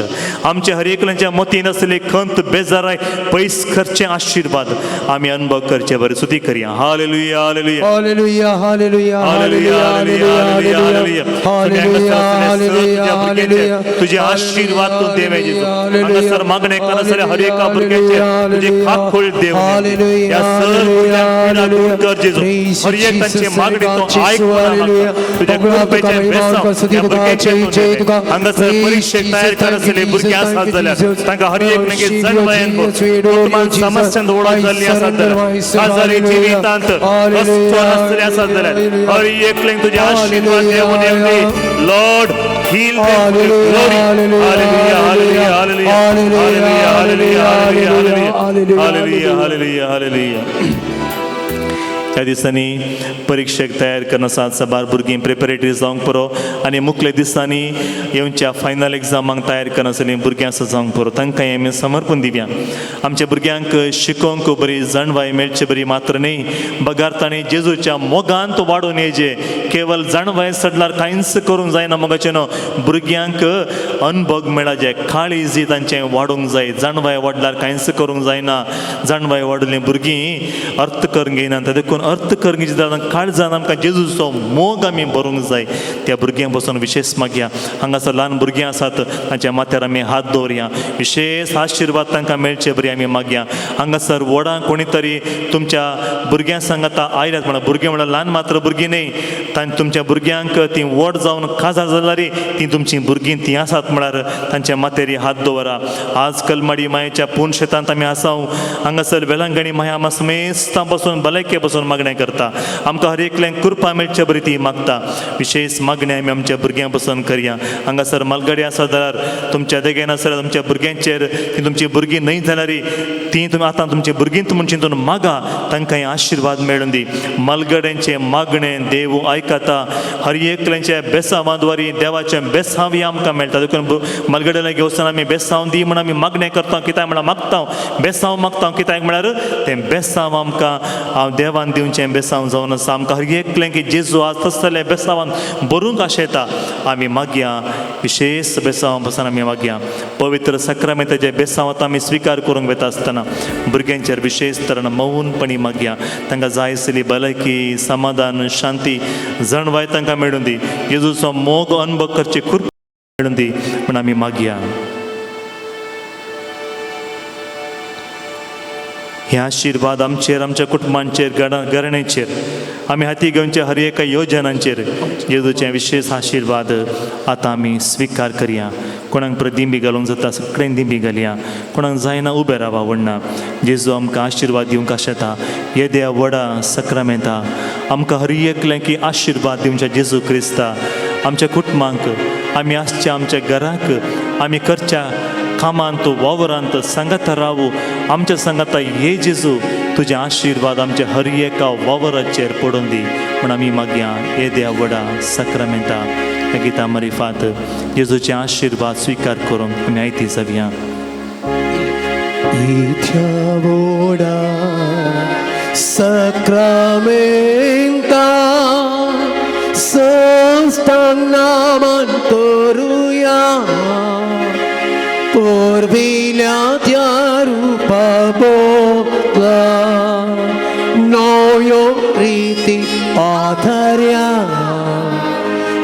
आमच्या हर एकल्यांच्या मतीन आसलेली खंत बेजाराय पयस करचें आशिर्वाद आमी अनुभव करचे. बरें स्तुती करया. Hallelujah hallelujah hallelujah hallelujah hallelujah hallelujah hallelujah hallelujah hallelujah. तुझे आशीर्वाद तू देवे जेजू. हांगासर मागणे करनासले हर एका भुरग्याचे तुझे खाखोळ देव. या सर्व पिडा दूर कर जेजू. हर एक तांचे मागणे तू आयक म्हणा. तुझ्या कृपेचे बेसाव या भुरग्याचे तू हांगासर परीक्षेक तयार करनासले भुरगे आसात जाल्यार तांकां हर एक नगे जन्मयन वर्तमान समस्यांत ओळख जाल्ली आसात जाल्यार, काजारी जिवितांत रस्तो नासले आसात जाल्यार हर एकल्यांक तुझे आशीर्वाद देवून येवंदी. Lord heal them for your glory. Hallelujah, hallelujah, hallelujah, hallelujah, hallelujah, hallelujah, hallelujah, hallelujah. ह्या दिसांनी परीक्षेक तयार करना आसात सबार भुरगीं प्रिपेरेटरी जावंक पुरो आनी मुखल्या दिसांनी येवच्या फायनल एग्जामांक तयार करना आसली भुरगीं आसा जावंक पुरो. तांकां आमी समर्पण दिवया. आमच्या भुरग्यांक शिकोवंक बरी जाणवाय मेळची बरी मात्र न्ही, बगार ताणें जेजूच्या मोगांत वाडून येजे. केवळ जाणवाय सडल्यार कांयच करूंक जायना मोगाचें न्हू. भुरग्यांक अनुभव मेळा जे काळीजी तांचें वाडूंक जाय. जाणवाय वाडल्यार कांयच करूंक जायना. जाणवाय वाडलीं भुरगीं अर्थ करूंक घेयना. देखून अर्थ करंगेची जाणां काळजान आमकां जेजूचो मोग आमी भरूंक जाय. त्या भुरग्यांक बसून विशेष मागया. हांगासर ल्हान भुरगीं आसात तांच्या माथ्यार आमी हात दवरया. विशेष आशिर्वाद तांकां मेळचे बरी आमी मागया. हांगासर व्हडां कोणी तरी तुमच्या भुरग्यां सांगाता आयल्यात म्हणा. भुरगीं म्हणल्यार ल्हान मात्र भुरगीं न्ही. तुमच्या भुरग्यांक ती व्हड जावन काजार जाल्यार ती तुमची भुरगीं ती आसात म्हळ्यार तांच्या माथ्यार हात दवरा. आज कलमाडी मायेच्या पूर्ण शेतांत आमी आसाव. हांगासर वेलांगणी माया आमा समेस्तां बसून भलायके बसून मागणें करता. आमकां हर एकल्यांक कृपा मेळचे बरी ती मागता. विशेष मागणें आमी आमच्या भुरग्यांक बसून करया. हांगासर मलगडे आसा जाल्यार तुमच्या देगेन आसा जाल्यार तुमच्या भुरग्यांचेर ती तुमची भुरगीं न्हय जाल्यार ती तुमी आतां तुमची भुरगीं तुमून चिंतून मागा. तांकां आशिर्वाद मेळून दी. मलगड्यांचें मागणें देव आयकता. हर एकल्यांच्या बेसांवाद्वारी देवाचें बेसांव आमकां मेळटा. देखून मलगड्याला घेवसतना आमी बेसांव दी म्हण आमी मागणें करता. कित्याक म्हळ्यार मागता बेसांव मागता. कित्याक म्हळ्यार तें बेसांव आमकां हांव देवान दिवचें बेसांव जावन आसा. आमकां हर एकलें की जेजू आज तसले बेसांवान भरूंक आशेता. आमी मागया. विशेष बेसांव बसून आमी मागया. पवित्र सक्रामेंताचे बेसांवांत आमी स्विकार करूंक वेता आसतना भुरग्यांचेर विशेष तरेन मौनपणी मागया. तांकां जाय आसली भलायकी, समाधान, शांती, जणवाय तांकां मेळून दी. जेजूचो मोग अनुभव करचे खूब मेळून दी म्हण आमी मागया. हे आशिर्वाद आमचेर, आमच्या कुटुंबांचेर, घराण्यांचेर आमी हाती घेवच्या हर एका योजनांचेर जेजूचे विशेष आशिर्वाद आतां आमी स्विकार करया. कोणाक परत दिंबी घालूंक जाता सगळ्यांक दिंबी घालया, कोणाक जायना उबें रावा व्हडना. जेजू आमकां आशिर्वाद दिवंक आशेता. हे देया व्हडा सक्रामेंता आमकां हर एकल्याकी आशिर्वाद दिवच्या जेजू क्रिस्ता. आमच्या कुटुंबांक आमी आसच्या आमच्या घराक आमी करच्या कामांत वावरांत सांगात रावू आमच्या सांगाता हे जेजू तुझे आशिर्वाद आमच्या हर एका वावराचेर पडून दी म्हण आमी मागया. हे देया व्हडा सक्रामेंता ह्या गिता मारिफात जेजूचे आशिर्वाद स्वीकार करून आमी आयती जावया. इथ्या बोडा सक्रामेंता संस्थांनामान करूया पोरविल्या त्या रूपा बोला नव्यो रीती आधार्या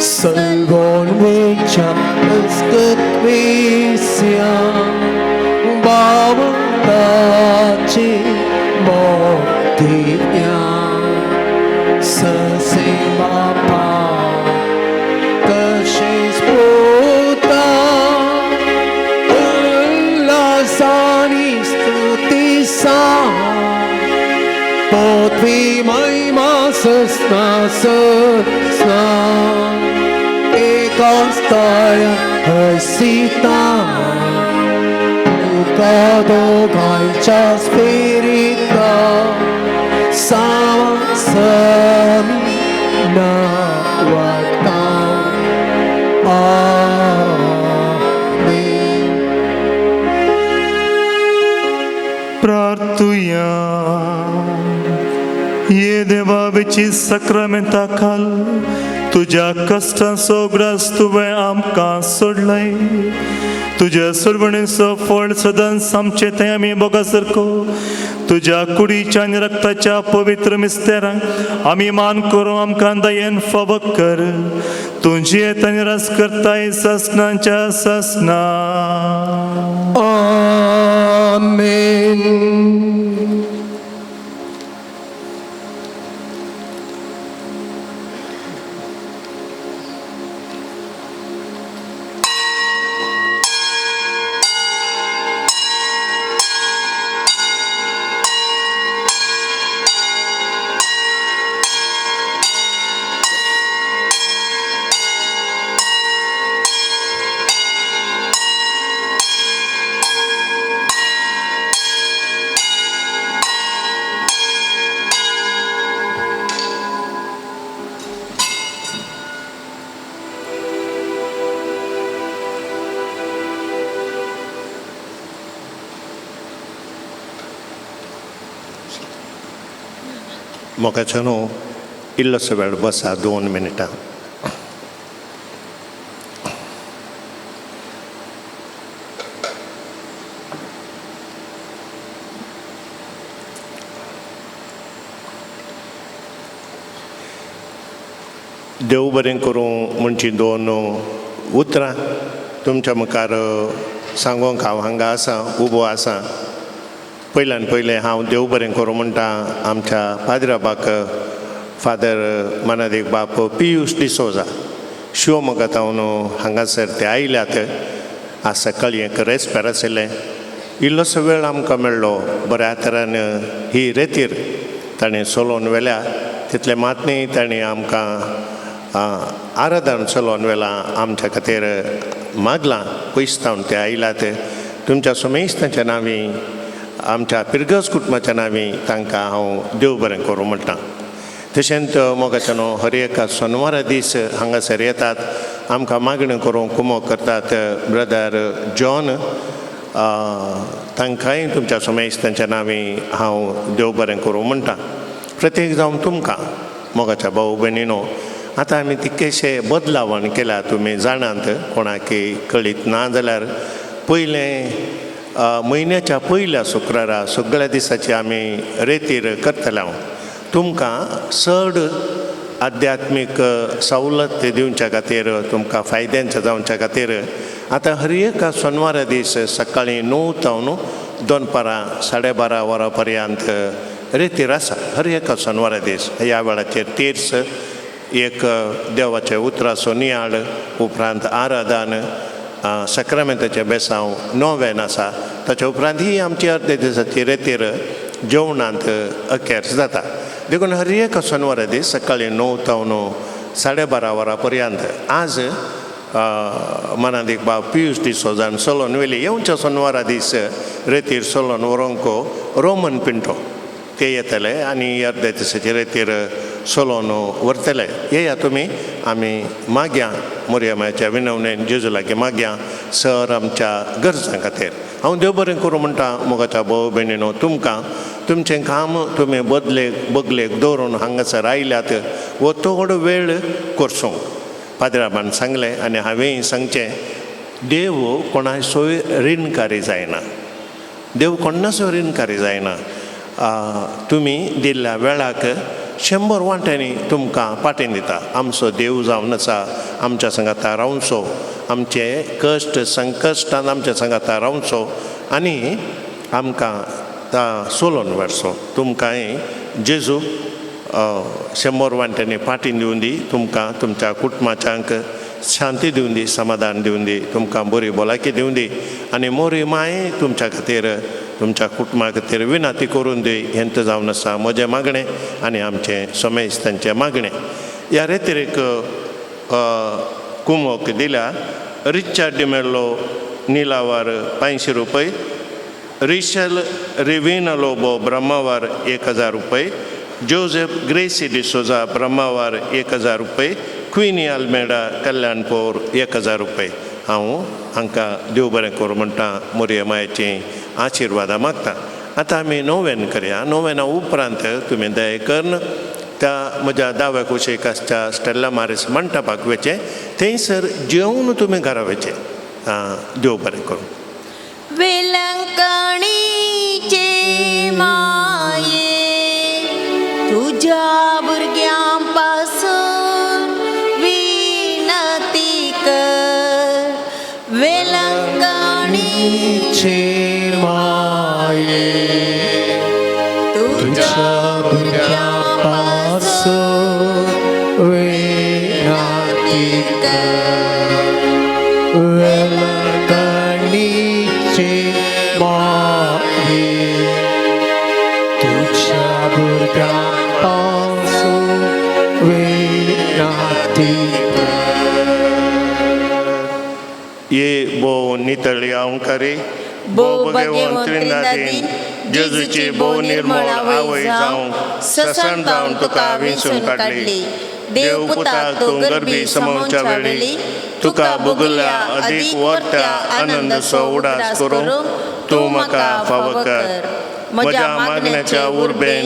सलगोन वेच्या अस्कत्वेस्या बावताचे मोठ्या ससे बापा कशेच पोता उल्हासानी स्तुतीसा पोथी महिमा सस्ना सस्ना एकास्ताय Hasita Cada gaita spirita sam na wata. Amen. प्रार्थुया. ये देवाची सक्रामेंता खाल तुझ्या कष्टां सोग्रास तुवें आमकां सोडलय. तुझ्या सोडवणेचो फळ सदांच आमचे थंय आमी बोगासरको. तुझ्या कुडीच्या आनी रक्ताच्या पवित्र मिस्तेरांक आमी मान करूं आमकां दयेन फाव कर. तुजी येता निराश करताय ससनांच्या ससना. Amen. मोगाच्यानो इल्लोसो वेळ बसा 2 मिनटां. देव बरें करूं म्हणची 2 उतरां तुमच्या मुखार सांगोंक हांव हांगा आसा उबो आसा. पयल्यान पयलें हांव देव बरें करूं म्हणटा आमच्या पाद्राबाक फादर मानादेक बाप पियुश डिसोजा शिवमोगातावन हांगासर ते आयल्यात. आज सकाळीं एक रेस्पेर आशिल्लें. इल्लोसो वेळ आमकां मेळ्ळो. बऱ्या तरान ही रेतीर ताणें चलोवन व्हेल्या. तितले मातनी ताणें आमकां आराधन चलोवन व्हेलां. आमच्या खातीर मागलां पयसतावन ते आयल्यात. तुमच्या सुमेस्तांच्या नांवी आमच्या पिरगस कुटुंबाच्या नांवी तांकां हांव देव बरें करूं म्हणटा. तशेंच मोगाच्यानो हर एका सोनवारा दीस हांगासर येतात. आमकां मागणी करूंक कुमो करतात. ब्रदर जॉन तांकांय तुमच्या सुमेस्तांच्या नांवी हांव देव बरें करूं म्हणटा. प्रत्येक जावन तुमकां मोगाच्या भाऊ भयणीनो आतां आमी तितकेशे बदलावण केल्या तुमी जाणात. कोणाकय कळीत ना जाल्यार पयलें म्हयन्याच्या पयल्या शुक्रारा सगळ्या दिसाची आमी रेतीर करतले. तुमकां चड आध्यात्मीक सवलत दिवच्या खातीर तुमकां फायद्यांचें जावच्या खातीर आतां हर एका सोनवारा दीस सकाळीं 9 तावन दनपारां 12:30 वरां पर्यंत रेतीर आसा. हर एका सोनवारा दीस ह्या वेळाचेर तीर्स एक देवाचें उतराचो नियाळ उपरांत आराधन सक्रामेंताचें बेसांव नोवेन आसा ताचे उपरांत ही आमची अर्दे दिसाची रेतीर जेवणांत अखेर जाता देखून हर एक शेनवारा दीस सकाळीं 9 to 12:30 वरां पर्यंत आज मनात एक भाव पियूष डिसोजान सोलोन वेली येवच्या शेनवारा दीस रेतीर सोलोन व्हरोंक रोमन पिंटो ते येतले आनी अर्दे दिसाचे रेतीर सोलोन व्हरतले येया तुमी आमी मागया मोरयमाच्या विनवणेन जेजू लागीं मागया सर आमच्या गरजां खातीर हांव देव बरें करूं म्हणटा मोगाच्या भाव भयणीनो तुमकां तुमचें काम तुमी बगलेक दवरून हांगासर आयल्यात वो चड वेळ करसूंक पाद्राबान सांगलें आनी हांवें सांगचें देव कोणाचोय रीणकारी जायना देव कोणाचो रीणकारी जायना तुमी दिल्ल्या वेळाक 100 वांट्यांनी तुमकां पाटेन दिता आमचो देव जावन आसा आमच्या संगाता रावचो आमचे कश्ट संकश्टांत आमच्या संगाता रावचो आनी आमकां सोलोन व्हरचो तुमकांय जेजू 100 वांट्यांनी पाटीन दिवन दी तुमकां तुमच्या कुटुंबाच्यांक शांती दिवन दी समाधान दिवन दी तुमकां बरी भलायकी दिवन दी आनी मोरी माय तुमच्या खातीर तुमच्या कुटुंबा खातीर विनंती करून दी हेंत जावन आसा म्हजें मागणें आनी आमचें समेस्तांचें मागणें ह्या रेतीर एक कुमोक दिल्या रिचार्ड डिमेल्लो निलावार 500 रुपये रिशल रिविन लोबो ब्रह्मावार 1000 रुपये जोसेफ ग्रेसी डिसोजा ब्रह्मावार 1000 रुपये क्विनी आल्मेडा कल्याणपूर 1000 रुपये हांव हांकां देव बरें करूं म्हणटा मोरये मायेची आशिर्वादां मागता आतां आमी नोवेन करया नोवेना उपरांत तुमी दया करून त्या म्हज्या दाव्या कुशीकाच्या स्टेला मारिस मंटपाक वचचें थंयसर जेवन तुमी घरा वचचें देव बरें करूं वेलंकणीचे माये तुझ्या भुरग्यां पासून विनंती कर वेलंकणीचे माये तुझ्या भुरग्यां पासून विनंती कर वेलंकणीचे माये तुझ्या भुरग्यां पासून विनंती ये बो नितळी अंकारी बो भगवंत त्रिनादीन जेजूची बो निर्मळ आवय जावं ससण जावन तुका विंचून काडली देव पुताक तूं गर्भी समोवच्या वेळी तुका भोगल्या अदीक वर्त्या आनंदसो उडास करूंक तूं म्हाका फावो कर म्हज्या मागण्याच्या उर्बेन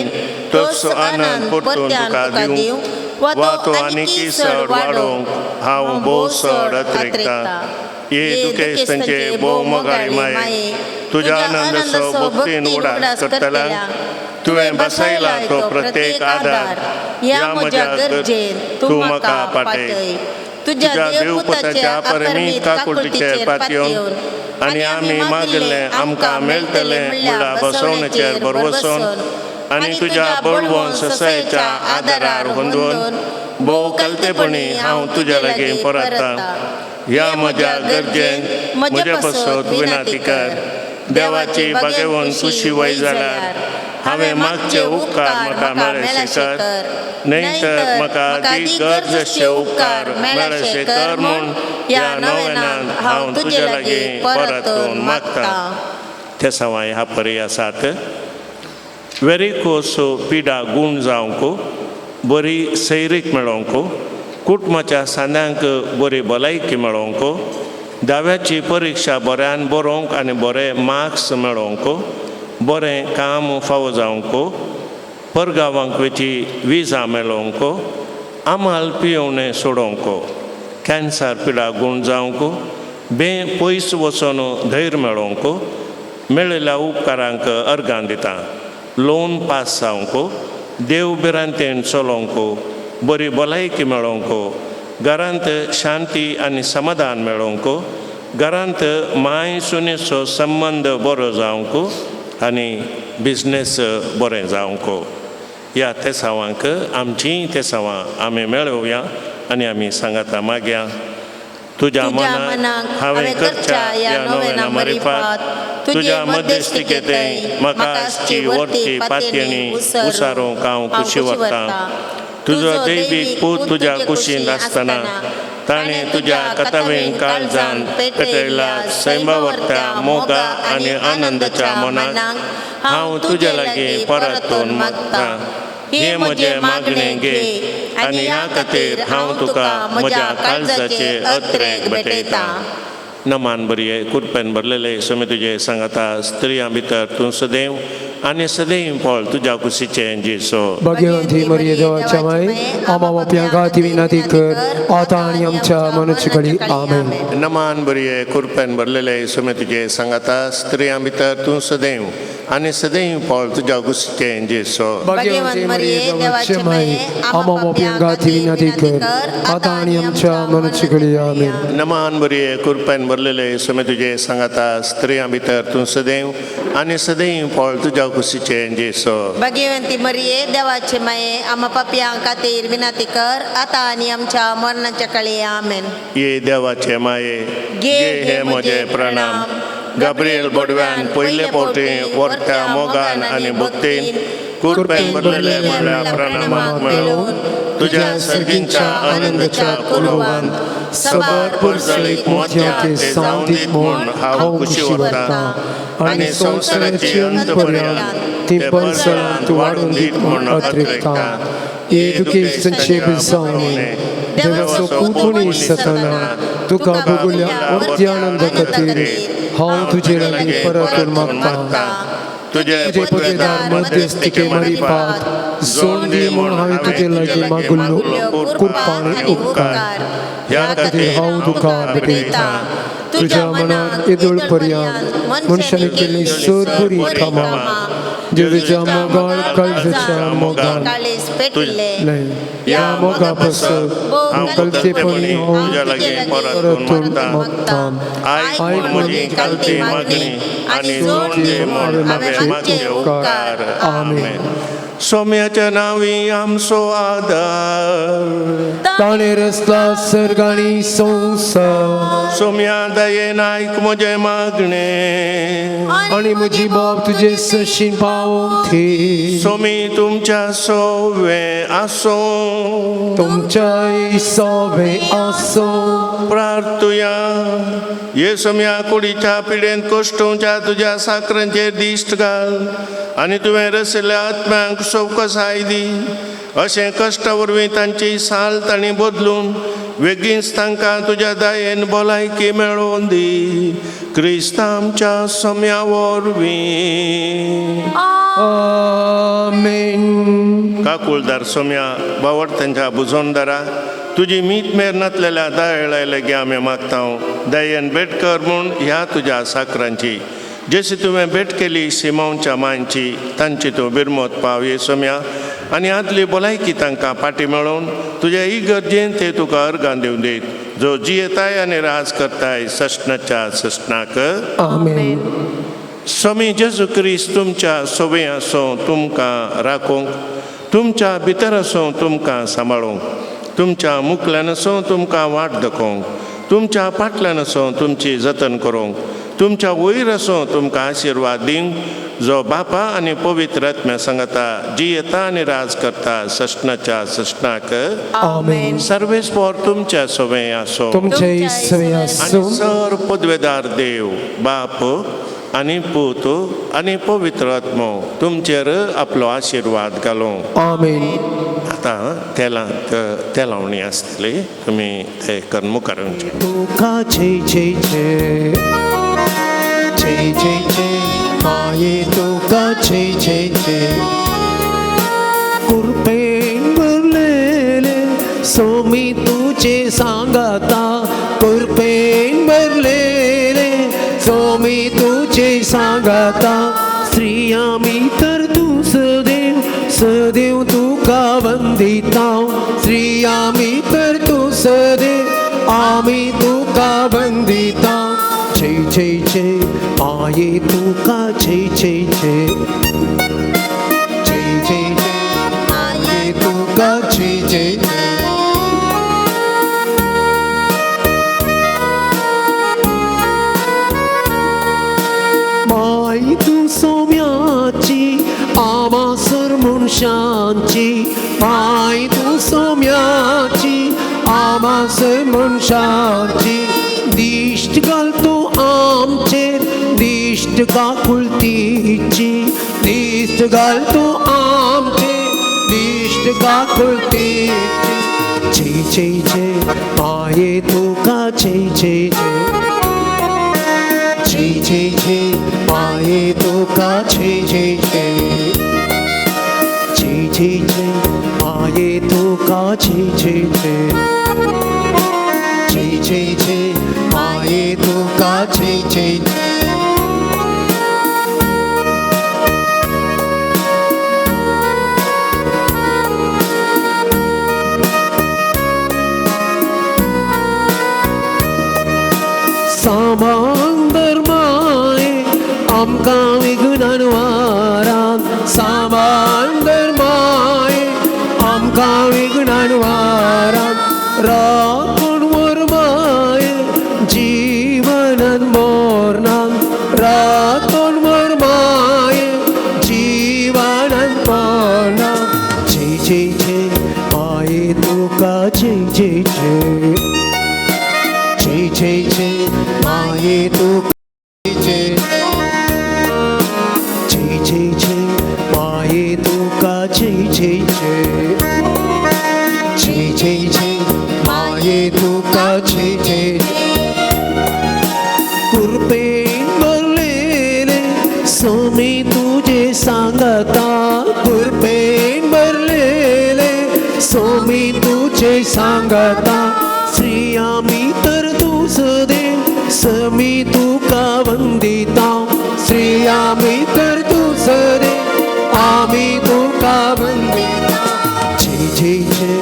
तोच आनंद परतून तुका दिवं वा तो आनीकी चड वाडोवंक हांव भोव चड अत्रेकता ये दुखेस्तांचे भोव मोगाळी माये तुज्या आनंदसो भक्तीन उडास करतल्यांक तुवें बसयला तो प्रत्येक आदार ह्या म्हज्या गरजेन तूं म्हाका पाटय तुज्या देवपुताच्या अपरिमीत काकुळटीचेर पातयेवन आनी आमी मागलें आमकां मेळटलें म्हणल्यार बसवणेचेर बरवसून आनी तुज्या बळवोन ससायेच्या आदारार हुंदून भोव कलतेपणी हांव तुज्या लागीं परततां ह्या म्हज्या गरजेन म्हजे पासत विनंती कर देवाची बागेवून तुशी वय जाल्यार हांवें मागचे उपकार म्हाका मेळशे कर न्हय म्हाका अदीक गरजेचे उपकार मेळशे कर म्हूण ह्या नोवेनांत हांव तुजे लागीं परतून मागतां ते सवाय ह्या परी आसात वेरिकोस पिडा गूण जावंक बरी सैरीक मेळोवंक कुटुंबाच्या सांद्यांक बरी भलायकी मेळोवंक दाव्याची परिक्षा बऱ्यान बरोवंक आनी बरे मार्क्स मेळोवंक बरें काम फावो जावंक परगांवांक वेची विजा मेळोवंक आमाल पियेवणें सोडोवंक कॅन्सर पिडा गूण जावंक पयस वचून धैर्य मेळोवंक मेळिल्ल्या उपकारांक अर्गां दिता लोन पास जावंक देव बिरांतेन चलोवंक बरी भलायकी मेळोवंक घरांत शांती आनी समाधान मेळोवंक घरांत माय सुनेचो संबंद बरो जावंक आनी बिजनेस बरें जावंक ह्या तेसावांक आमचीं तेसावां आमी मेळोवया आनी आमी सांगाता मागया तुझ्या मनाक हांवें करच्या या नोवेना मरिपात तुझ्या मध्यस्थिकेते म्हाका आसची व्हरची पातयणी उसारूंक हांव कुशी व्हरतां तुजो दैवीक पूत तुज्या कुशींत आसतना ताणें तुज्या कतावें काळजांत पेटयला सैमावर्त्या मोगा आनी आनंदाच्या मनाक हांव तुजे लागीं परतून मागतां हे म्हजें मागणें घे आनी ह्या खातीर हांव तुका म्हज्या काळजाचे अत्रेक भेटयतां नमान बरये कुरपेन भरलेले समे तुजे सांगाता स्त्रियां भितर तूं सदैव आनी सदैव फळ तुज्या कुशीचें जेसो भाग्यवंती मरिये देवाच्या माय आम्हा बापया खातीर विनंती कर आता आनी आमच्या मनुष्य घडी आमेन नमान बरये कुरपेन भरलेले समे तुजे सांगाता स्त्रियां भितर तूं सदैव आनी सदैव फळ तुज्या कुशीचें जेसो भाग्यवंती मरिये देवाच्या माय आम्हा बापया खातीर विनंती कर आता आनी आमच्या मनुष्य घडी आमेन नमान बरये कुरपेन भरलेले समे तुजे सांगाता स्त्रियां भितर तूं सदैव आनी सदैव फळ तुज्या कुशीचें जेसो भाग्यवंती मरिये देवाचे माये आम्हा पापयां खातीर विनंती कर आता आनी आमच्या मरणाच्या काळी आमेन ये देवाचे माये घे हे म्हजे प्रणाम गाब्रिएल बडव्यान पयले फावटी वर्त्या मोगान आनी भक्तीन कुरपेन भरलेले म्हळ्या प्रणामाक मेळून तुज्या सर्गींच्या आनंदाच्या कुलवांत सबर पुरसळीक मोत्याचे सावंतीत म्हूण हांव खुशी वता आनी संवसाराची अंत पर्यंत ती परसळांत वाडून दीत म्हूण अत्रेकता ये दुखे संक्षेप जावने देवाचो कुटुणी सतना तुका भोगुल्या अति आनंद खातीर हांव तुजे लागीं परतून मागतां तुजे पदवेदार मध्यस्थिके मरिपात जोड दी म्हूण हांवें तुजे लागीं मागुल्लो कुरपाणी उपकार ह्या खातीर हांव तुका भेटयतां तुज्या मनाक येदोळ पर्यंत मनशाने केल्ली सर बरी कामां देवीच्या मोगाळ काळजाच्या मोगान काळीज पेटले या मोगा पासत हांव कलतेपणी हांव तुज्या लागीं परतून मागतां आयक म्हजी कालती मागणी आनी जोड दे म्हूण हांवें मागचे उपकार आमेन सोम्याच्या नांवी आमचो आदार ताणे रचला सर्ग आनी संवसार सोम्या दयेन आयक म्हजें मागणें आनी म्हजी बाब तुजे सशीन पावोंक थी सोमी तुमच्या सोवे आसो तुमच्या सोवे आसो प्रार्थुया ये सोम्या कुडीच्या पिडेंत कोश्टूच्या तुज्या साकरांचेर दिश्ट घाल आनी तुवें रचयल्या आत्म्यांक सवकसाय दी अशें कश्टा वरवीं तांची साल तांणी बदलून बेगीनच तांकां तुज्या दयेन भलायकी मेळोवन दी क्रिस्त आमच्या सोम्या वरवीं आमेन काकुळदार सोम्या बावड तांच्या बुजोनदारा तुजी मीत मेर नातलेल्या दये लायले आमी मागतां दयेन भेट कर म्हूण ह्या तुज्या साकरांची जशी तुवें भेट केली सिमोनच्या मांची तांची तूं बिरमोत पाव ये सोम्या आनी आदली भलायकी तांकां पाटी मेळोवन तुज्या इगर्जेन ते तुका अर्गां दिवन दीत जो जियेताय आनी राज करताय सशनाच्या सशनाक आमेन स्वामी जेजू क्रिस्त तुमच्या सोबे आसूं तुमकां राखूंक तुमच्या भितर आसूं तुमकां सांबाळूंक तुमच्या मुखल्यान आसूं तुमकां वाट दाखोवंक तुमच्या फाटल्यान आसूं तुमची जतन करूंक तुमच्या वयर आसूं तुमकां आशिर्वाद दिवंक जो बापा आनी पवित्र आत्म्या सांगता जी येता आनी राज करता सशनाच्या सशनाक आमेन सर्वेस्पर तुमच्या सोबे आसूं तुमचे सवे आनी आसूं सर पदवेदार देव बाप आनी पूत आनी पवित्र आत्मो तुमचेर आपलो आशिर्वाद घालूं आमेन आतां ते लावणी आसतली तुमी ते करून मुखार वचचे तुका जय जय जय जय जय जय माये तुका जय जय जय कुरपेन भरलेले सोमी तुझे सांगता कुरपेन भरलेले सोमी तुझे सांगता स्त्रिया मी तर तू सदैव सदैव तुका वंदिता स्त्रिया मी तर तू सदैव आम्ही तुका वंदिता जय जय जय माये तुका जय जय जय जय जय जय माये तुका जय जय जय आमची पाय तू सोम्याची आमासे मनशाची दिष्ट घालतो आमचेर दिष्ट काकुळतीची दिष्ट घालतो आमचेर दिष्ट काकुळतीची जय जय जय माये तुका जय जय जय जय जय जय माये तुका जय जय जय जय जय जय माये तुका जय जय जय जय जय जय माये तुका जय जय जय सामांदर माये आमकां विघ्नान वारान सामांदर माये आमकां विघ्नान वारान राखण वर माये जीवनान मोरनान राखण वर माये जीवनान मोरनान जय जय जय माये तुका जय जय जय जय जय जय माये तुका जय जय जय जय माये तुका जय जय जय जय जय जय माये तुका जय जय कुर्पेन भरलेले सोमी तुझे सांगता कुर्पेन भरलेले सोमी तुझे सांगता श्री आम्ही तर तूच देव समी तुका वंदिता श्री आम्ही तर तूच देव आम्ही तुका वंदिता जय जय जय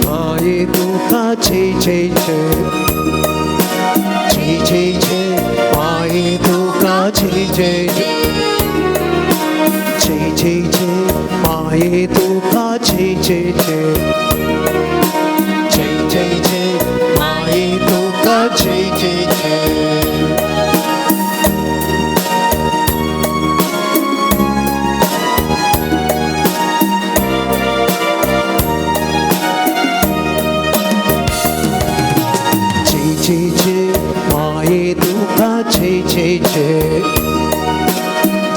माये तुका जय जय जय जय जय जय माये तुका जय जय जय जय जय जय माये तुका जय जय जय जय जय जय माये तुका जय जय जय जय जय माये तुका जय जय जय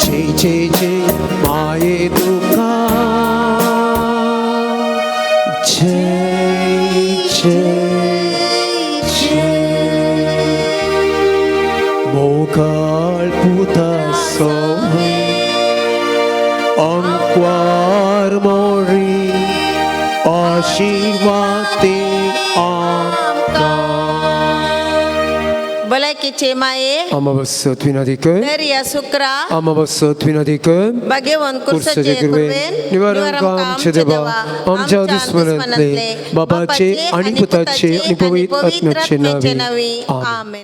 जय जय जय माये तुका जय जय जय मोगाळ पुता सोमी अंक्वार मोरी आशीर्वादे Balakice maye Amabassa twinadike Neria sukra Amabassa twinadike Bhagavan kursache kurven निवारण काम छे देवा आमच्या दुश्मनांतले बाबाचे आणि पुताचे आणि पवित्र आत्म्याचे नावे आमेन.